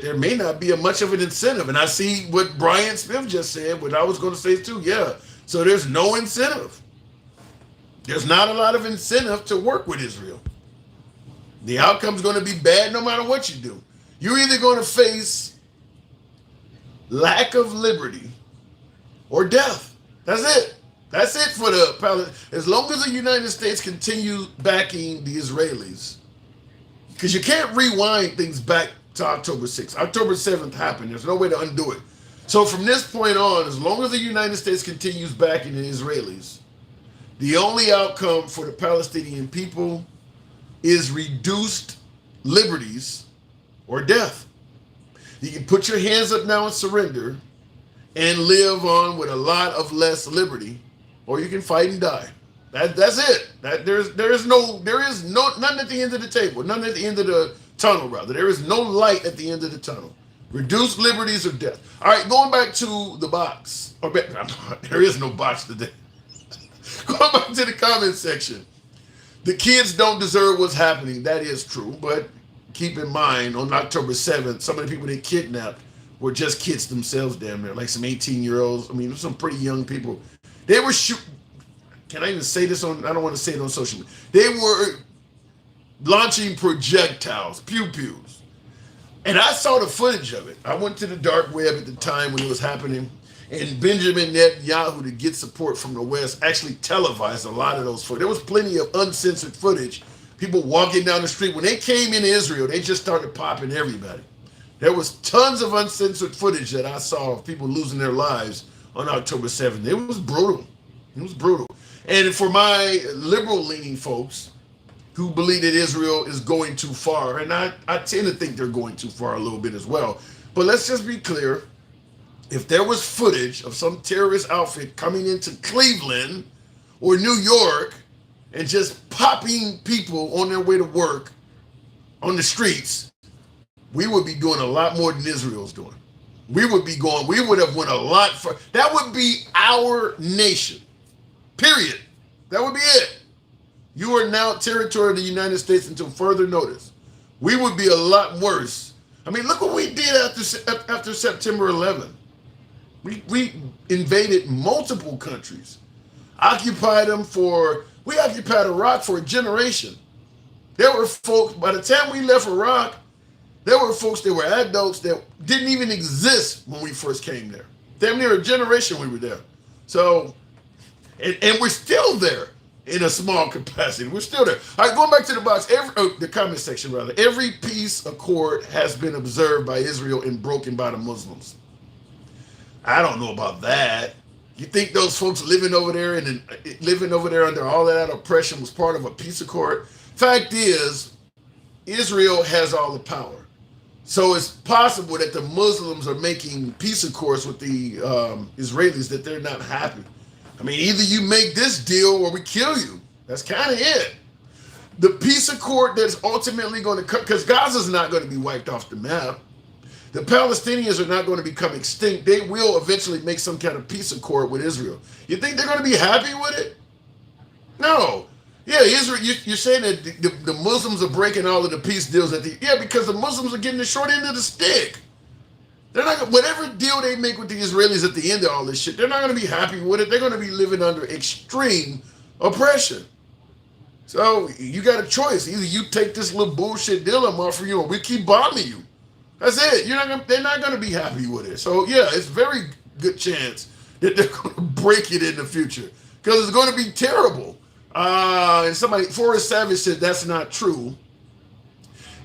there may not be much of an incentive. And I see what Brian Smith just said, what I was going to say too. Yeah. So there's no incentive. There's not a lot of incentive to work with Israel. The outcome's going to be bad no matter what you do. You're either going to face lack of liberty or death. That's it. That's it for the Palestinians. As long as the United States continues backing the Israelis, because you can't rewind things back to October 6th. October 7th happened. There's no way to undo it. So from this point on, as long as the United States continues backing the Israelis, the only outcome for the Palestinian people is reduced liberties or death. You can put your hands up now and surrender and live on with a lot of less liberty, or you can fight and die. That's it. There is none at the end of the table, none at the end of the tunnel, rather. There is no light at the end of the tunnel. Reduced liberties or death. All right, going back to the box. There is no box today. Going back to the comment section. The kids don't deserve what's happening. That is true. But keep in mind, on October 7th, some of the people they kidnapped were just kids themselves down there, like some 18-year-olds. Some pretty young people. They were can I even say this on, I don't want to say it on social media. They were launching projectiles, pew-pews. And I saw the footage of it. I went to the dark web at the time when it was happening, and Benjamin Netanyahu, to get support from the West, actually televised a lot of those footage. There was plenty of uncensored footage people walking down the street. When they came into Israel, they just started popping everybody. There was tons of uncensored footage that I saw of people losing their lives on October 7th. It was brutal. It was brutal. And for my liberal-leaning folks who believe that Israel is going too far, and I tend to think they're going too far a little bit as well. But let's just be clear. If there was footage of some terrorist outfit coming into Cleveland or New York and just popping people on their way to work on the streets, we would be doing a lot more than Israel's doing. We would have went a lot further. That would be our nation. Period. That would be it. You are now territory of the United States until further notice. We would be a lot worse. I mean, look what we did after September 11th. We invaded multiple countries, we occupied Iraq for a generation. There were folks, by the time we left Iraq, there were folks that were adults that didn't even exist when we first came there. Damn near a generation we were there. So, and we're still there in a small capacity. We're still there. All right, going back to the box, the comment section rather. Every peace accord has been observed by Israel and broken by the Muslims. I don't know about that. You think those folks living over there under all of that oppression was part of a peace accord? Fact is, Israel has all the power. So it's possible that the Muslims are making peace accords with the Israelis that they're not happy. I mean, either you make this deal or we kill you. That's kind of it. The peace accord that's ultimately going to come, because Gaza's not going to be wiped off the map. The Palestinians are not going to become extinct. They will eventually make some kind of peace accord with Israel. You think they're going to be happy with it? No. Yeah, Israel. You're saying that the Muslims are breaking all of the peace deals because the Muslims are getting the short end of the stick. They're not whatever deal they make with the Israelis at the end of all this shit. They're not going to be happy with it. They're going to be living under extreme oppression. So you got a choice. Either you take this little bullshit deal I'm offering you, or we keep bombing you. That's it. They're not going to be happy with it. So yeah, it's very good chance that they're going to break it in the future because it's going to be terrible. And Forrest Savage said that's not true.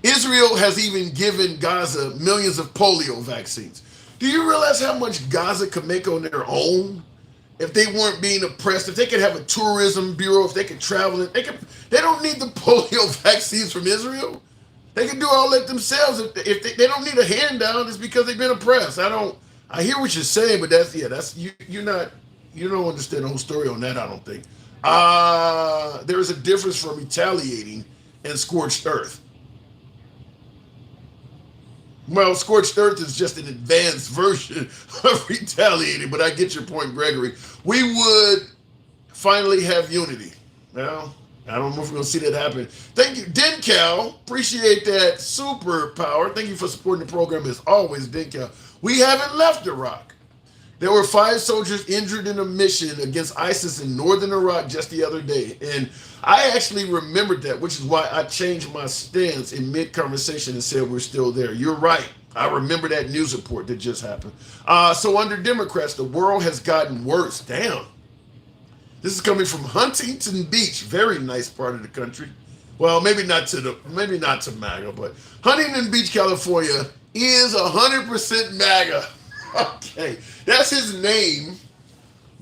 Israel has even given Gaza millions of polio vaccines. Do you realize how much Gaza could make on their own if they weren't being oppressed? If they could have a tourism bureau, if they could travel, they don't need the polio vaccines from Israel. They can do all that themselves. If they don't need a handout, it's because they've been oppressed. I hear what you're saying, but you don't understand the whole story on that, I don't think. There is a difference from retaliating and scorched earth. Well, scorched earth is just an advanced version of retaliating, but I get your point, Gregory. We would finally have unity. Well, I don't know if we're going to see that happen. Thank you, Dencal. Appreciate that superpower. Thank you for supporting the program as always, Dencal. We haven't left Iraq. There were 5 soldiers injured in a mission against ISIS in northern Iraq just the other day. And I actually remembered that, which is why I changed my stance in mid-conversation and said we're still there. You're right. I remember that news report that just happened. So under Democrats, the world has gotten worse. Damn. This is coming from Huntington Beach, very nice part of the country. Well, maybe not to MAGA, but Huntington Beach, California is 100% MAGA. Okay, that's his name.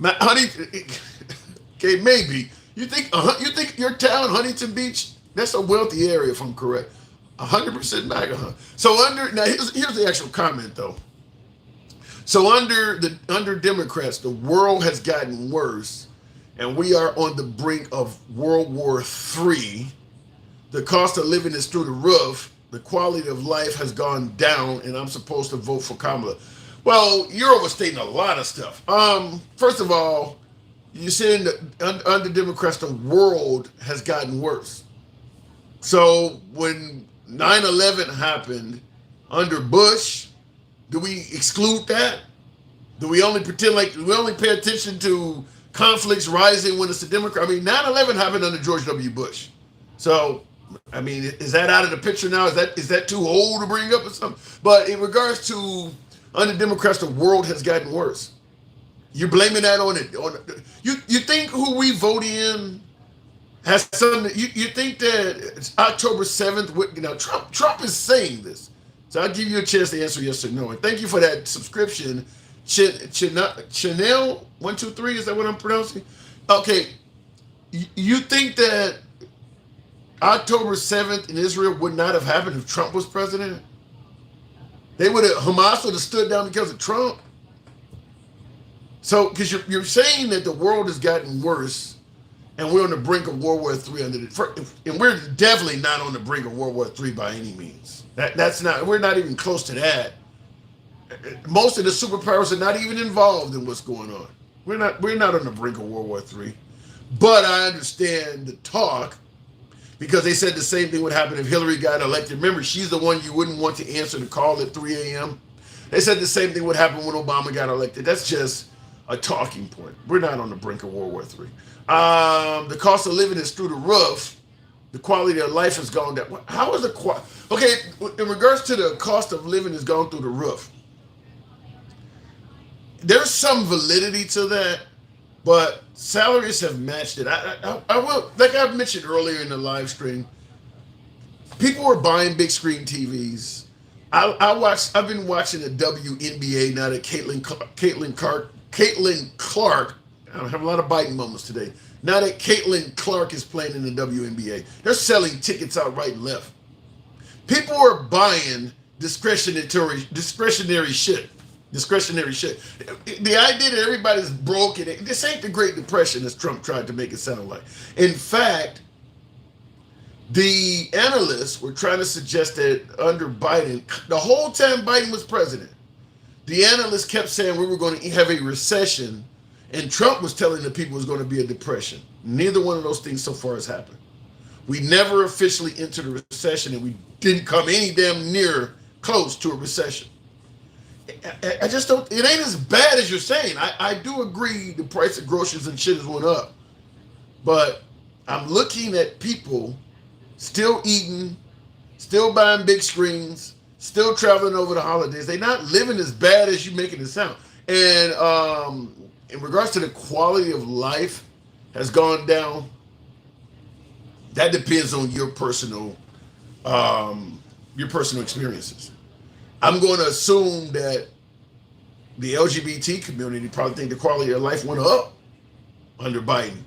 Okay, maybe. You think your town, Huntington Beach, that's a wealthy area, if I'm correct. 100% MAGA, huh? So here's the actual comment though. So under Democrats, the world has gotten worse. And we are on the brink of World War III. The cost of living is through the roof. The quality of life has gone down, and I'm supposed to vote for Kamala. Well, you're overstating a lot of stuff. First of all, you're saying that under Democrats, the world has gotten worse. So when 9/11 happened under Bush, do we exclude that? Do we only pretend like we only pay attention to conflicts rising when it's a Democrat? I mean, 9/11 happened under George W. Bush. So, I mean, is that out of the picture now? Is that too old to bring up or something? But in regards to under Democrats, the world has gotten worse. You're blaming that on it. You think who we vote in has something. You think that it's October 7th? Trump is saying this, so I'll give you a chance to answer yes or no. And thank you for that subscription, Chanel 123. Is that what I'm pronouncing? Okay, you think that October 7th in Israel would not have happened if Trump was president? Hamas would have stood down because of Trump. So, because you're saying that the world has gotten worse and we're on the brink of World War III and we're definitely not on the brink of World War III by any means. We're not even close to that. Most of the superpowers are not even involved in what's going on. We're not on the brink of World War III. But I understand the talk, because they said the same thing would happen if Hillary got elected. Remember, she's the one you wouldn't want to answer the call at 3 a.m. They said the same thing would happen when Obama got elected. That's just a talking point. We're not on the brink of World War III. The cost of living is through the roof. The quality of life has gone down. How is okay, in regards to the cost of living has gone through the roof. There's some validity to that, but salaries have matched it. I will, like I mentioned earlier in the live stream, people were buying big screen TVs. I've been watching the WNBA now that Caitlin Clark. I don't have a lot of Biden moments today. Now that Caitlin Clark is playing in the WNBA, they're selling tickets out right and left. People are buying discretionary shit. Discretionary shit. The idea that everybody's broke, and this ain't the Great Depression as Trump tried to make it sound like. In fact, the analysts were trying to suggest that under Biden, the whole time Biden was president, the analysts kept saying we were going to have a recession, and Trump was telling the people it was going to be a depression. Neither one of those things so far has happened. We never officially entered a recession, and we didn't come any damn near close to a recession. I just don't, it ain't as bad as you're saying. I do agree the price of groceries and shit has went up. But I'm looking at people still eating, still buying big screens, still traveling over the holidays. They're not living as bad as you making it sound. And in regards to the quality of life has gone down, that depends on your personal experiences. I'm going to assume that the LGBT community probably think the quality of life went up under Biden.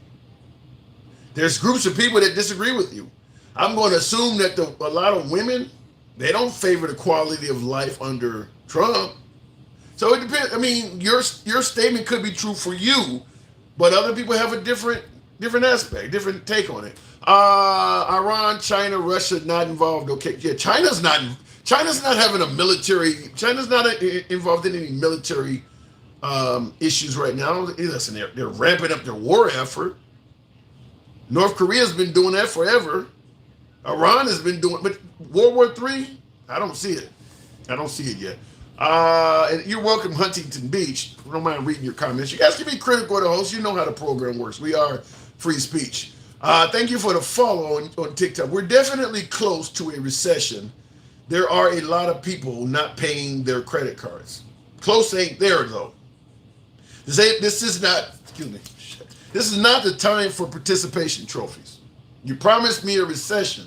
There's groups of people that disagree with you. I'm going to assume that a lot of women, they don't favor the quality of life under Trump. So it depends. I mean, your statement could be true for you, but other people have a different aspect, different take on it. Iran, China, Russia not involved. Okay, yeah, China's not having a military. China's not involved in any military issues right now. Listen, they're ramping up their war effort. North Korea's been doing that forever. Iran has been doing, but World War III, I don't see it. I don't see it yet. And you're welcome, Huntington Beach. I don't mind reading your comments. You guys can be critical of the host. You know how the program works. We are free speech. Thank you for the follow on TikTok. We're definitely close to a recession. There are a lot of people not paying their credit cards. Close ain't there though. This is not the time for participation trophies. You promised me a recession.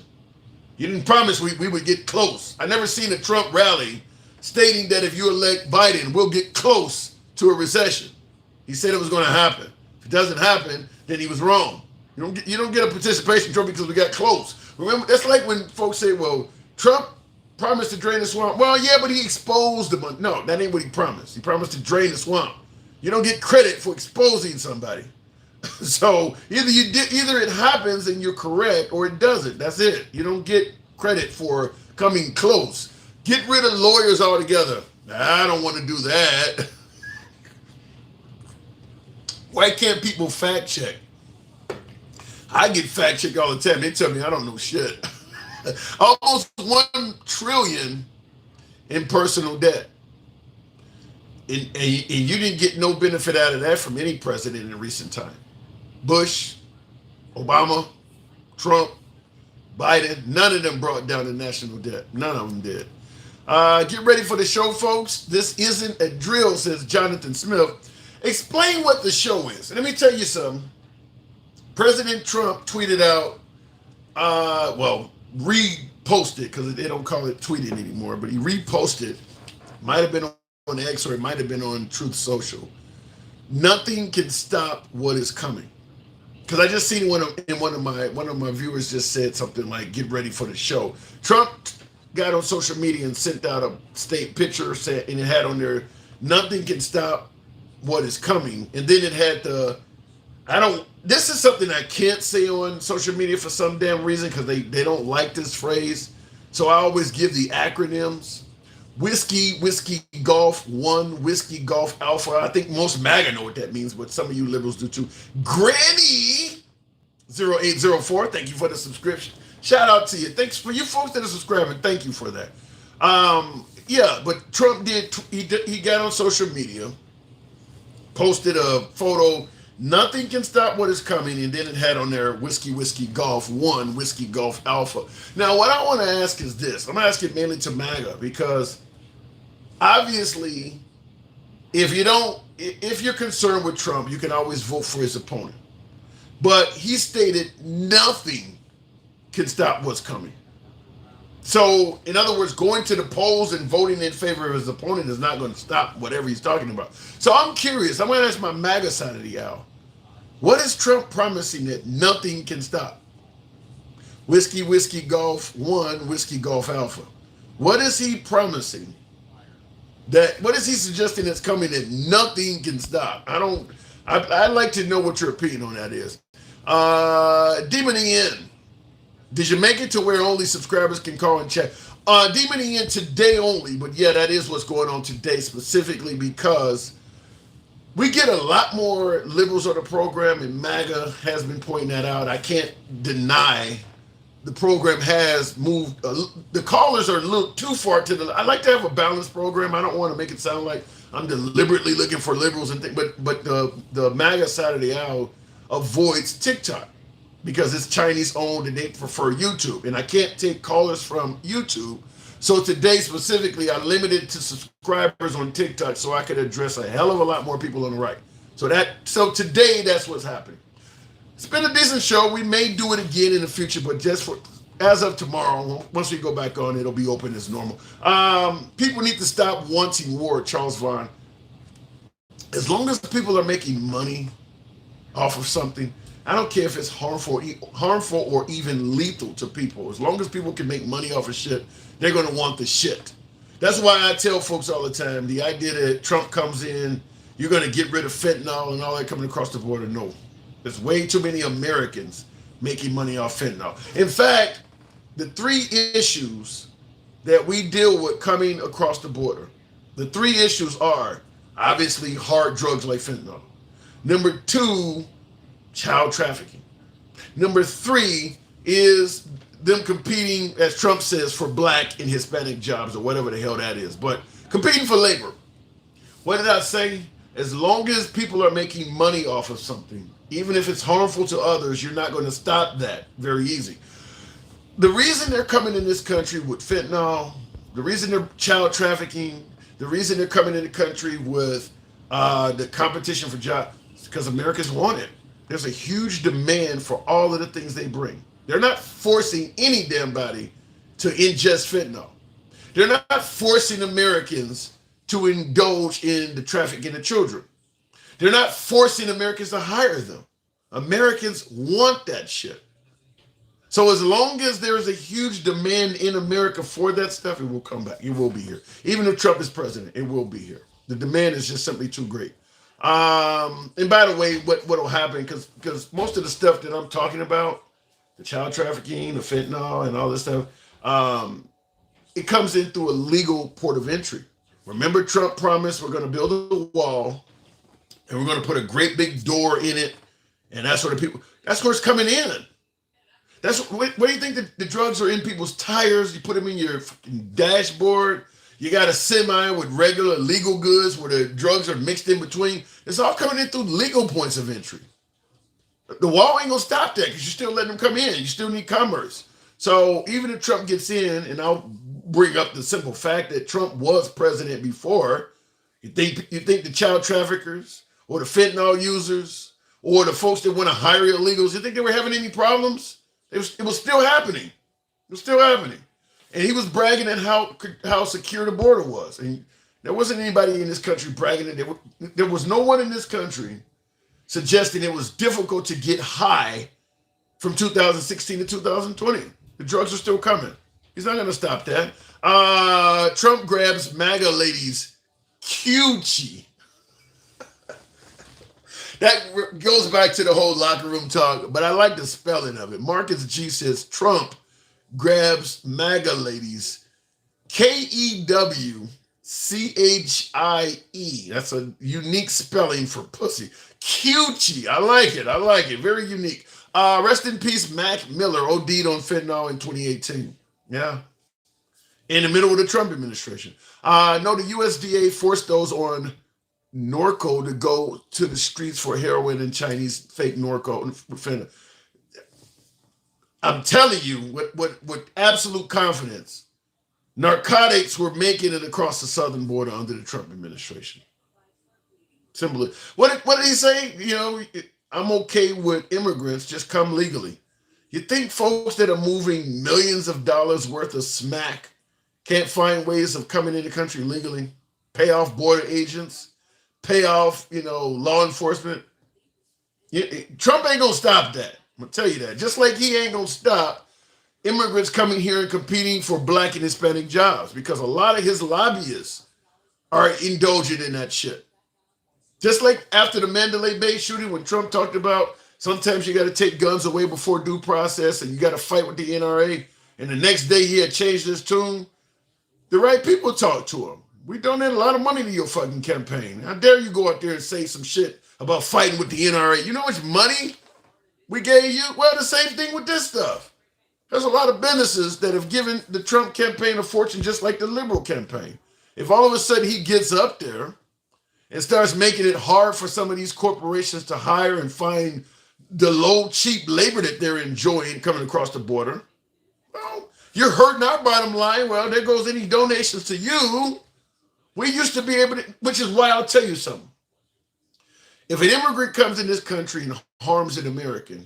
You didn't promise we would get close. I never seen a Trump rally stating that if you elect Biden, we'll get close to a recession. He said it was going to happen. If it doesn't happen, then he was wrong. You don't get a participation trophy because we got close. Remember, that's like when folks say, well, Trump promised to drain the swamp. Well, yeah, but he exposed the money. No, that ain't what he promised. He promised to drain the swamp. You don't get credit for exposing somebody. So either it happens and you're correct, or it doesn't. That's it. You don't get credit for coming close. Get rid of lawyers altogether. I don't want to do that. Why can't people fact check? I get fact checked all the time. They tell me I don't know shit. Almost $1 trillion in personal debt. And you didn't get no benefit out of that from any president in recent time. Bush, Obama, Trump, Biden, none of them brought down the national debt. None of them did. Get ready for the show, folks. This isn't a drill, says Jonathan Smith. Explain what the show is. Let me tell you something. President Trump tweeted out, well, reposted, because they don't call it tweeting anymore, but he reposted, might have been on X or it might have been on Truth Social. Nothing can stop what is coming. Because I just seen one of my viewers just said something like, "Get ready for the show." Trump got on social media and sent out a state picture, and it had on there, "Nothing can stop what is coming," and then it had the, I don't. This is something I can't say on social media for some damn reason, because they don't like this phrase. So I always give the acronyms. Whiskey Golf 1, Whiskey Golf Alpha. I think most MAGA know what that means, but some of you liberals do too. Granny 0804, thank you for the subscription. Shout out to you. Thanks for you folks that are subscribing. Thank you for that. Yeah, but Trump he got on social media, posted a photo. Nothing can stop what is coming, and then it had on there Whiskey Golf 1, Whiskey Golf Alpha. Now, what I want to ask is this. I'm asking mainly to MAGA, because obviously, if you're concerned with Trump, you can always vote for his opponent. But he stated nothing can stop what's coming. So, in other words, going to the polls and voting in favor of his opponent is not going to stop whatever he's talking about. So I'm curious. I'm going to ask my MAGA side of the aisle. What is Trump promising that nothing can stop? Whiskey Golf 1, Whiskey Golf Alpha. What is he promising? What is he suggesting that's coming that nothing can stop? I'd like to know what your opinion on that is. Demoning in. Did you make it to where only subscribers can call and chat? Demoning in today only, but yeah, that is what's going on today, specifically because we get a lot more liberals on the program, and MAGA has been pointing that out. I can't deny the program has moved. The callers are a little too far to the. I like to have a balanced program. I don't want to make it sound like I'm deliberately looking for liberals and things, but the MAGA side of the aisle avoids TikTok because it's Chinese owned and they prefer YouTube. And I can't take callers from YouTube. So today specifically, I limited to subscribers on TikTok so I could address a hell of a lot more people on the right. So today, that's what's happening. It's been a decent show. We may do it again in the future, but just for as of tomorrow, once we go back on, it'll be open as normal. People need to stop wanting war, Charles Vaughn. As long as people are making money off of something, I don't care if it's harmful or even lethal to people. As long as people can make money off of shit, they're going to want the shit. That's why I tell folks all the time, the idea that Trump comes in, you're going to get rid of fentanyl and all that coming across the border. No. There's way too many Americans making money off fentanyl. In fact, the three issues that we deal with coming across the border, the three issues are obviously hard drugs like fentanyl. Number two, child trafficking. Number three is them competing, as Trump says, for black and Hispanic jobs or whatever the hell that is. But competing for labor. What did I say? As long as people are making money off of something, even if it's harmful to others, you're not going to stop that very easy. The reason they're coming in this country with fentanyl, the reason they're child trafficking, the reason they're coming in the country with the competition for jobs, is because Americans want it. There's a huge demand for all of the things they bring. They're not forcing any damn body to ingest fentanyl. They're not forcing Americans to indulge in the trafficking of children. They're not forcing Americans to hire them. Americans want that shit. So as long as there's a huge demand in America for that stuff, it will come back. It will be here. Even if Trump is president, it will be here. The demand is just simply too great. And by the way, what will happen, because most of the stuff that I'm talking about, the child trafficking, the fentanyl, and all this stuff, it comes in through a legal port of entry. Remember, Trump promised we're going to build a wall, and we're going to put a great big door in it, and that's where it's coming in. Where do you think the drugs are in people's tires? You put them in your dashboard. You got a semi with regular legal goods where the drugs are mixed in between. It's all coming in through legal points of entry. The wall ain't gonna stop that because you're still letting them come in. You still need commerce. So even if Trump gets in, and I'll bring up the simple fact that Trump was president before, you think the child traffickers or the fentanyl users or the folks that want to hire illegals, you think they were having any problems? It was still happening. It was still happening. And he was bragging at how secure the border was. And there wasn't anybody in this country bragging that there was no one in this country suggesting it was difficult to get high from 2016 to 2020. The drugs are still coming. He's not going to stop that. Trump grabs MAGA ladies coochie. That goes back to the whole locker room talk, but I like the spelling of it. Marcus G says Trump grabs MAGA ladies Kewchie. That's a unique spelling for pussy. Coochie. I like it. I like it. Very unique. Rest in peace, Mac Miller, OD'd on fentanyl in 2018. Yeah. In the middle of the Trump administration. No, the USDA forced those on Norco to go to the streets for heroin and Chinese fake Norco. I'm telling you, with absolute confidence, narcotics were making it across the southern border under the Trump administration. Simply. What did he say? You know, I'm okay with immigrants, just come legally. You think folks that are moving millions of dollars worth of smack can't find ways of coming in the country legally? Pay off border agents, pay off, law enforcement. Trump ain't gonna stop that. I'm gonna tell you that. Just like he ain't gonna stop immigrants coming here and competing for Black and Hispanic jobs, because a lot of his lobbyists are indulging in that shit. Just like after the Mandalay Bay shooting, when Trump talked about sometimes you got to take guns away before due process and you got to fight with the NRA, and the next day he had changed his tune, the right people talked to him. We donate a lot of money to your fucking campaign. How dare you go out there and say some shit about fighting with the NRA? You know how much money we gave you? Well, the same thing with this stuff. There's a lot of businesses that have given the Trump campaign a fortune, just like the liberal campaign. If all of a sudden he gets up there and starts making it hard for some of these corporations to hire and find the low, cheap labor that they're enjoying coming across the border, well, you're hurting our bottom line. Well, there goes any donations to you. We used to be able to, which is why I'll tell you something. If an immigrant comes in this country and harms an American,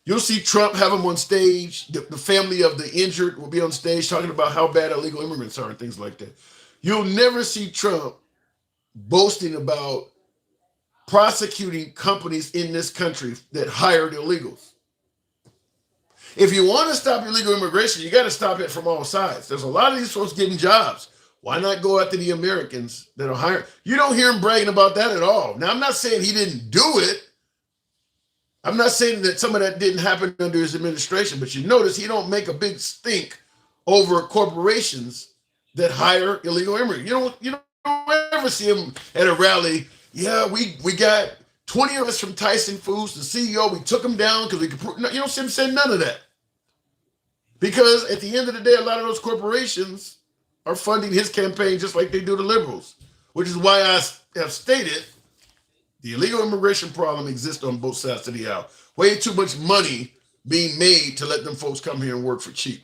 you'll see Trump have them on stage. The family of the injured will be on stage talking about how bad illegal immigrants are and things like that. You'll never see Trump boasting about prosecuting companies in this country that hired illegals. If you want to stop illegal immigration, you got to stop it from all sides. There's a lot of these folks getting jobs. Why not go after the Americans that are hired? You don't hear him bragging about that at all. Now, I'm not saying he didn't do it. I'm not saying that some of that didn't happen under his administration, but you notice he don't make a big stink over corporations that hire illegal immigrants. You don't ever see him at a rally. Yeah, we got 20 of us from Tyson Foods, the CEO. We took him down because we could prove. No, you don't see him saying none of that. Because at the end of the day, a lot of those corporations are funding his campaign just like they do the liberals, which is why I have stated the illegal immigration problem exists on both sides of the aisle. Way too much money being made to let them folks come here and work for cheap.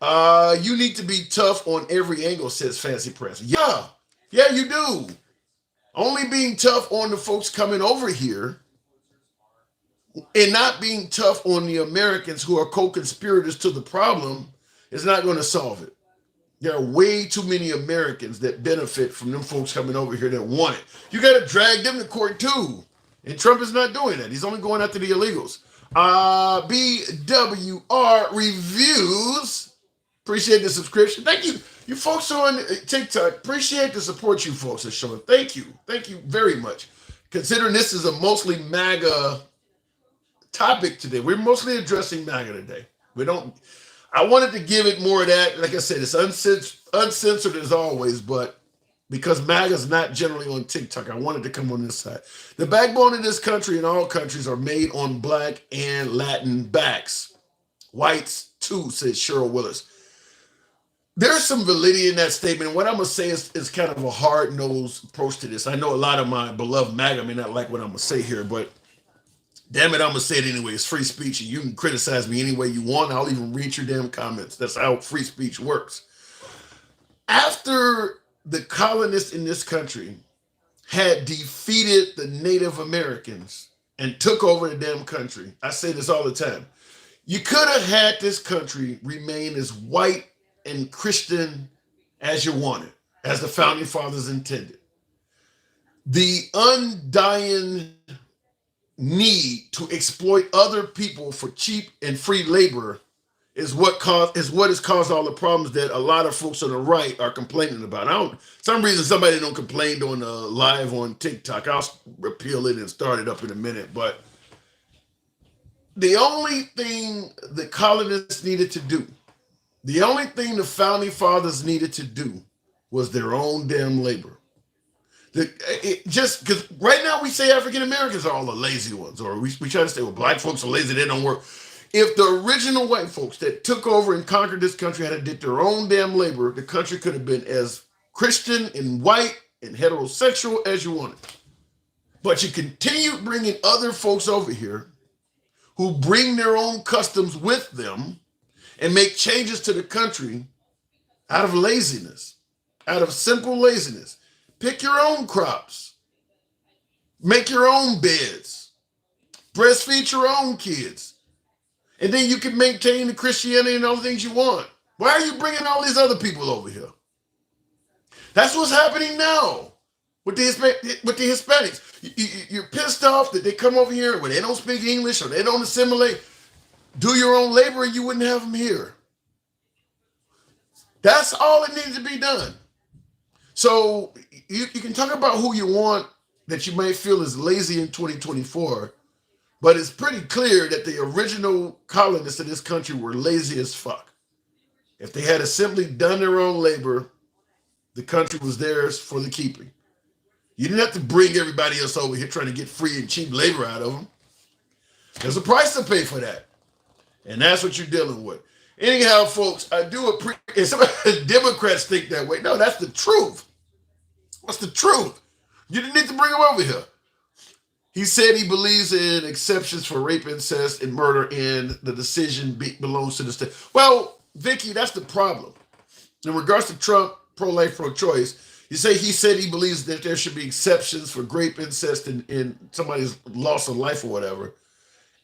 You need to be tough on every angle, says Fancy Press. Yeah, you do. Only being tough on the folks coming over here and not being tough on the Americans who are co-conspirators to the problem is not going to solve it. There are way too many Americans that benefit from them folks coming over here that want it. You got to drag them to court too. And Trump is not doing that. He's only going after the illegals. BWR Reviews. Appreciate the subscription. Thank you. You folks on TikTok, appreciate the support you folks are showing. Thank you. Thank you very much. Considering this is a mostly MAGA topic today. We're mostly addressing MAGA today. I wanted to give it more of that. Like I said, it's uncensored as always, but because MAGA is not generally on TikTok, I wanted to come on this side. The backbone of this country and all countries are made on Black and Latin backs. Whites too, says Cheryl Willis. There's some validity in that statement. What I'm going to say is kind of a hard-nosed approach to this. I know a lot of my beloved MAGA may not like what I'm going to say here, but damn it, I'm going to say it anyway. It's free speech, and you can criticize me any way you want. I'll even read your damn comments. That's how free speech works. After the colonists in this country had defeated the Native Americans and took over the damn country. I say this all the time. You could have had this country remain as white and Christian as you wanted, as the founding fathers intended. The undying need to exploit other people for cheap and free labor is what has caused all the problems that a lot of folks on the right are complaining about. I don't, some reason somebody don't complain on the live on TikTok. I'll repeal it and start it up in a minute. But the only thing the colonists needed to do, the only thing the founding fathers needed to do was their own damn labor. Just because right now we say African Americans are all the lazy ones, or we try to say, well, black folks are lazy, they don't work. If the original white folks that took over and conquered this country had did their own damn labor, the country could have been as Christian and white and heterosexual as you wanted. But you continue bringing other folks over here who bring their own customs with them and make changes to the country out of laziness, out of simple laziness. Pick your own crops. Make your own beds. Breastfeed your own kids. And then you can maintain the Christianity and all the things you want. Why are you bringing all these other people over here? That's what's happening now with the Hispanics. You're pissed off that they come over here when they don't speak English or they don't assimilate. Do your own labor and you wouldn't have them here. That's all that needs to be done. So you can talk about who you want that you might feel is lazy in 2024, but it's pretty clear that the original colonists of this country were lazy as fuck. If they had simply done their own labor, the country was theirs for the keeping. You didn't have to bring everybody else over here trying to get free and cheap labor out of them. There's a price to pay for that. And that's what you're dealing with. Anyhow, folks, I do appreciate some Democrats think that way. No, that's the truth. What's the truth? You didn't need to bring him over here. He said he believes in exceptions for rape, incest, and murder, and the decision belongs to the state. Well, Vicky, that's the problem. In regards to Trump, pro-life, pro-choice, he said he believes that there should be exceptions for rape, incest, and somebody's loss of life or whatever.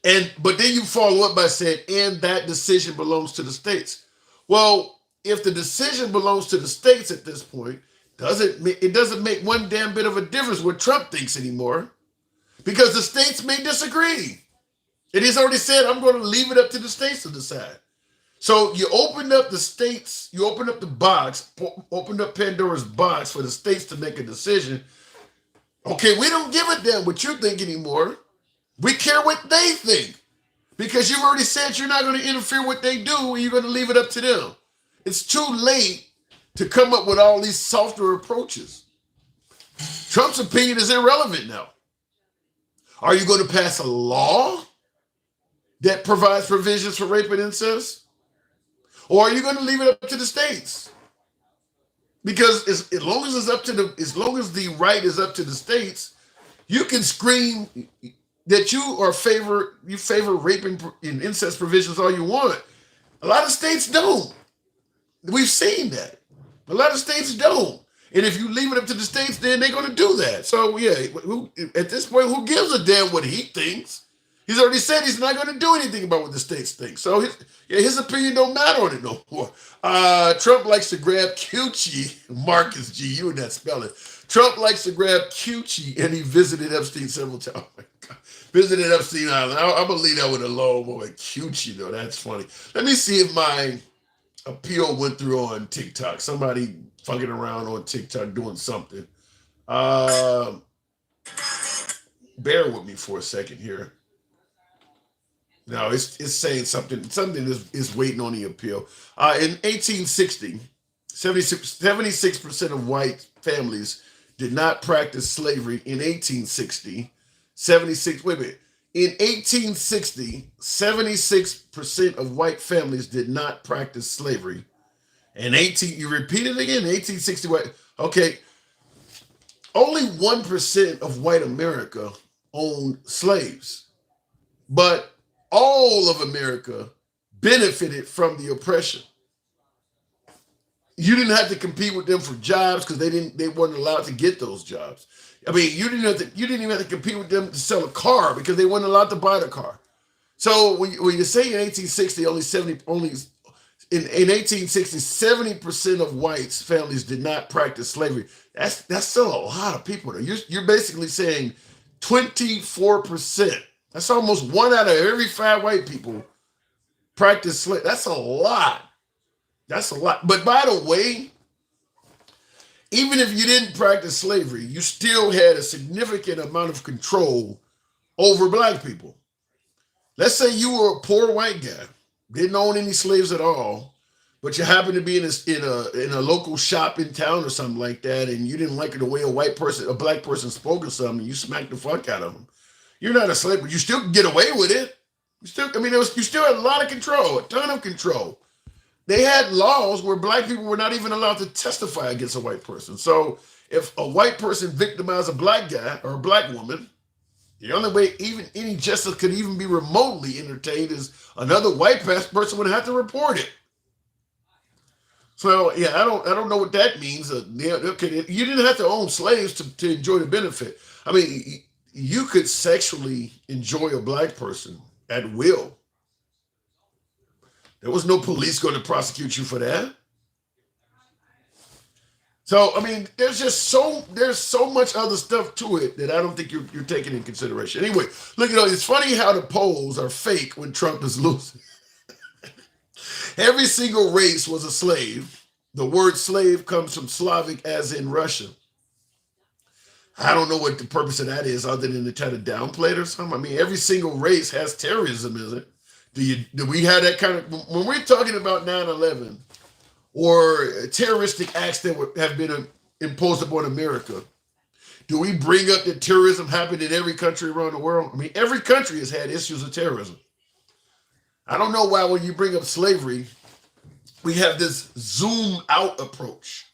But then you follow up by saying, and that decision belongs to the states. Well, if the decision belongs to the states at this point, it doesn't make one damn bit of a difference what Trump thinks anymore, because the states may disagree. And he's already said, I'm going to leave it up to the states to decide. So you opened up the states, you opened up the box, opened up Pandora's box for the states to make a decision. Okay, we don't give a damn what you think anymore. We care what they think, because you've already said you're not going to interfere with what they do and you're going to leave it up to them. It's too late to come up with all these softer approaches. Trump's opinion is irrelevant now. Are you going to pass a law that provides provisions for rape and incest? Or are you going to leave it up to the states? Because as long as the right is up to the states, you can scream that you favor rape and incest provisions all you want. A lot of states don't. We've seen that. A lot of states don't. And if you leave it up to the states, then they're going to do that. So, yeah, at this point, who gives a damn what he thinks? He's already said he's not going to do anything about what the states think. So his opinion don't matter on it no more. Trump likes to grab coochie. Marcus G, you and that spelling. Trump likes to grab coochie, and he visited Epstein several times. Oh my God. Visited Epstein Island. I'm going to leave that with a low boy. Coochie, though. That's funny. Let me see if my appeal went through on TikTok. Somebody fucking around on TikTok doing something. Bear with me for a second here. No, it's saying something. Something is waiting on the appeal. In 1860, 76% of white families did not practice slavery. In 1860, 76. Wait a minute. In 1860, 76% of white families did not practice slavery. And you repeat it again. 1860 white. Okay. Only 1% of white America owned slaves, but all of America benefited from the oppression. You didn't have to compete with them for jobs because they weren't allowed to get those jobs. I mean, you didn't even have to compete with them to sell a car because they weren't allowed to buy the car. So when you say in 1860 only in 1860 70% of whites families did not practice slavery. That's still a lot of people. You're basically saying 24%. That's almost one out of every five white people practice slavery. That's a lot. That's a lot. But by the way, even if you didn't practice slavery, you still had a significant amount of control over black people. Let's say you were a poor white guy, didn't own any slaves at all, but you happened to be in a local shop in town or something like that, and you didn't like the way a black person spoke or something, you smacked the fuck out of them. You're not a slave, but you still can get away with it. You still had a lot of control, a ton of control. They had laws where black people were not even allowed to testify against a white person. So if a white person victimized a black guy or a black woman, the only way even any justice could even be remotely entertained is another white person would have to report it. So yeah, I don't know what that means. Okay, you didn't have to own slaves to enjoy the benefit. I mean, you could sexually enjoy a black person at will. There was no police going to prosecute you for that. So I mean, there's so much other stuff to it that I don't think you're taking in consideration. Anyway, look, it's funny how the polls are fake when Trump is losing. Every single race was a slave. The word slave comes from Slavic, as in Russian. I don't know what the purpose of that is, other than to try to downplay it or something. I mean, every single race has terrorism, is it? Do we have that kind of when we're talking about 9/11 or terroristic acts that have been imposed upon America? Do we bring up that terrorism happened in every country around the world? I mean, every country has had issues of terrorism. I don't know why when you bring up slavery, we have this zoom out approach.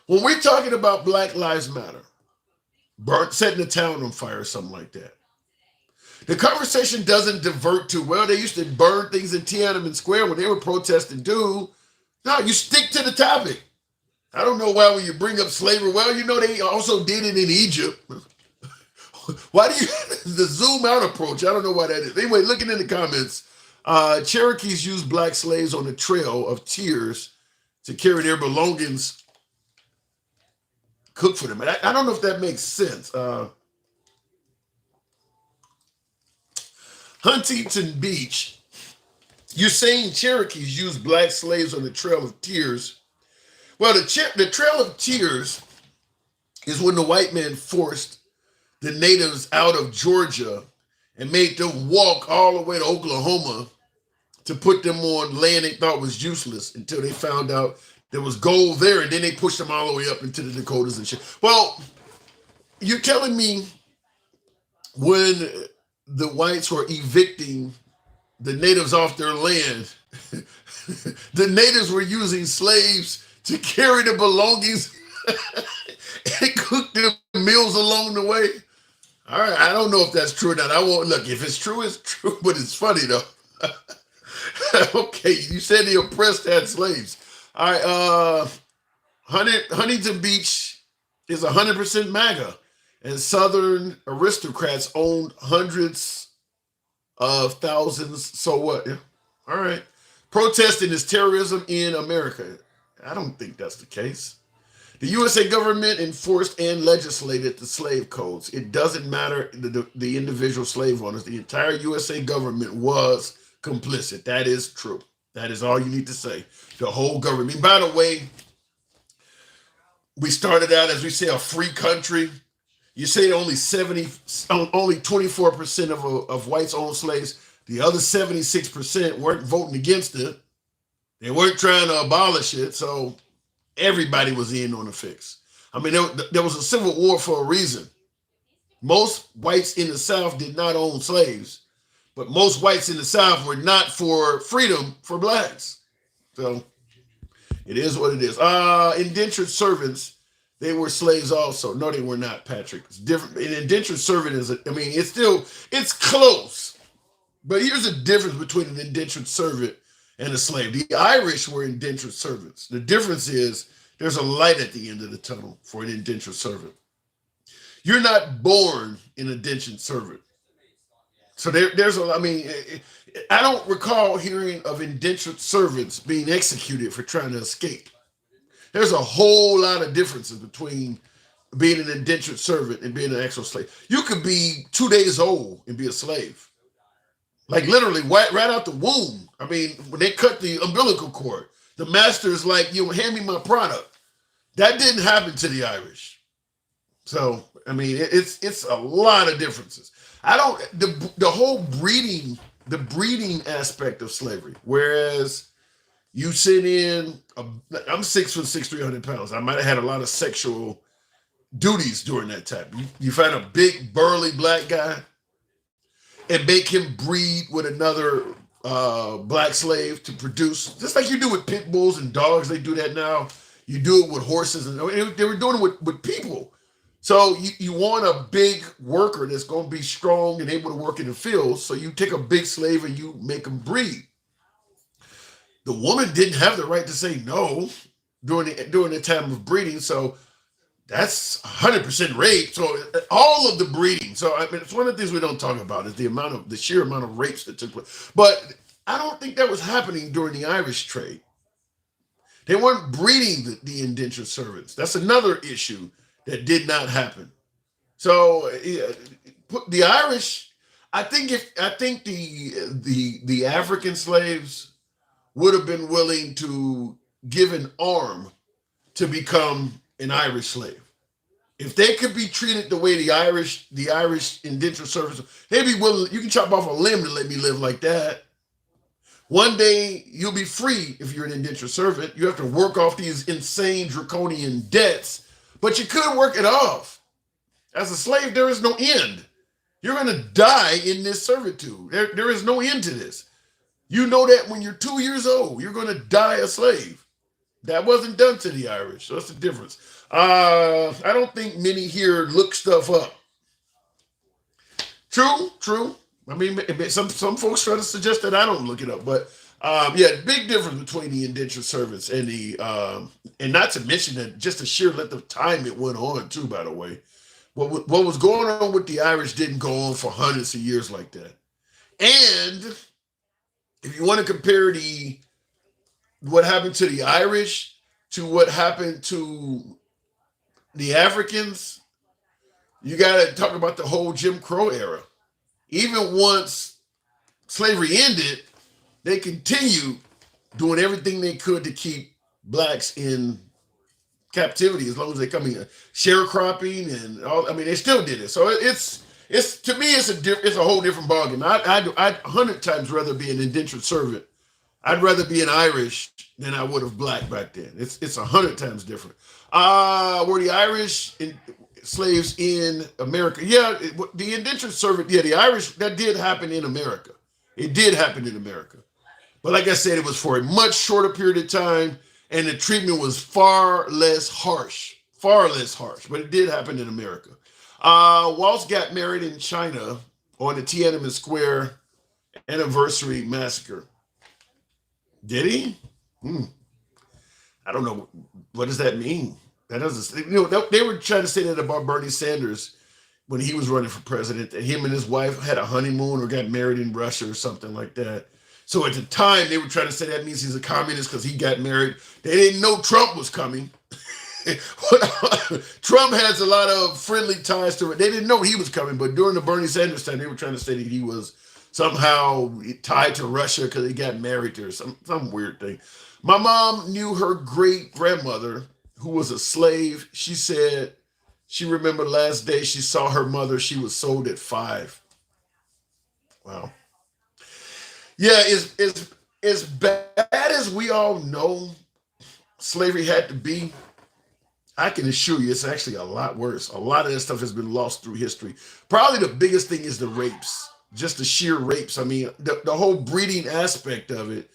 When we're talking about Black Lives Matter, setting the town on fire or something like that, the conversation doesn't divert to, well, they used to burn things in Tiananmen Square when they were protesting, dude. No, you stick to the topic. I don't know why when you bring up slavery, well, they also did it in Egypt. Why do you the zoom out approach? I don't know why that is. Anyway, looking in the comments, Cherokees used black slaves on the Trail of Tears to carry their belongings cooked for them. I don't know if that makes sense. Huntington Beach, you're saying Cherokees used black slaves on the Trail of Tears. Well, the Trail of Tears is when the white man forced the natives out of Georgia and made them walk all the way to Oklahoma to put them on land they thought was useless until they found out there was gold there, and then they pushed them all the way up into the Dakotas and shit. Well, you're telling me when the whites were evicting the natives off their land, the natives were using slaves to carry the belongings and cook their meals along the way? All right, I don't know if that's true or not. I won't look. If it's true, it's true, but it's funny though. Okay, you said the oppressed had slaves. All right, Huntington Beach is 100% MAGA, and Southern aristocrats owned hundreds of thousands. So what? Yeah. All right. Protesting is terrorism in America. I don't think that's the case. The USA government enforced and legislated the slave codes. It doesn't matter the individual slave owners. The entire USA government was complicit. That is true. That is all you need to say. The whole government. By the way, we started out, as we say, a free country. You say only 24% of whites own slaves. The other 76% weren't voting against it. They weren't trying to abolish it. So everybody was in on the fix. I mean, there was a civil war for a reason. Most whites in the South did not own slaves, but most whites in the South were not for freedom for blacks. So it is what it is. Indentured servants, they were slaves also. No, they were not, Patrick. It's different. An indentured servant it's close. But here's the difference between an indentured servant and a slave. The Irish were indentured servants. The difference is there's a light at the end of the tunnel for an indentured servant. You're not born an indentured servant. So there's a, I mean, I don't recall hearing of indentured servants being executed for trying to escape. There's a whole lot of differences between being an indentured servant and being an actual slave. You could be 2 days old and be a slave. Like literally right out the womb. I mean, when they cut the umbilical cord, the master is like, you know, hand me my product. That didn't happen to the Irish. So, I mean, it's a lot of differences. I don't the whole breeding aspect of slavery. Whereas you sit in, I'm 6'6", 300 pounds. I might have had a lot of sexual duties during that time. You find a big burly black guy and make him breed with another black slave to produce, just like you do with pit bulls and dogs. They do that now. You do it with horses, and they were doing it with people. So you want a big worker that's going to be strong and able to work in the fields. So you take a big slave and you make them breed. The woman didn't have the right to say no during the time of breeding. So that's 100% rape. So all of the breeding. So I mean, it's one of the things we don't talk about is the sheer amount of rapes that took place. But I don't think that was happening during the Irish trade. They weren't breeding the indentured servants. That's another issue that did not happen. So yeah, the Irish, I think the African slaves would have been willing to give an arm to become an Irish slave. If they could be treated the way the Irish indentured servants, they'd be willing. You can chop off a limb to let me live like that. One day you'll be free if you're an indentured servant. You have to work off these insane draconian debts, but you could work it off. As a slave, there is no end. You're going to die in this servitude. There is no end to this. You know that when you're 2 years old, you're going to die a slave. That wasn't done to the Irish. So that's the difference. I don't think many here look stuff up. True. I mean, some folks try to suggest that I don't look it up, but yeah, big difference between the indentured servants and and not to mention that just the sheer length of time it went on too. By the way, what was going on with the Irish didn't go on for hundreds of years like that. And if you want to compare what happened to the Irish to what happened to the Africans, you got to talk about the whole Jim Crow era. Even once slavery ended, they continued doing everything they could to keep blacks in captivity as long as they come in. Sharecropping and all. I mean, they still did it. So it's to me, it's a whole different ballgame. I'd 100 times rather be an indentured servant. I'd rather be an Irish than I would have black back then. It's 100 times different. Were the Irish slaves in America? Yeah, the indentured servant. Yeah, the Irish, that did happen in America. It did happen in America. But like I said, it was for a much shorter period of time, and the treatment was far less harsh. But it did happen in America. Waltz got married in China on the Tiananmen Square anniversary massacre. Did he? I don't know. What does that mean? That doesn't. They were trying to say that about Bernie Sanders when he was running for president. That him and his wife had a honeymoon or got married in Russia or something like that. So at the time, they were trying to say that means he's a communist because he got married. They didn't know Trump was coming. Trump has a lot of friendly ties to it. They didn't know he was coming, but during the Bernie Sanders time, they were trying to say that he was somehow tied to Russia because he got married to her, some weird thing. My mom knew her great grandmother who was a slave. She said she remembered the last day she saw her mother. She was sold at 5. Wow. Yeah, as bad as we all know slavery had to be, I can assure you it's actually a lot worse. A lot of that stuff has been lost through history. Probably the biggest thing is the rapes, just the sheer rapes. I mean, the whole breeding aspect of it,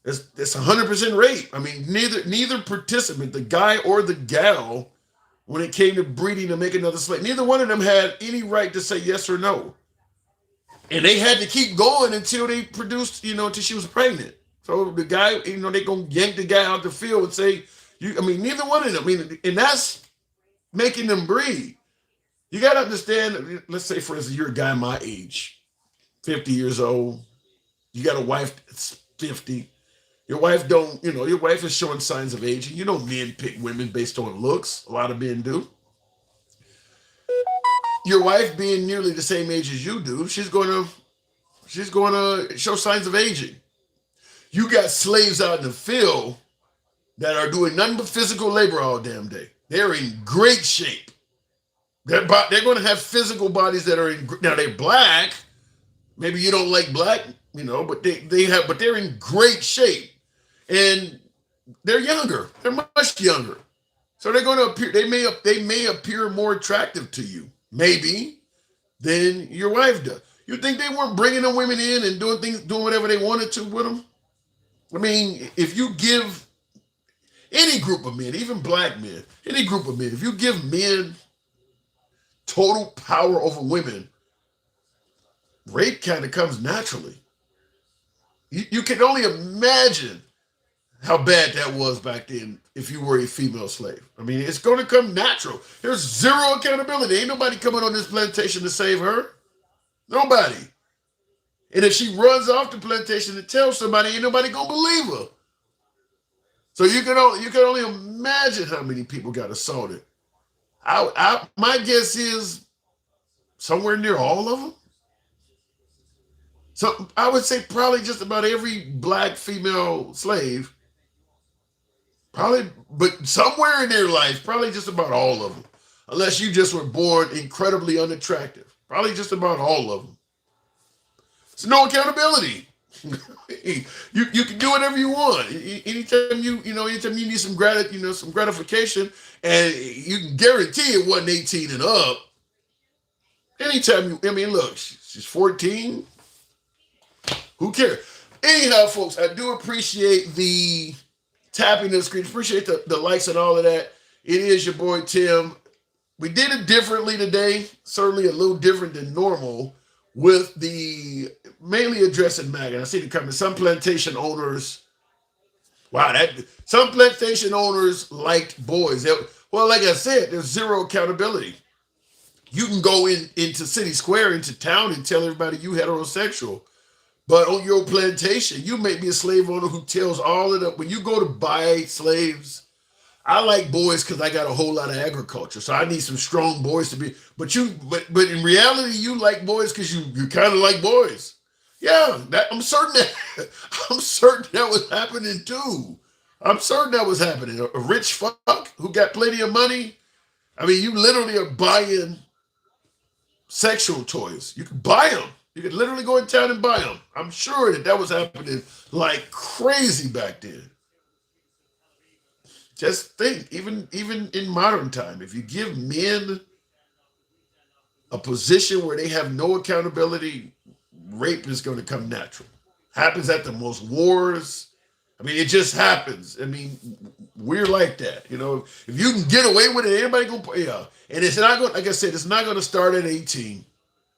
it's 100% rape. I mean, neither participant, the guy or the gal, when it came to breeding to make another slave, neither one of them had any right to say yes or no. And they had to keep going until they produced, until she was pregnant. So the guy, they gonna yank the guy out the field and say, neither one of them. And that's making them breed. You got to understand. Let's say, for instance, you're a guy my age, 50 years old. You got a wife that's 50. Your wife don't, your wife is showing signs of aging. Men pick women based on looks. A lot of men do. Your wife being nearly the same age as you do, she's going to show signs of aging. You got slaves out in the field that are doing nothing but physical labor all damn day. They're in great shape. They're going to have physical bodies that are now they're black. Maybe you don't like black, but but they're in great shape, and they're younger. They're much younger, so they're going to appear. They may appear more attractive to you, maybe, than your wife does. You think they weren't bringing the women in and doing whatever they wanted to with them? If you give any group of men, even black men, any group of men, if you give men total power over women, rape kind of comes naturally. You can only imagine how bad that was back then if you were a female slave. It's going to come natural. There's zero accountability. Ain't nobody coming on this plantation to save her. Nobody. And if she runs off the plantation and tells somebody, ain't nobody going to believe her. So you can only imagine how many people got assaulted. My guess is somewhere near all of them. So I would say probably just about every black female slave, probably, but somewhere in their life, probably just about all of them, unless you just were born incredibly unattractive. Probably just about all of them. It's no accountability. You can do whatever you want. Anytime you need some gratification, and you can guarantee it wasn't 18 and up. Anytime look, she's 14. Who cares? Anyhow, folks, I do appreciate the tapping the screen. Appreciate the likes and all of that. It is your boy Tim. We did it differently today. Certainly a little different than normal, with the mainly addressing MAGA. I see the comments. Some plantation owners liked boys. Well, like I said, there's zero accountability. You can go into City Square, into town, and tell everybody you heterosexual. But on your plantation, you may be a slave owner who tells all of them. When you go to buy slaves, I like boys because I got a whole lot of agriculture. So I need some strong boys to be. But in reality, you like boys because you kind of like boys. Yeah, I'm certain that was happening too. I'm certain that was happening. A rich fuck who got plenty of money. You literally are buying sexual toys. You can buy them. You could literally go in town and buy them. I'm sure that was happening like crazy back then. Just think, even in modern time, if you give men a position where they have no accountability, rape is going to come natural. Happens at the most wars. It just happens. We're like that. If you can get away with it, anybody gonna play. Yeah. And it's not going. Like I said, it's not going to start at 18.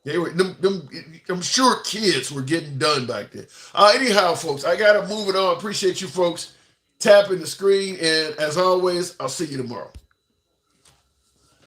I'm sure kids were getting done back then. Anyhow, folks, I got to move it on. Appreciate you folks tapping the screen. And as always, I'll see you tomorrow.